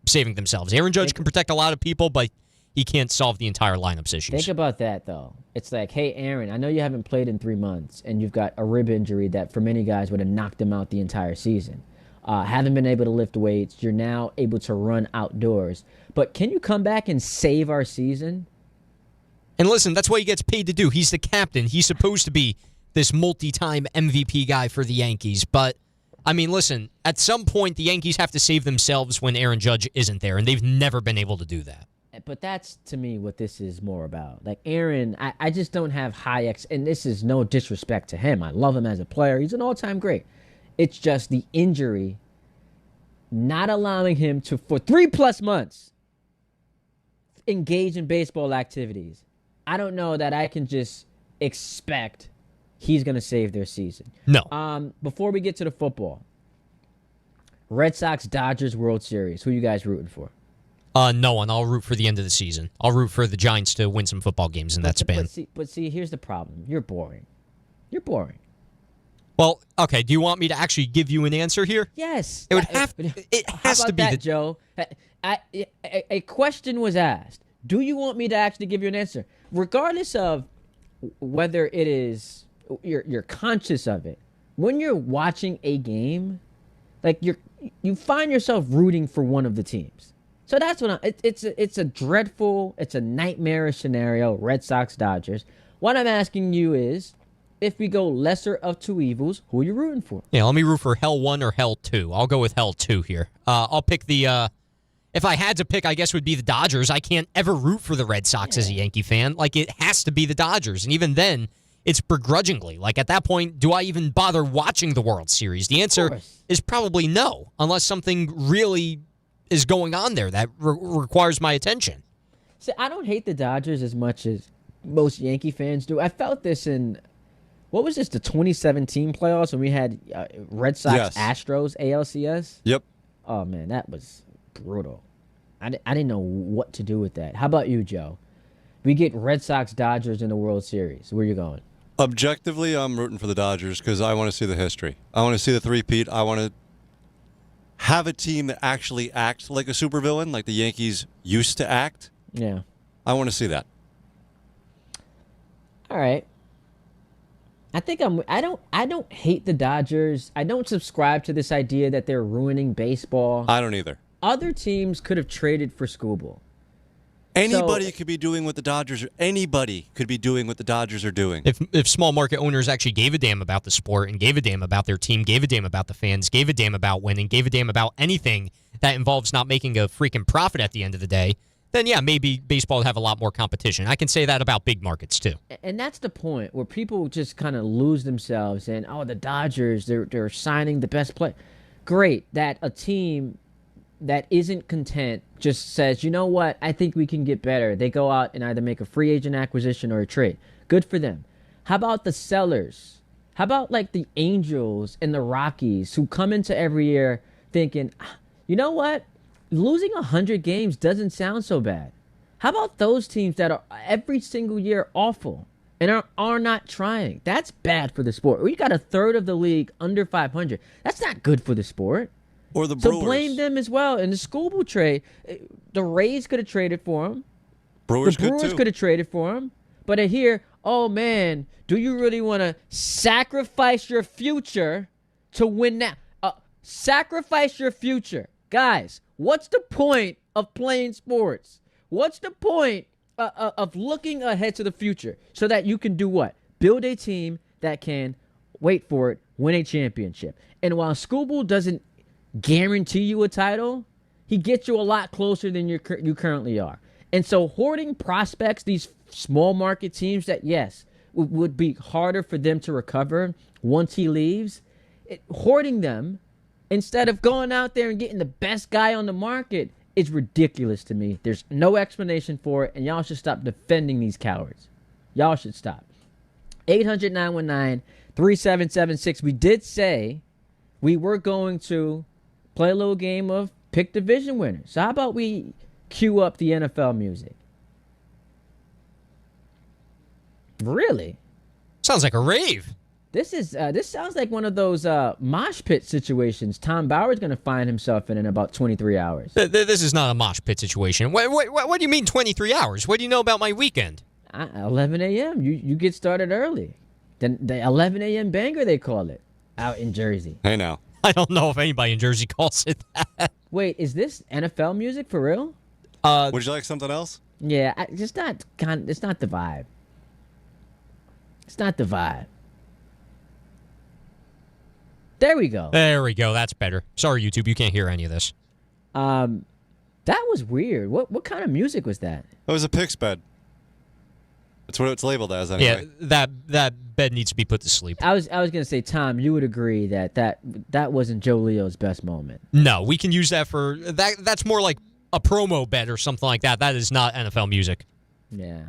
saving themselves. Aaron Judge can protect a lot of people, but he can't solve the entire lineup's issues. Think about that, though. It's like, hey, Aaron, I know you haven't played in 3 months, and you've got a rib injury that for many guys would have knocked him out the entire season. Haven't been able to lift weights. You're now able to run outdoors. But can you come back and save our season? And listen, that's what he gets paid to do. He's the captain. He's supposed to be this multi-time MVP guy for the Yankees. But, I mean, listen, at some point the Yankees have to save themselves when Aaron Judge isn't there, and they've never been able to do that. But that's, to me, what this is more about. Like, Aaron, I just don't have high and this is no disrespect to him. I love him as a player. He's an all-time great. It's just the injury not allowing him to, for 3+ months, engage in baseball activities. I don't know that I can just expect he's going to save their season. No. Before we get to the football, Red Sox-Dodgers World Series. Who you guys rooting for? No one. I'll root for the end of the season. I'll root for the Giants to win some football games in that span. But see, here's the problem. You're boring. You're boring. Well, okay. Do you want me to actually give you an answer here? Yes. It would have. It has to be that, Joe. A question was asked. Do you want me to actually give you an answer, regardless of whether it is you're conscious of it? When you're watching a game, like you find yourself rooting for one of the teams. So that's what it's a dreadful, it's a nightmarish scenario. Red Sox, Dodgers. What I'm asking you is, if we go lesser of two evils, who are you rooting for? Yeah, let me root for Hell 1 or Hell 2. I'll go with Hell 2 here. I'll pick the. If I had to pick, I guess would be the Dodgers. I can't ever root for the Red Sox as a Yankee fan. Like, it has to be the Dodgers, and even then, it's begrudgingly. Like, at that point, do I even bother watching the World Series? The answer is probably no, unless something really is going on there that requires my attention. See, I don't hate the Dodgers as much as most Yankee fans do. I felt this in, what was this, the 2017 playoffs when we had Red Sox Astros ALCS? Yep. Oh, man, that was brutal. I didn't know what to do with that. How about you, Joe? We get Red Sox Dodgers in the World Series. Where you going? Objectively, I'm rooting for the Dodgers because I want to see the history. I want to see the three-peat. I want to have a team that actually acts like a supervillain, like the Yankees used to act. Yeah. I want to see that. All right. I don't hate the Dodgers. I don't subscribe to this idea that they're ruining baseball. I don't either. Other teams could have traded for Skubal. Anybody could be doing what the Dodgers are. Anybody could be doing what the Dodgers are doing. If small market owners actually gave a damn about the sport and gave a damn about their team, gave a damn about the fans, gave a damn about winning, gave a damn about anything that involves not making a freaking profit at the end of the day, then yeah, maybe baseball would have a lot more competition. I can say that about big markets too. And that's the point where people just kind of lose themselves and, oh, the Dodgers, they're signing the best player. Great that a team that isn't content just says, you know what, I think we can get better. They go out and either make a free agent acquisition or a trade. Good for them. How about the sellers? How about like the Angels and the Rockies who come into every year thinking, you know what, losing 100 games doesn't sound so bad. How about those teams that are every single year awful and are not trying? That's bad for the sport. We got a third of the league under 500. That's not good for the sport. Or the Brewers. So blame them as well. In the Skubal trade, the Rays could have traded for him. Brewers could have traded for him. But here, oh man, do you really want to sacrifice your future to win now? Sacrifice your future. Guys, what's the point of playing sports? What's the point of looking ahead to the future so that you can do what? Build a team that can, wait for it, win a championship. And while Skubal doesn't guarantee you a title, he gets you a lot closer than you currently are. And so hoarding prospects, these small market teams that, yes, would be harder for them to recover once he leaves, hoarding them instead of going out there and getting the best guy on the market is ridiculous to me. There's no explanation for it, and y'all should stop defending these cowards. Y'all should stop. 800-919-3776. We did say we were going to play a little game of pick division winners. So how about we cue up the NFL music? Really? Sounds like a rave. This sounds like one of those mosh pit situations Tom Bauer's going to find himself in about 23 hours. This is not a mosh pit situation. What do you mean 23 hours? What do you know about my weekend? 11 a.m. You get started early. The 11 a.m. banger, they call it, out in Jersey. Hey, now. I don't know if anybody in Jersey calls it that. Wait, is this NFL music for real? Would you like something else? Yeah, it's not the vibe. It's not the vibe. There we go. There we go. That's better. Sorry, YouTube. You can't hear any of this. That was weird. What kind of music was that? It was a pig's bed. That's what it's labeled as, anyway. Yeah, that bed needs to be put to sleep. I was gonna say, Tom, you would agree that wasn't Joe Leo's best moment. No, we can use that for that. That's more like a promo bed or something like that. That is not NFL music. Yeah.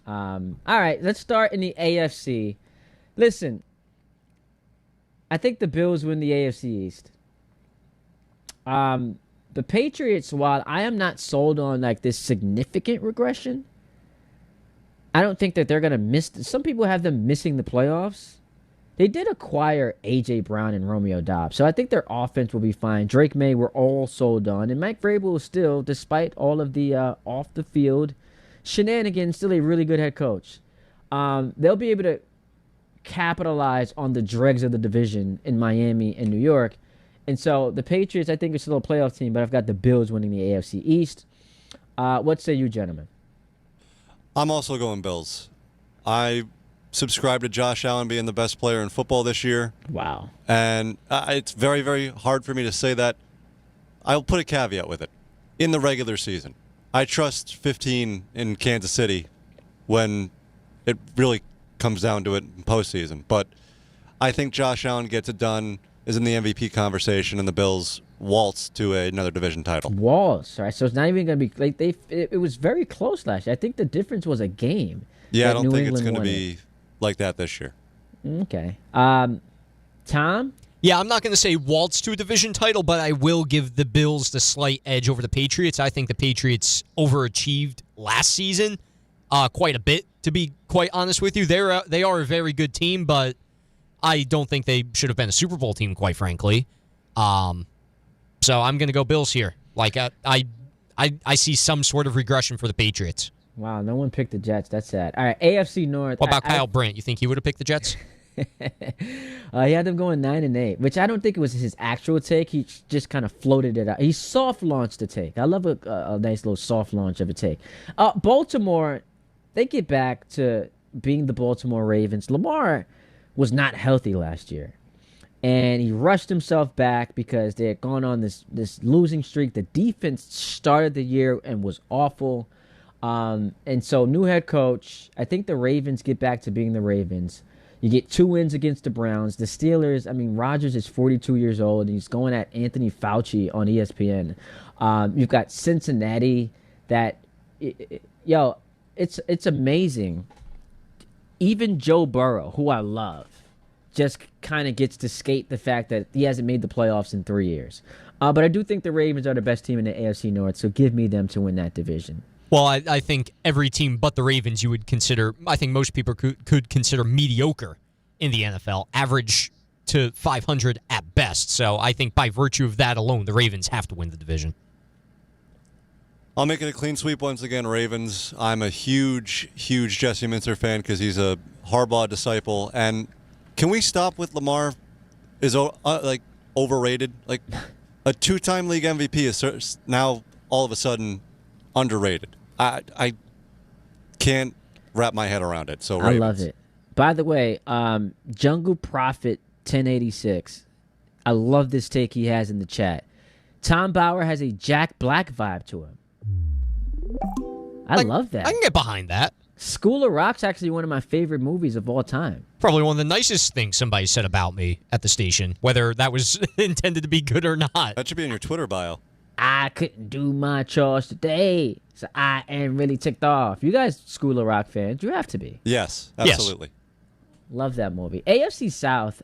All right, let's start in the AFC. Listen, I think the Bills win the AFC East. The Patriots, while I am not sold on like this significant regression, I don't think that they're going to miss. Some people have them missing the playoffs. They did acquire A.J. Brown and Romeo Doubs, so I think their offense will be fine. Drake May, we're all sold on. And Mike Vrabel is still, despite all of the off-the-field shenanigans, still a really good head coach. They'll be able to capitalize on the dregs of the division in Miami and New York. And so the Patriots, I think, are still a playoff team, but I've got the Bills winning the AFC East. What say you, gentlemen? I'm also going Bills. I subscribe to Josh Allen being the best player in football this year. Wow. And it's very, very hard for me to say that. I'll put a caveat with it. In the regular season, I trust 15 in Kansas City when it really comes down to it in postseason. But I think Josh Allen gets it done, is in the MVP conversation, and the Bills waltz to another division title. Waltz, right? So it's not even going to be like it was very close last year. I think the difference was a game. Yeah, I don't think it's going to be like that this year. Okay. Tom? Yeah, I'm not going to say waltz to a division title, but I will give the Bills the slight edge over the Patriots. I think the Patriots overachieved last season quite a bit, to be quite honest with you. They are a very good team, but I don't think they should have been a Super Bowl team, quite frankly. So I'm going to go Bills here. Like I see some sort of regression for the Patriots. Wow, no one picked the Jets. That's sad. All right, AFC North. What about Kyle Brandt? You think he would have picked the Jets? He had them going 9-8, which I don't think it was his actual take. He just kind of floated it out. He soft launched the take. I love a nice little soft launch of a take. Baltimore, they get back to being the Baltimore Ravens. Lamar was not healthy last year, and he rushed himself back because they had gone on this losing streak. The defense started the year and was awful. And so new head coach, I think the Ravens get back to being the Ravens. You get 2 wins against the Browns. The Steelers, I mean, Rodgers is 42 years old, and he's going at Anthony Fauci on ESPN. You've got Cincinnati that, it's amazing. Even Joe Burrow, who I love, just kind of gets to skate the fact that he hasn't made the playoffs in 3 years. But I do think the Ravens are the best team in the AFC North, so give me them to win that division. Well, I think every team but the Ravens you would consider, I think most people could consider mediocre in the NFL, average to 500 at best. So I think by virtue of that alone, the Ravens have to win the division. I'll make it a clean sweep once again, Ravens. I'm a huge, huge Jesse Minter fan because he's a Harbaugh disciple. And can we stop with Lamar is overrated? Like a 2-time league MVP is now all of a sudden underrated. I can't wrap my head around it. So Ravens. I love it. By the way, Jungle Prophet 1086. I love this take he has in the chat. Tom Bauer has a Jack Black vibe to him. I love that. I can get behind that. School of Rock's actually one of my favorite movies of all time. Probably one of the nicest things somebody said about me at the station, whether that was intended to be good or not. That should be in your Twitter bio. I couldn't do my chores today, so I am really ticked off. You guys School of Rock fans, you have to be. Yes, absolutely. Yes. Love that movie. AFC South,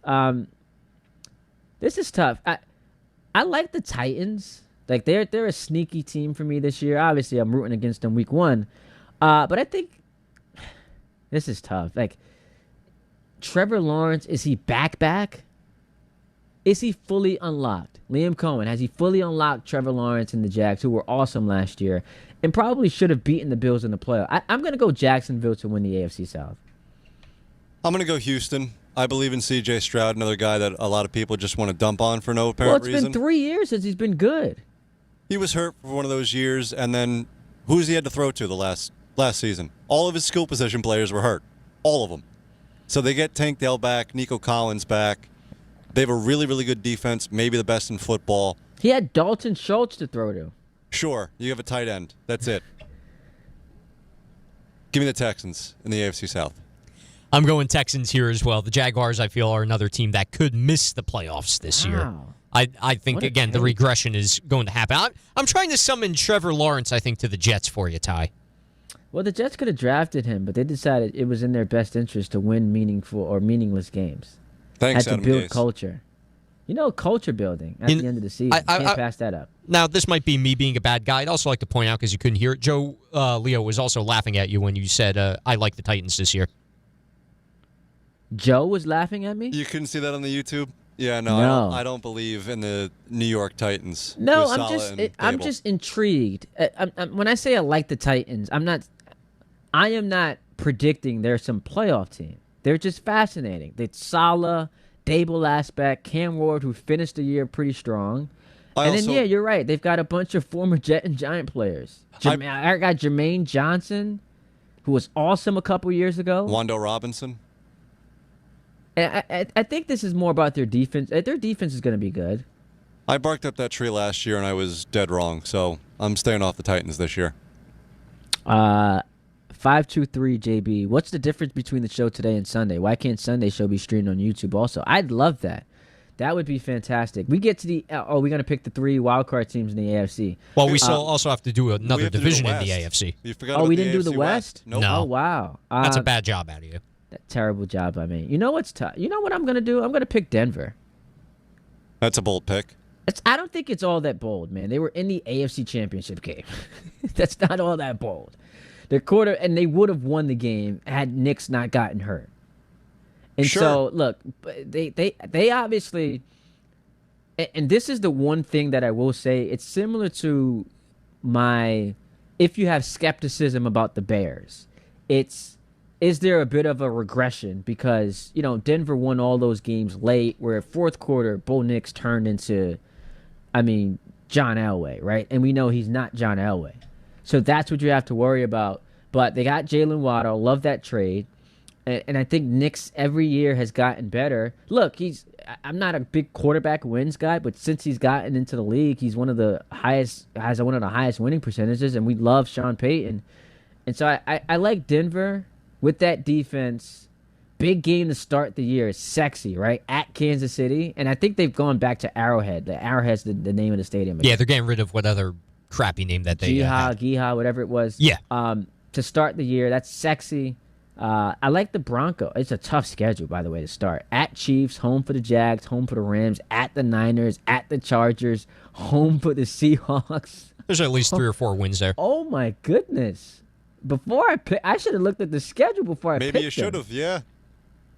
this is tough. I like the Titans. Like they're a sneaky team for me this year. Obviously, I'm rooting against them week 1. But I think this is tough. Like Trevor Lawrence, is he back? Is he fully unlocked? Liam Cohen, has he fully unlocked Trevor Lawrence and the Jags, who were awesome last year and probably should have beaten the Bills in the playoff? I'm going to go Jacksonville to win the AFC South. I'm going to go Houston. I believe in C.J. Stroud, another guy that a lot of people just want to dump on for no apparent reason. Well, it's been 3 years since he's been good. He was hurt for one of those years, and then Who's he had to throw to the last season? All of his skill position players were hurt. All of them. So they get Tank Dell back, Nico Collins back. They have a really, really good defense, maybe the best in football. He had Dalton Schultz to throw to. Sure, you have a tight end. That's it. Give me the Texans in the AFC South. I'm going Texans here as well. The Jaguars, I feel, are another team that could miss the playoffs this year. I think, again, the regression is going to happen. I'm trying to summon Trevor Lawrence, I think, to the Jets for you, Ty. Well, the Jets could have drafted him, but they decided it was in their best interest to win meaningful or meaningless games. Thanks, and Adam to build Gase. culture. Culture building at the end of the season. Can't pass that up. Now, this might be me being a bad guy. I'd also like to point out, because you couldn't hear it, Joe Leo was also laughing at you when you said, I like the Titans this year. Joe was laughing at me? You couldn't see that on the YouTube? Yeah, no. I don't believe in the New York Titans. No, with I'm just intrigued. When I say I like the Titans, I am not predicting they're some playoff team. They're just fascinating. It's Saleh, Dable aspect, Cam Ward, who finished the year pretty strong. Then you're right. They've got a bunch of former Jet and Giant players. I got Jermaine Johnson, who was awesome a couple years ago. Wando Robinson. And I think this is more about their defense. Their defense is going to be good. I barked up that tree last year, and I was dead wrong, so I'm staying off the Titans this year. 523 JB. What's the difference between the show today and Sunday? Why can't Sunday show be streamed on YouTube also? I'd love that. That would be fantastic. We get to the we're going to pick the 3 wildcard teams in the AFC. Well, we still also have to do another division in the AFC. You forgot we about didn't do the AFC West? Nope. No. Oh, wow. That's a bad job out of you. Terrible job by me. You know what's tough? You know what I'm going to do? I'm going to pick Denver. That's a bold pick. I don't think it's all that bold, man. They were in the AFC Championship game. That's not all that bold. And they would have won the game had Knicks not gotten hurt. And so, look, they obviously, and this is the one thing that I will say, it's similar to if you have skepticism about the Bears, is there a bit of a regression? Because, Denver won all those games late, where fourth quarter, Bo Nix turned into, John Elway, right? And we know he's not John Elway. So that's what you have to worry about. But they got Jalen Waddle. Love that trade. And I think Nix every year has gotten better. Look, I'm not a big quarterback wins guy, but since he's gotten into the league, he's has one of the highest winning percentages, and we love Sean Payton. And so I like Denver. With that defense, big game to start the year. It's sexy, right? At Kansas City. And I think they've gone back to Arrowhead. Arrowhead's the name of the stadium again. Yeah, they're getting rid of what other crappy name that they had. Giha, whatever it was. Yeah. To start the year, that's sexy. I like the Broncos. It's a tough schedule, by the way, to start. At Chiefs, home for the Jags, home for the Rams, at the Niners, at the Chargers, home for the Seahawks. There's at least 3 or 4 wins there. Oh, my goodness. Before I should have looked at the schedule before I picked them. Maybe you should have, yeah.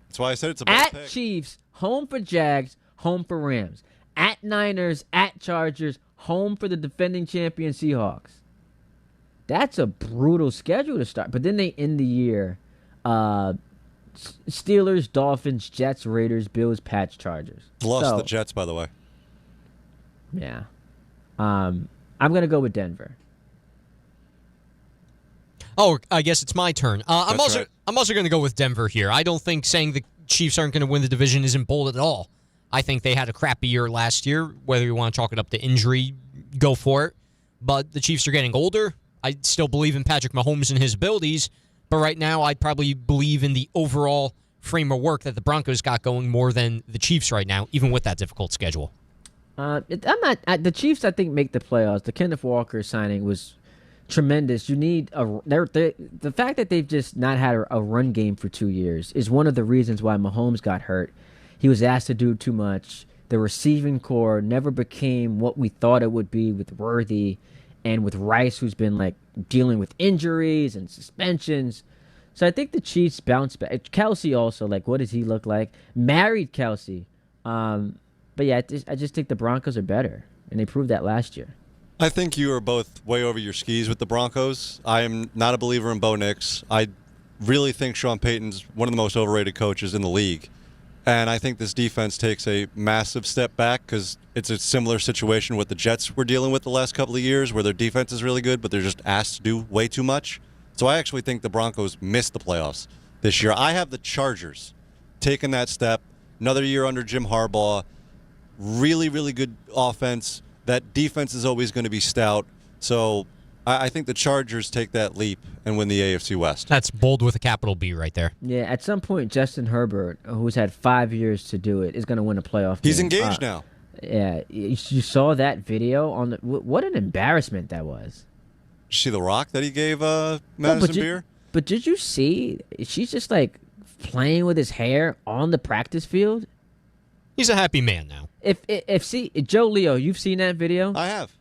That's why I said it's a bad pick. At Chiefs, home for Jags, home for Rams. At Niners, at Chargers, home for the defending champion Seahawks. That's a brutal schedule to start. But then they end the year, Steelers, Dolphins, Jets, Raiders, Bills, Pats, Chargers. Lost the Jets, by the way. Yeah. I'm going to go with Denver. Oh, I guess it's my turn. I'm also going to go with Denver here. I don't think saying the Chiefs aren't going to win the division isn't bold at all. I think they had a crappy year last year. Whether you want to chalk it up to injury, go for it. But the Chiefs are getting older. I still believe in Patrick Mahomes and his abilities. But right now, I'd probably believe in the overall frame of work that the Broncos got going more than the Chiefs right now, even with that difficult schedule. The Chiefs, I think, make the playoffs. The Kenneth Walker signing was tremendous. You need the fact that they've just not had a run game for 2 years is one of the reasons why Mahomes got hurt. He was asked to do too much. The receiving core never became what we thought it would be with Worthy and with Rice, who's been dealing with injuries and suspensions. So I think the Chiefs bounce back. Kelsey also, what does he look like? Married Kelsey. But yeah, I just think the Broncos are better, and they proved that last year. I think you are both way over your skis with the Broncos. I am not a believer in Bo Nix. I really think Sean Payton's one of the most overrated coaches in the league. And I think this defense takes a massive step back because it's a similar situation what the Jets were dealing with the last couple of years where their defense is really good, but they're just asked to do way too much. So I actually think the Broncos missed the playoffs this year. I have the Chargers taking that step. Another year under Jim Harbaugh. Really, really good offense. That defense is always going to be stout. So I think the Chargers take that leap and win the AFC West. That's bold with a capital B right there. Yeah, at some point, Justin Herbert, who's had 5 years to do it, is going to win a playoff game. He's engaged now. Yeah, you saw that video on the. What an embarrassment that was. Did you see the rock that he gave Madison Beer? But did you see? She's just like playing with his hair on the practice field. He's a happy man now. If Joe Leo, you've seen that video? I have.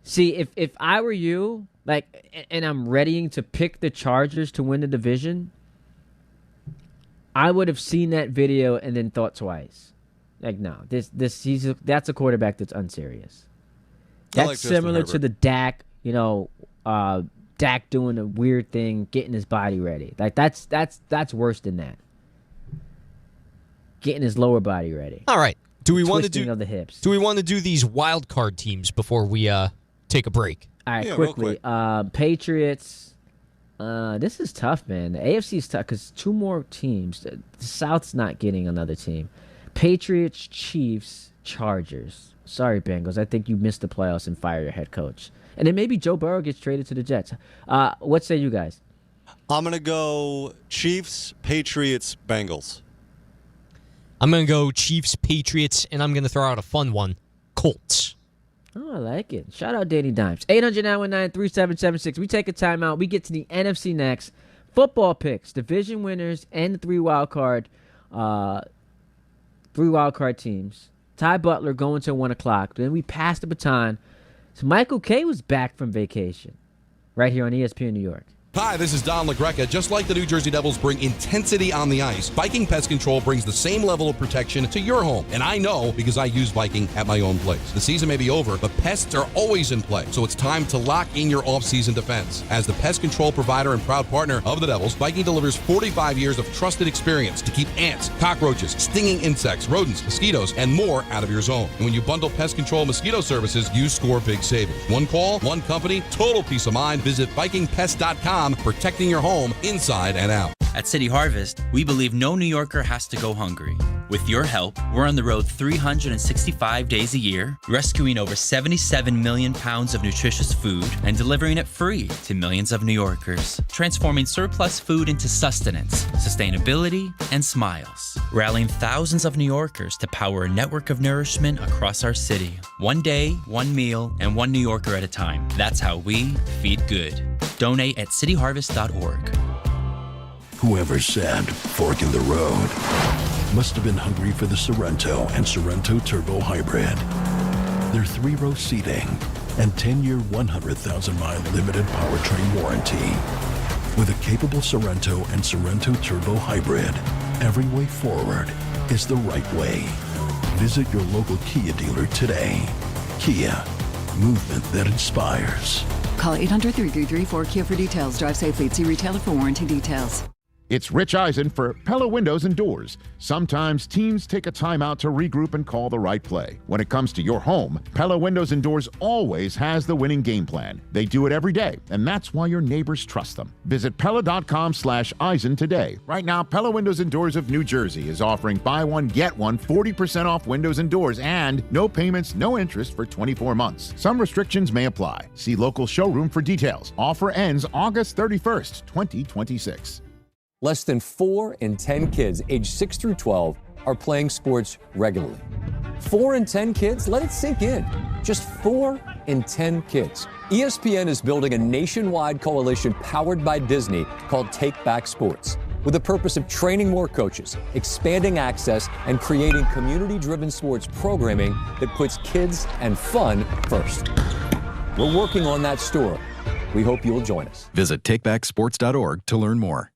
See, if I were you, like, and I'm readying to pick the Chargers to win the division, I would have seen that video and then thought twice. Like, no, that's a quarterback that's unserious. That's like similar to the Dak, Dak doing a weird thing, getting his body ready. Like that's worse than that. Getting his lower body ready. All right. Do we want to Twisting of the hips. Do we want to do these wild card teams before we take a break? All right, quickly. Patriots. This is tough, man. The AFC is tough because two more teams. The South's not getting another team. Patriots, Chiefs, Chargers. Sorry, Bengals. I think you missed the playoffs and fire your head coach. And then maybe Joe Burrow gets traded to the Jets. What say you guys? I'm going to go Chiefs, Patriots, Bengals. I'm going to go Chiefs, Patriots, and I'm going to throw out a fun one, Colts. Oh, I like it. Shout out Danny Dimes. 800-919-3776. We take a timeout. We get to the NFC next. Football picks, division winners, and the three wild card teams. Ty Butler going till 1 o'clock. Then we pass the baton. So Michael Kay was back from vacation right here on ESPN New York. Hi, this is Don LaGreca. Just like the New Jersey Devils bring intensity on the ice, Viking Pest Control brings the same level of protection to your home. And I know because I use Viking at my own place. The season may be over, but pests are always in play. So it's time to lock in your off-season defense. As the pest control provider and proud partner of the Devils, Viking delivers 45 years of trusted experience to keep ants, cockroaches, stinging insects, rodents, mosquitoes, and more out of your zone. And when you bundle pest control mosquito services, you score big savings. One call, one company, total peace of mind. Visit VikingPest.com. Protecting your home inside and out. At City Harvest, we believe no New Yorker has to go hungry. With your help, we're on the road 365 days a year, rescuing over 77 million pounds of nutritious food and delivering it free to millions of New Yorkers, transforming surplus food into sustenance, sustainability, and smiles, rallying thousands of New Yorkers to power a network of nourishment across our city. One day, one meal, and one New Yorker at a time. That's how we feed good. Donate at cityharvest.org. Whoever said fork in the road must have been hungry for the Sorrento and Sorrento Turbo Hybrid. Their 3-row seating and 10-year, 100,000-mile limited powertrain warranty. With a capable Sorrento and Sorrento Turbo Hybrid, every way forward is the right way. Visit your local Kia dealer today. Kia, movement that inspires. Call 800-333-4KIA for details. Drive safely. See retailer for warranty details. It's Rich Eisen for Pella Windows and Doors. Sometimes teams take a timeout to regroup and call the right play. When it comes to your home, Pella Windows and Doors always has the winning game plan. They do it every day, and that's why your neighbors trust them. Visit Pella.com/Eisen today. Right now, Pella Windows and Doors of New Jersey is offering buy one, get one, 40% off windows and doors, and no payments, no interest for 24 months. Some restrictions may apply. See local showroom for details. Offer ends August 31st, 2026. Less than 4 in 10 kids aged 6 through 12 are playing sports regularly. 4 in 10 kids? Let it sink in. Just 4 in 10 kids. ESPN is building a nationwide coalition powered by Disney called Take Back Sports, with the purpose of training more coaches, expanding access, and creating community-driven sports programming that puts kids and fun first. We're working on that story. We hope you'll join us. Visit takebacksports.org to learn more.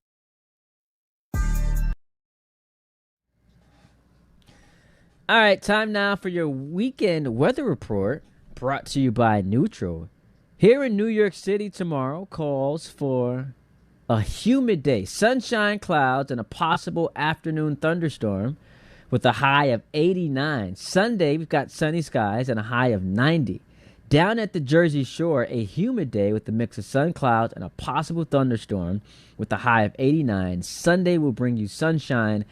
All right, time now for your weekend weather report, brought to you by Neutral. Here in New York City tomorrow calls for a humid day, sunshine, clouds, and a possible afternoon thunderstorm with a high of 89. Sunday, we've got sunny skies and a high of 90. Down at the Jersey Shore, a humid day with a mix of sun, clouds, and a possible thunderstorm with a high of 89. Sunday will bring you sunshine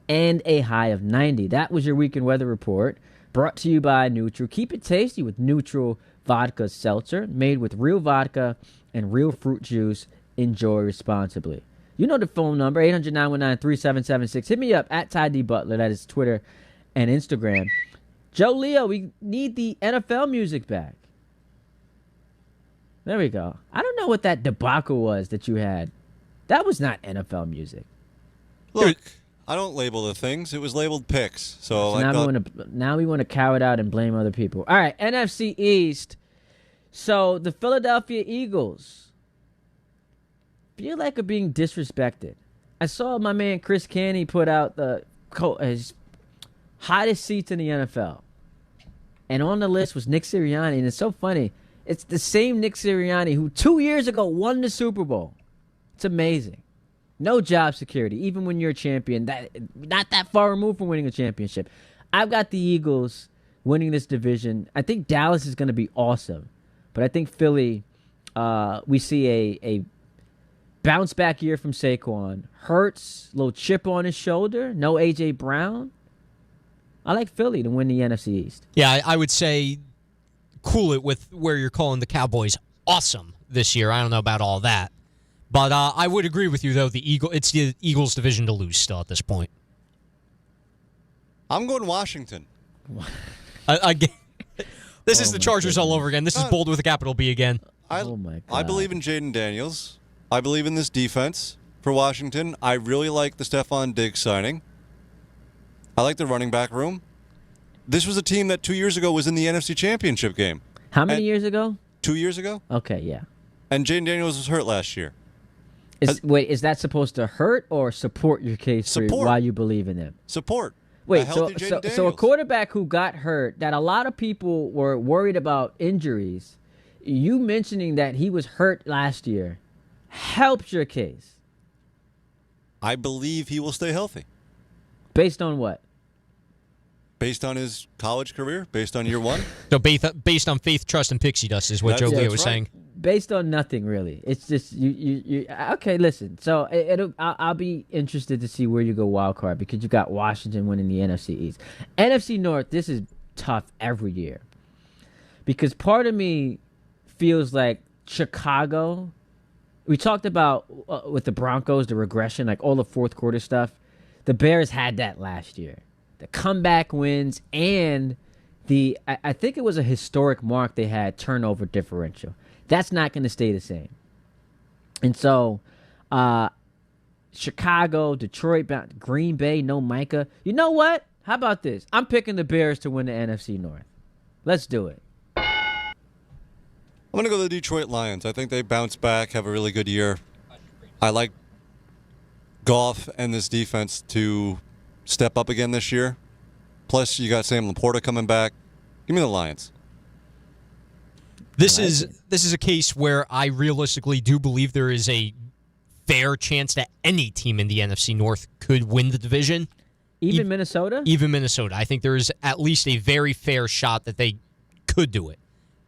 and a high of 90. That was your weekend weather report, brought to you by Neutral. Keep it tasty with Neutral Vodka Seltzer, made with real vodka and real fruit juice. Enjoy responsibly. You know the phone number, 800-919-3776. Hit me up at Ty D. Butler. That is Twitter and Instagram. Joe Leo, we need the NFL music back. There we go. I don't know what that debacle was that you had. That was not NFL music. Look, I don't label the things. It was labeled picks. So now we want to cow it out and blame other people. All right, NFC East. So the Philadelphia Eagles feel like are being disrespected. I saw my man Chris Canny put out his hottest seats in the NFL. And on the list was Nick Sirianni. And it's so funny. It's the same Nick Sirianni who 2 years ago won the Super Bowl. It's amazing. No job security, even when you're a champion. Not that far removed from winning a championship. I've got the Eagles winning this division. I think Dallas is going to be awesome. But I think Philly, we see a bounce back year from Saquon. Hurts, little chip on his shoulder. No A.J. Brown. I like Philly to win the NFC East. Yeah, I would say cool it with where you're calling the Cowboys awesome this year. I don't know about all that. But I would agree with you, though. It's the Eagles' division to lose still at this point. I'm going Washington. Again, this is the Chargers all over again. This is bold with a capital B again. Oh, my God. I believe in Jaden Daniels. I believe in this defense for Washington. I really like the Stephon Diggs signing. I like the running back room. This was a team that 2 years ago was in the NFC Championship game. How many years ago? 2 years ago. Okay, yeah. And Jaden Daniels was hurt last year. Is that supposed to hurt or support your case for why you believe in him? Support. Wait, so a quarterback who got hurt, that a lot of people were worried about injuries, you mentioning that he was hurt last year, helps your case. I believe he will stay healthy. Based on what? Based on his college career? Based on year one? So based on faith, trust, and pixie dust is what Joe Leo was saying. Based on nothing, really. It's just you. Okay, listen. So I'll be interested to see where you go wild card because you got Washington winning the NFC East. NFC North, this is tough every year because part of me feels like Chicago. We talked about with the Broncos, the regression, like all the fourth quarter stuff. The Bears had that last year. The comeback wins and I think it was a historic mark they had, turnover differential. That's not going to stay the same. And so Chicago, Detroit, Green Bay, no Micah. You know what? How about this? I'm picking the Bears to win the NFC North. Let's do it. I'm going to go to the Detroit Lions. I think they bounce back, have a really good year. I like Goff and this defense to step up again this year. Plus, you got Sam Laporta coming back. Give me the Lions. This is a case where I realistically do believe there is a fair chance that any team in the NFC North could win the division. Even Minnesota? Even Minnesota. I think there is at least a very fair shot that they could do it.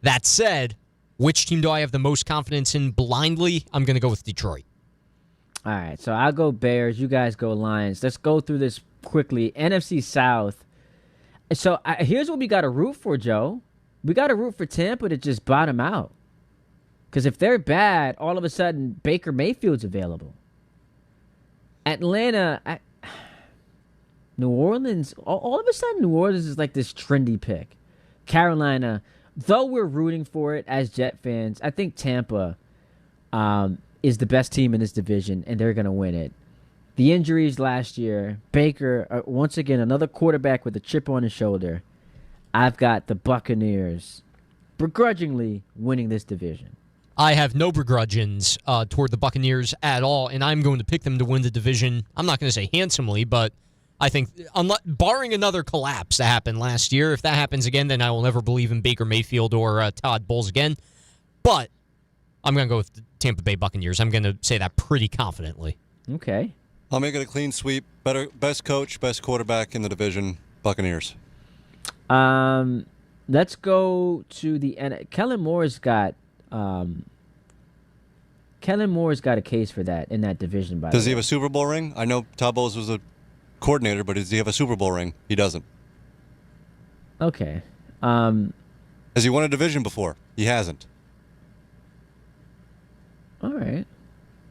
That said, which team do I have the most confidence in blindly? I'm going to go with Detroit. All right, so I'll go Bears. You guys go Lions. Let's go through this quickly. NFC South. So here's what we got to root for, Joe. We got to root for Tampa to just bottom out. Because if they're bad, all of a sudden Baker Mayfield's available. Atlanta, New Orleans, all of a sudden New Orleans is like this trendy pick. Carolina, though we're rooting for it as Jet fans, I think Tampa is the best team in this division, and they're going to win it. The injuries last year, Baker, once again, another quarterback with a chip on his shoulder. I've got the Buccaneers begrudgingly winning this division. I have no begrudgings toward the Buccaneers at all, and I'm going to pick them to win the division. I'm not going to say handsomely, but I think, barring another collapse that happened last year, if that happens again, then I will never believe in Baker Mayfield or Todd Bowles again. But I'm going to go with the Tampa Bay Buccaneers. I'm going to say that pretty confidently. Okay. I'll make it a clean sweep. Best coach, best quarterback in the division, Buccaneers. Let's go to the Kellen Moore's got a case for that in that division. By the way, Does he have a Super Bowl ring? I know Todd Bowles was a coordinator, but does he have a Super Bowl ring? He doesn't. Okay. Has he won a division before? He hasn't. All right.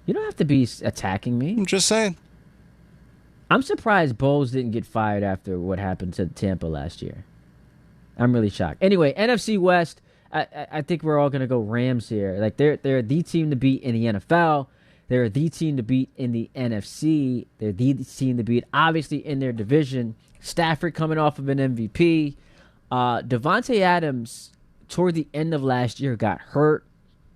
You don't have to be attacking me. I'm just saying. I'm surprised Bowles didn't get fired after what happened to Tampa last year. I'm really shocked. Anyway, NFC West, I think we're all going to go Rams here. Like they're the team to beat in the NFL. They're the team to beat in the NFC. They're the team to beat, obviously, in their division. Stafford coming off of an MVP. Devontae Adams, toward the end of last year, got hurt,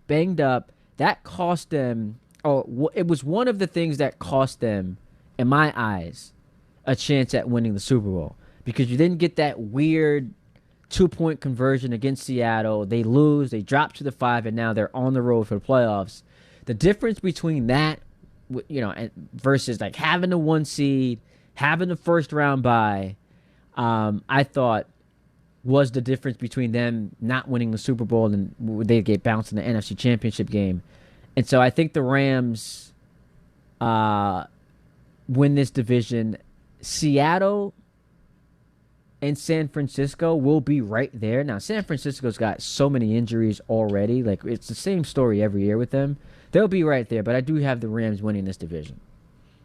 banged up. That cost them, it was one of the things that cost them, in my eyes, a chance at winning the Super Bowl. Because you didn't get that weird 2-point conversion against Seattle. They lose, they drop to the 5, and now they're on the road for the playoffs. The difference between that, versus like having the 1 seed, having the first round bye, I thought was the difference between them not winning the Super Bowl and they get bounced in the NFC Championship game. And so I think the Rams win this division. Seattle and San Francisco will be right there. Now, San Francisco's got so many injuries already. Like, it's the same story every year with them. They'll be right there, but I do have the Rams winning this division.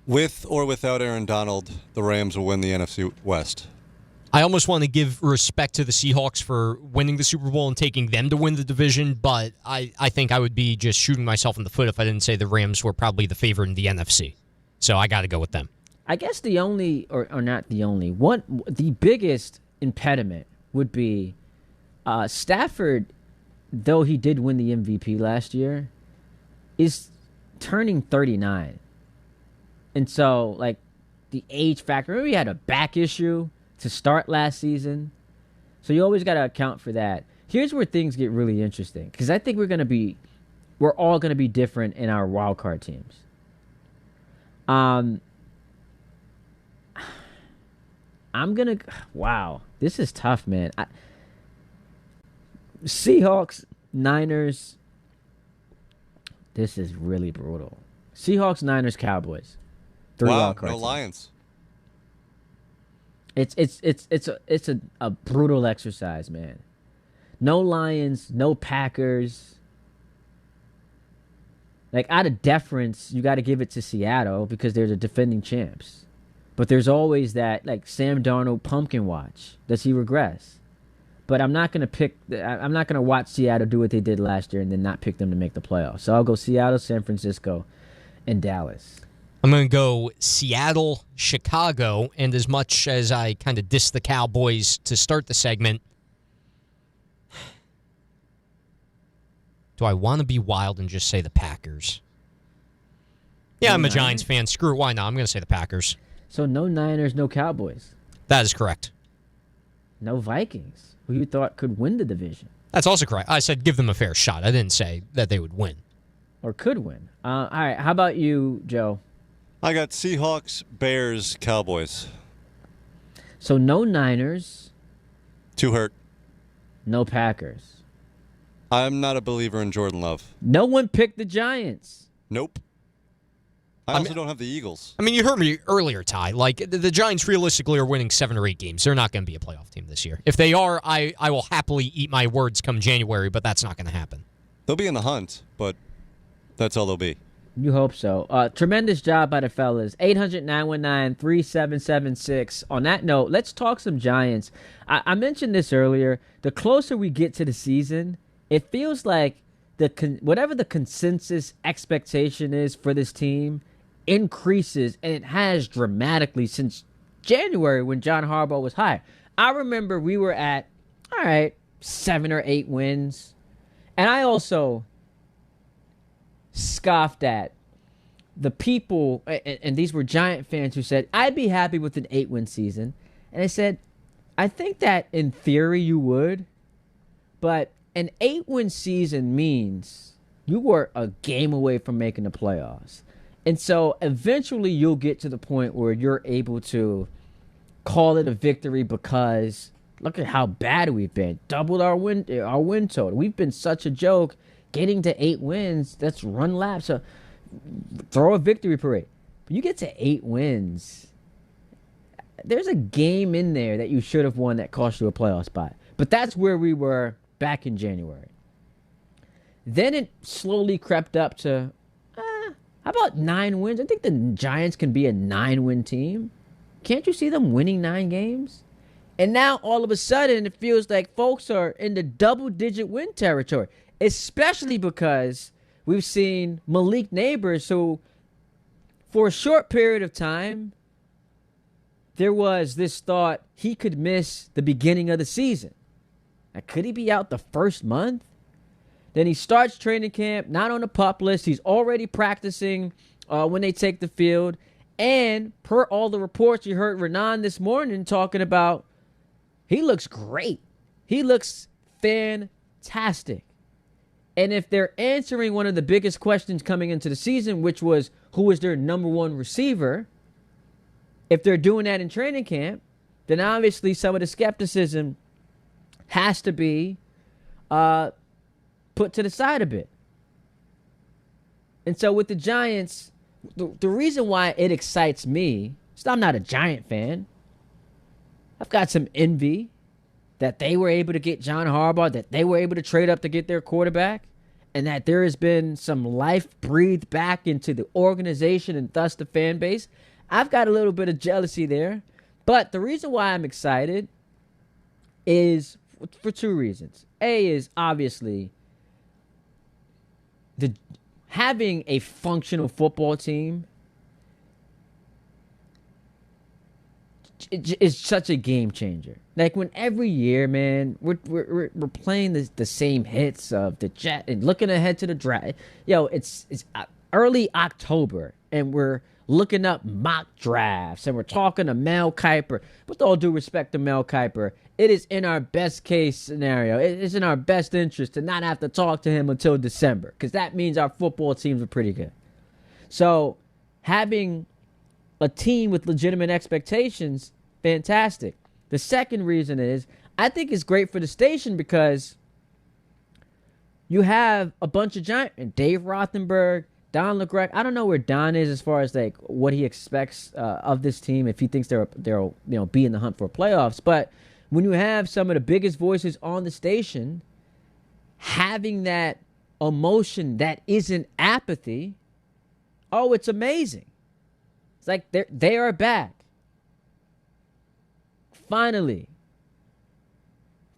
With or without Aaron Donald, the Rams will win the NFC West. I almost want to give respect to the Seahawks for winning the Super Bowl and taking them to win the division, but I think I would be just shooting myself in the foot if I didn't say the Rams were probably the favorite in the NFC. So I got to go with them. I guess the only, or not the only, the biggest impediment would be Stafford, though he did win the MVP last year, is turning 39. And so, like, the age factor, maybe he had a back issue to start last season. So you always got to account for that. Here's where things get really interesting, because I think we're all going to be different in our wild card teams. Wow, this is tough, man. Seahawks, Niners. This is really brutal. Seahawks, Niners, Cowboys. Wow, no Lions. It's a brutal exercise, man. No Lions, no Packers. Like, out of deference, you got to give it to Seattle because they're the defending champs. But there's always that, like, Sam Darnold pumpkin watch. Does he regress? But I'm not going to watch Seattle do what they did last year and then not pick them to make the playoffs. So I'll go Seattle, San Francisco, and Dallas. I'm going to go Seattle, Chicago, and as much as I kind of diss the Cowboys to start the segment, do I want to be wild and just say the Packers? Yeah, I'm a Giants fan. Screw it. Why not? I'm going to say the Packers. So no Niners, no Cowboys. That is correct. No Vikings, who you thought could win the division. That's also correct. I said give them a fair shot. I didn't say that they would win. Or could win. All right, how about you, Joe? I got Seahawks, Bears, Cowboys. So no Niners. Too hurt. No Packers. I'm not a believer in Jordan Love. No one picked the Giants. Nope. I also don't have the Eagles. I mean, you heard me earlier, Ty. Like, the Giants realistically are winning 7 or 8 games. They're not going to be a playoff team this year. If they are, I will happily eat my words come January, but that's not going to happen. They'll be in the hunt, but that's all they'll be. You hope so. Tremendous job by the fellas. 800-919-3776. On that note, let's talk some Giants. I mentioned this earlier. The closer we get to the season, it feels like whatever the consensus expectation is for this team increases, and it has dramatically since January when John Harbaugh was hired. I remember we were at, 7 or 8 wins. And I also scoffed at the people, and these were Giant fans who said, I'd be happy with an 8-win season. And I said, I think that in theory you would, but an 8-win season means You were a game away from making the playoffs. And so eventually you'll get to the point where you're able to call it a victory because look at how bad we've been. Doubled our win total. We've been such a joke. Getting to 8 wins, that's run laps. So throw a victory parade. But you get to 8 wins. There's a game in there that you should have won that cost you a playoff spot. But that's where we were back in January. Then it slowly crept up to, how about 9 wins? I think the Giants can be a 9-win team. Can't you see them winning 9 games? And now all of a sudden it feels like folks are in the double-digit win territory, especially because we've seen Malik Nabers, who for a short period of time, there was this thought he could miss the beginning of the season. Now, could he be out the first month? Then he starts training camp, not on the PUP list. He's already practicing when they take the field. And per all the reports, you heard Renan this morning talking about, he looks great. He looks fantastic. And if they're answering one of the biggest questions coming into the season, which was who is their number 1 receiver, if they're doing that in training camp, then obviously some of the skepticism has to be put to the side a bit. And so with the Giants, the reason why it excites me is I'm not a Giant fan. I've got some envy that they were able to get John Harbaugh, that they were able to trade up to get their quarterback, and that there has been some life breathed back into the organization and thus the fan base. I've got a little bit of jealousy there. But the reason why I'm excited is for 2 reasons. A is obviously having a functional football team is such a game changer. Like when every year, man, we're playing the same hits of the Jet and looking ahead to the draft. It's early October and we're looking up mock drafts and we're talking to Mel Kiper. With all due respect to Mel Kiper, it is in our best case scenario. It is in our best interest to not have to talk to him until December because that means our football teams are pretty good. So having a team with legitimate expectations, fantastic. The second reason is I think it's great for the station because you have a bunch of Giants and Dave Rothenberg, Don LeGrec. I don't know where Don is as far as like what he expects of this team, if he thinks they'll be in the hunt for playoffs. But when you have some of the biggest voices on the station having that emotion that isn't apathy, oh, it's amazing. It's like they are back. Finally,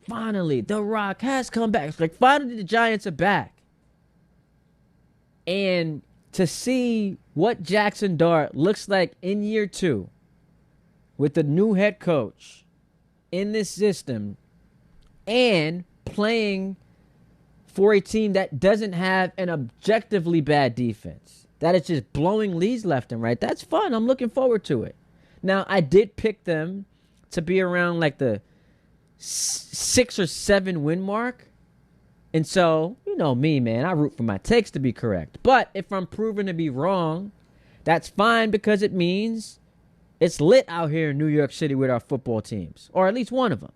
The Rock has come back. It's like finally the Giants are back. And to see what Jackson Dart looks like in year 2 with the new head coach in this system and playing for a team that doesn't have an objectively bad defense, that is just blowing leads left and right, that's fun. I'm looking forward to it. Now, I did pick them to be around like the 6 or 7 win mark. And so, you know me, man, I root for my takes to be correct. But if I'm proven to be wrong, that's fine because it means it's lit out here in New York City with our football teams, or at least one of them.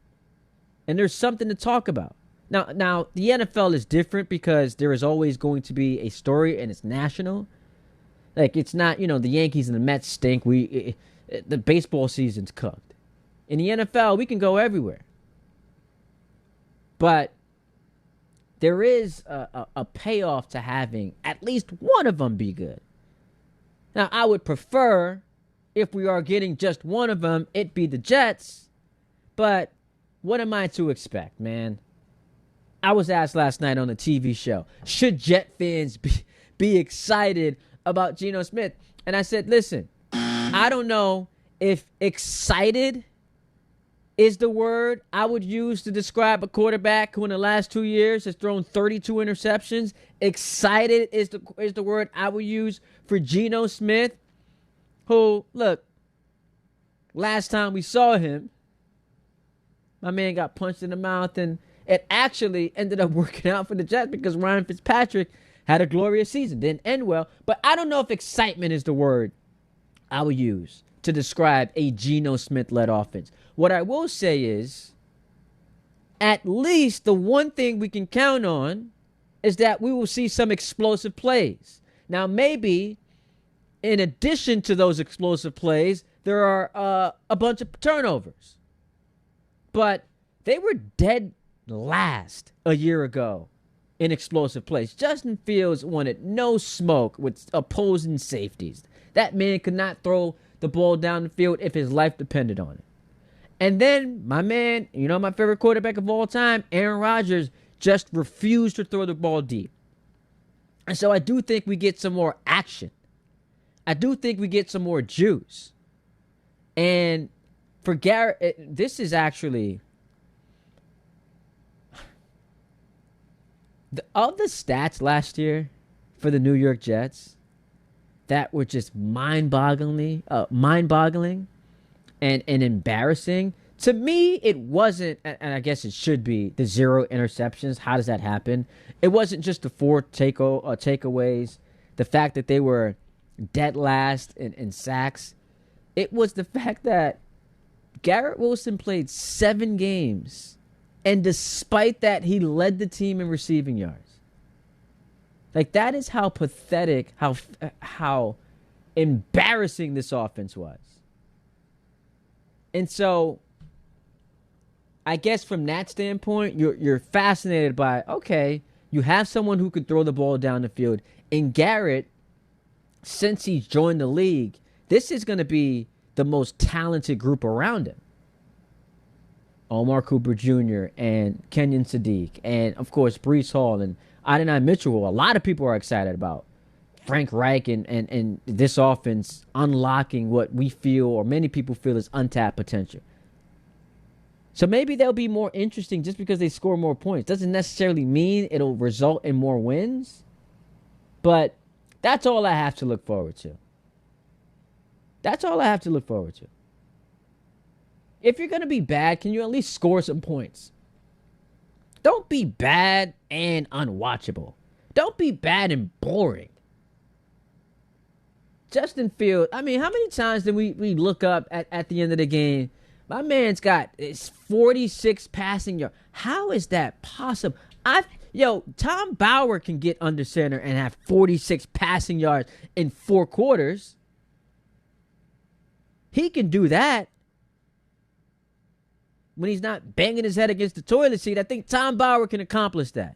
And there's something to talk about. Now the NFL is different because there is always going to be a story and it's national. Like it's not, the Yankees and the Mets stink. The baseball season's cooked. In the NFL, we can go everywhere. But there is a payoff to having at least one of them be good. Now, I would prefer, if we are getting just one of them, it be the Jets. But what am I to expect, man? I was asked last night on a TV show, should Jet fans be excited about Geno Smith? And I said, listen, I don't know if excited is the word I would use to describe a quarterback who in the last 2 years has thrown 32 interceptions. Excited is the word I would use for Geno Smith, who, look, last time we saw him, my man got punched in the mouth, and it actually ended up working out for the Jets because Ryan Fitzpatrick had a glorious season. Didn't end well, but I don't know if excitement is the word I would use to describe a Geno Smith-led offense. What I will say is, at least the one thing we can count on is that we will see some explosive plays. Now, maybe in addition to those explosive plays, there are a bunch of turnovers. But they were dead last a year ago in explosive plays. Justin Fields wanted no smoke with opposing safeties. That man could not throw the ball down the field if his life depended on it. And then my man, my favorite quarterback of all time, Aaron Rodgers, just refused to throw the ball deep. And so I do think we get some more action. I do think we get some more juice. And for Garrett, this is actually... Of the stats last year for the New York Jets that were just mind-boggling and embarrassing, to me, it wasn't, and I guess it should be, the 0 interceptions. How does that happen? It wasn't just the 4 takeaways, the fact that they were dead last in sacks. It was the fact that Garrett Wilson played 7 games, and despite that, he led the team in receiving yards. Like, that is how pathetic, how embarrassing this offense was. And so, I guess from that standpoint, you're fascinated by, okay, you have someone who can throw the ball down the field. And Garrett, since he's joined the league, this is going to be the most talented group around him. Omar Cooper Jr. and Kenyon Sadiq, and of course Breece Hall and Adonai Mitchell, who a lot of people are excited about. Frank Reich and this offense unlocking what we feel, or many people feel, is untapped potential. So maybe they'll be more interesting just because they score more points. Doesn't necessarily mean it'll result in more wins, but that's all I have to look forward to. That's all I have to look forward to. If you're going to be bad, can you at least score some points? Don't be bad and unwatchable. Don't be bad and boring. Justin Fields, I mean, how many times did we look up at the end of the game? My man's got 46 passing yards. How is that possible? Tom Bauer can get under center and have 46 passing yards in 4 quarters. He can do that. When he's not banging his head against the toilet seat, I think Tom Bauer can accomplish that.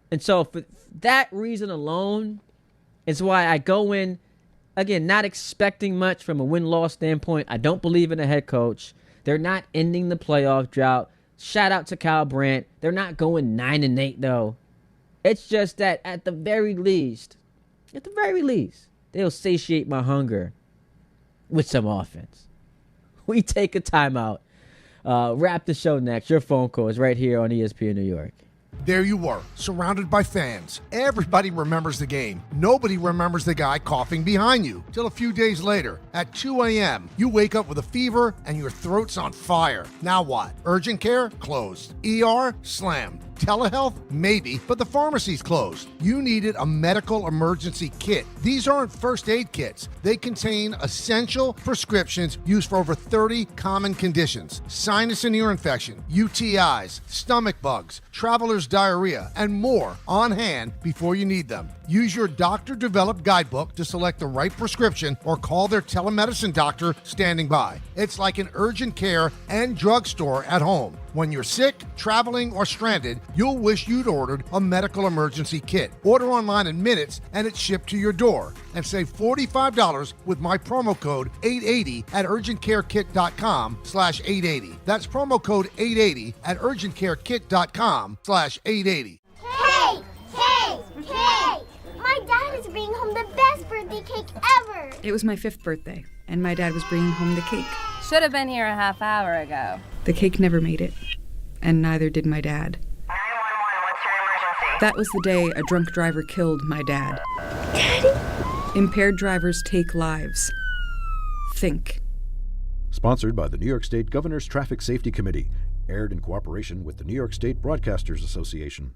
And so for that reason alone is why I go in, again, not expecting much from a win-loss standpoint. I don't believe in a head coach. They're not ending the playoff drought. Shout out to Kyle Brandt. They're not going 9-8, though. It's just that at the very least, they'll satiate my hunger with some offense. We take a timeout. Wrap the show next. Your phone call is right here on ESPN New York. There you were, surrounded by fans. Everybody remembers the game. Nobody remembers the guy coughing behind you. Till a few days later, at 2 a.m., you wake up with a fever and your throat's on fire. Now what? Urgent care? Closed. ER? Slammed. Telehealth? Maybe, but the pharmacy's closed. You needed a medical emergency kit. These aren't first aid kits. They contain essential prescriptions used for over 30 common conditions. Sinus and ear infection, UTIs, stomach bugs, traveler's diarrhea, and more on hand before you need them. Use your doctor-developed guidebook to select the right prescription or call their telemedicine doctor standing by. It's like an urgent care and drugstore at home. When you're sick, traveling, or stranded, you'll wish you'd ordered a medical emergency kit. Order online in minutes and it's shipped to your door. And save $45 with my promo code 880 at urgentcarekit.com/880. That's promo code 880 at urgentcarekit.com/880. Hey! My dad is bringing home the best birthday cake ever! It was my 5th birthday, and my dad was bringing home the cake. Should have been here a half hour ago. The cake never made it, and neither did my dad. 911, what's your emergency? That was the day a drunk driver killed my dad. Daddy? Impaired drivers take lives. Think. Sponsored by the New York State Governor's Traffic Safety Committee. Aired in cooperation with the New York State Broadcasters Association.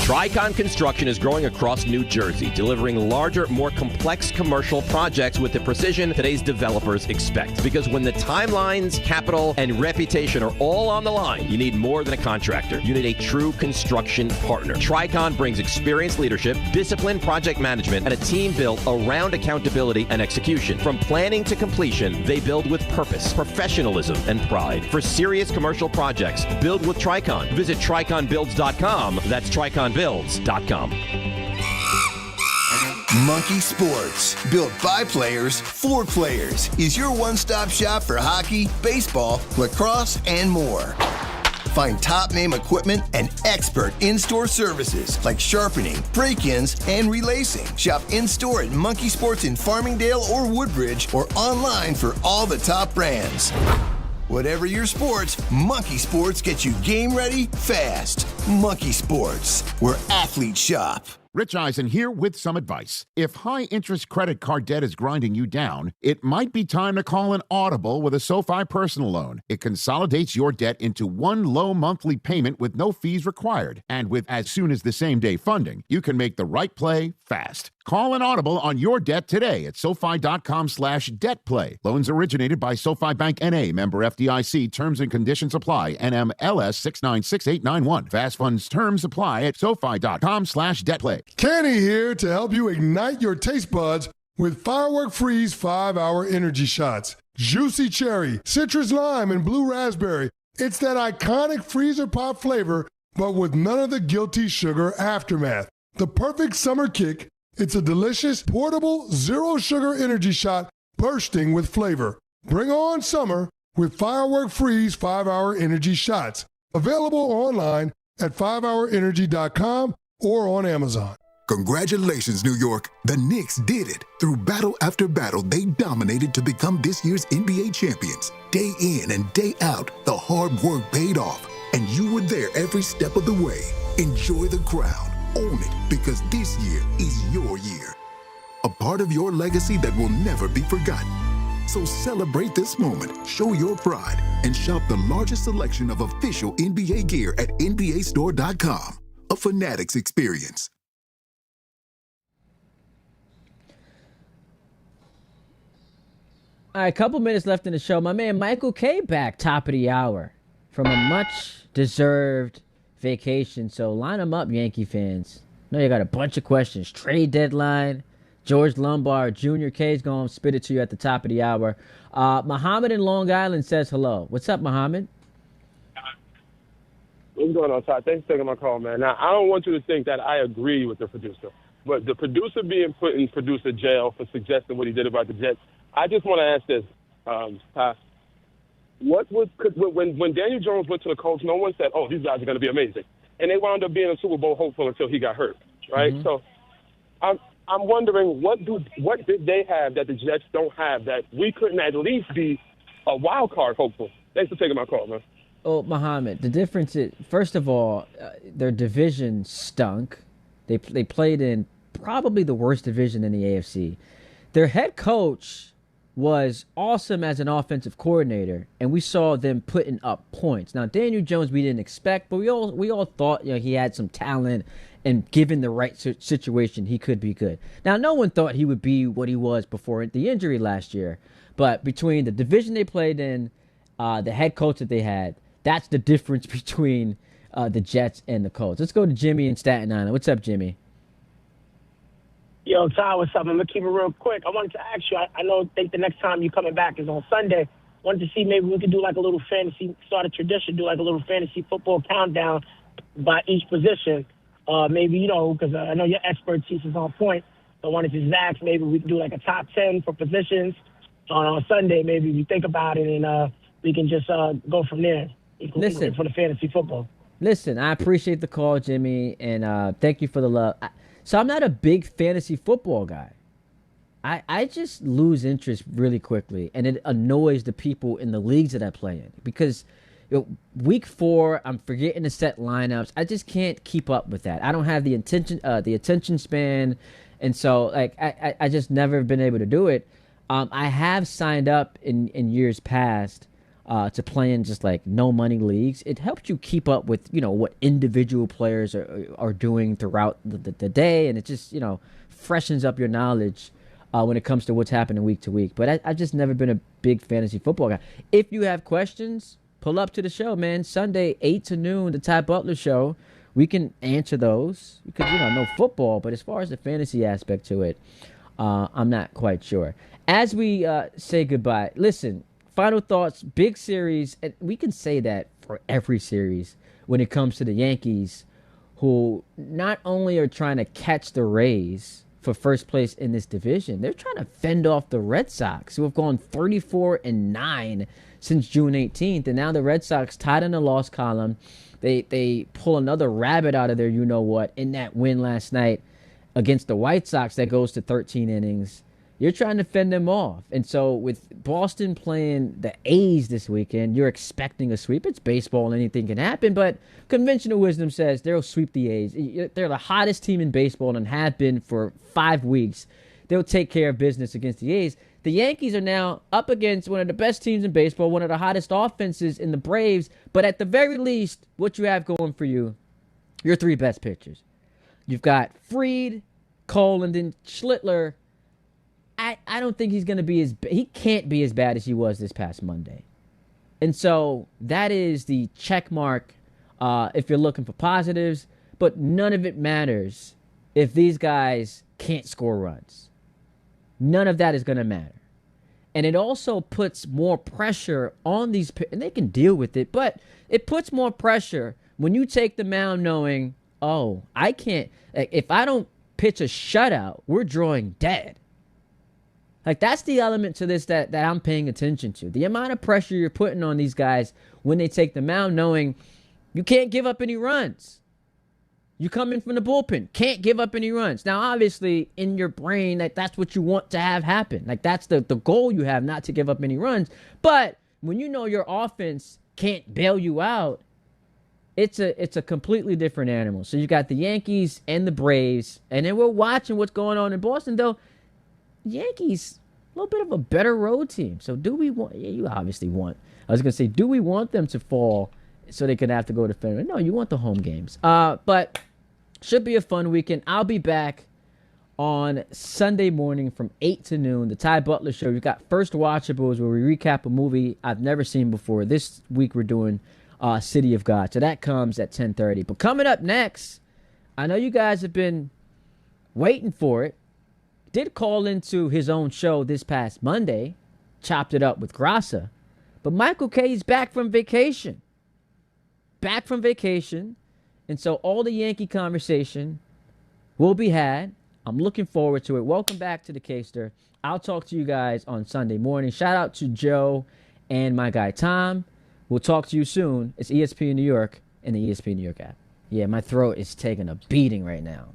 Tricon Construction is growing across New Jersey, delivering larger, more complex commercial projects with the precision today's developers expect. Because when the timelines, capital, and reputation are all on the line, you need more than a contractor. You need a true construction partner. Tricon brings experienced leadership, disciplined project management, and a team built around accountability and execution. From planning to completion, they build with purpose, professionalism, and pride. For serious commercial projects, build with Tricon. Visit triconbuilds.com. That's triconbuilds.com. Monkey Sports, built by players for players, is your one-stop shop for hockey, baseball, lacrosse, and more. Find top-name equipment and expert in-store services like sharpening, break-ins, and relacing. Shop in-store at Monkey Sports in Farmingdale or Woodbridge, or online for all the top brands. Whatever your sports, Monkey Sports gets you game ready fast. Monkey Sports, where athletes shop. Rich Eisen here with some advice. If high-interest credit card debt is grinding you down, it might be time to call an audible with a SoFi personal loan. It consolidates your debt into one low monthly payment with no fees required. And with as soon as the same-day funding, you can make the right play fast. Call an audible on your debt today at SoFi.com/debtplay. Loans originated by SoFi Bank N.A., member FDIC. Terms and conditions apply. NMLS 696891. Fast funds terms apply at SoFi.com/debtplay. Kenny here to help you ignite your taste buds with Firework Freeze 5-Hour Energy Shots. Juicy cherry, citrus lime, and blue raspberry. It's that iconic freezer pop flavor, but with none of the guilty sugar aftermath. The perfect summer kick. It's a delicious, portable, zero-sugar energy shot bursting with flavor. Bring on summer with Firework Freeze 5-Hour Energy Shots. Available online at 5hourenergy.com or on Amazon. Congratulations, New York. The Knicks did it. Through battle after battle, they dominated to become this year's NBA champions. Day in and day out, the hard work paid off, and you were there every step of the way. Enjoy the crown. Own it, because this year is your year. A part of your legacy that will never be forgotten. So celebrate this moment, show your pride, and shop the largest selection of official NBA gear at NBAstore.com. A Fanatics experience. All right, a couple minutes left in the show. My man Michael K back, top of the hour, from a much-deserved vacation. So line them up, Yankee fans. I know you got a bunch of questions. Trade deadline. George Lombard, Jr. K is going to spit it to you at the top of the hour. Muhammad in Long Island says hello. What's up, Muhammad? What's going on, Todd? Thanks for taking my call, man. Now, I don't want you to think that I agree with the producer, but the producer being put in producer jail for suggesting what he did about the Jets, I just want to ask this, Todd. When Daniel Jones went to the Colts, no one said, "Oh, these guys are going to be amazing," and they wound up being a Super Bowl hopeful until he got hurt, right? Mm-hmm. So, I'm wondering what did they have that the Jets don't have that we couldn't at least be a wild card hopeful? Thanks for taking my call, man. Oh, Muhammad, the difference is, first of all, their division stunk. They played in probably the worst division in the AFC. Their head coach was awesome as an offensive coordinator, and we saw them putting up points. Now, Daniel Jones we didn't expect, but we all thought he had some talent, and given the right situation, he could be good. Now, no one thought he would be what he was before the injury last year, but between the division they played in, the head coach that they had, that's the difference between the Jets and the Colts. Let's go to Jimmy in Staten Island. What's up, Jimmy? Yo, Ty, what's up? I'm going to keep it real quick. I wanted to ask you, I think the next time you're coming back is on Sunday. Wanted to see maybe we could do like a little fantasy, start a tradition, do like a little fantasy football countdown by each position. Maybe, because I know your expertise is on point. So I wanted to just ask, maybe we can do like a top 10 for positions on Sunday. Maybe we think about it and we can just go from there. Listen, for the fantasy football. Listen, I appreciate the call, Jimmy, and thank you for the love. So I'm not a big fantasy football guy. I just lose interest really quickly, and it annoys the people in the leagues that I play in because week 4, I'm forgetting to set lineups. I just can't keep up with that. I don't have the attention span, and so like I just never been able to do it. I have signed up in years past to play in just like no money leagues. It helps you keep up with, what individual players are doing throughout the day. And it just, freshens up your knowledge when it comes to what's happening week to week. But I've just never been a big fantasy football guy. If you have questions, pull up to the show, man. Sunday, 8 to noon, the Ty Butler Show. We can answer those. Because, no football, but as far as the fantasy aspect to it, I'm not quite sure. As we say goodbye, listen, final thoughts, big series. And we can say that for every series when it comes to the Yankees, who not only are trying to catch the Rays for first place in this division, they're trying to fend off the Red Sox, who have gone 34-9 since June 18th. And now the Red Sox tied in the loss column. They pull another rabbit out of their you-know-what in that win last night against the White Sox that goes to 13 innings. You're trying to fend them off. And so with Boston playing the A's this weekend, you're expecting a sweep. It's baseball, anything can happen, but conventional wisdom says they'll sweep the A's. They're the hottest team in baseball and have been for 5 weeks. They'll take care of business against the A's. The Yankees are now up against one of the best teams in baseball, one of the hottest offenses in the Braves, but at the very least, what you have going for you, your 3 best pitchers. You've got Fried, Cole, and then Schlittler. I don't think he's going to be he can't be as bad as he was this past Monday. And so that is the check mark if you're looking for positives, but none of it matters if these guys can't score runs. None of that is going to matter. And it also puts more pressure on these, and they can deal with it, but it puts more pressure when you take the mound knowing, oh, I can't, if I don't pitch a shutout, we're drawing dead. Like, that's the element to this that I'm paying attention to. The amount of pressure you're putting on these guys when they take the mound, knowing you can't give up any runs. You come in from the bullpen, can't give up any runs. Now, obviously, in your brain, that's what you want to have happen. Like, that's the goal you have, not to give up any runs. But when you know your offense can't bail you out, it's a completely different animal. So you got the Yankees and the Braves, and then we're watching what's going on in Boston, though. Yankees, a little bit of a better road team. So do we want, you obviously want, I was going to say, do we want them to fall so they can have to go to Fenway? No, you want the home games. But should be a fun weekend. I'll be back on Sunday morning from 8 to noon, the Ty Butler Show. We've got First Watchables, where we recap a movie I've never seen before. This week we're doing City of God. So that comes at 10:30. But coming up next, I know you guys have been waiting for it. Did call into his own show this past Monday, chopped it up with Grassa. But Michael Kay's back from vacation. And so all the Yankee conversation will be had. I'm looking forward to it. Welcome back to the K-Ster. I'll talk to you guys on Sunday morning. Shout out to Joe and my guy Tom. We'll talk to you soon. It's ESPN New York and the ESPN New York app. Yeah, my throat is taking a beating right now.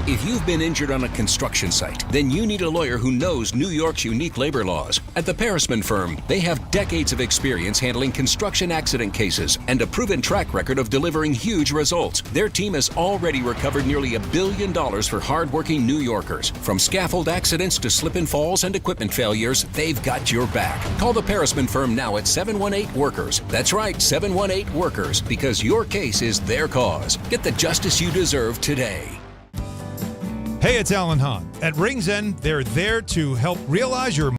If you've been injured on a construction site, then you need a lawyer who knows New York's unique labor laws. At the Parisman Firm, they have decades of experience handling construction accident cases and a proven track record of delivering huge results. Their team has already recovered nearly $1 billion for hardworking New Yorkers. From scaffold accidents to slip and falls and equipment failures, they've got your back. Call the Parisman Firm now at 718-WORKERS. That's right, 718-WORKERS, because your case is their cause. Get the justice you deserve today. Hey, it's Alan Hahn. At Rings End, they're there to help realize your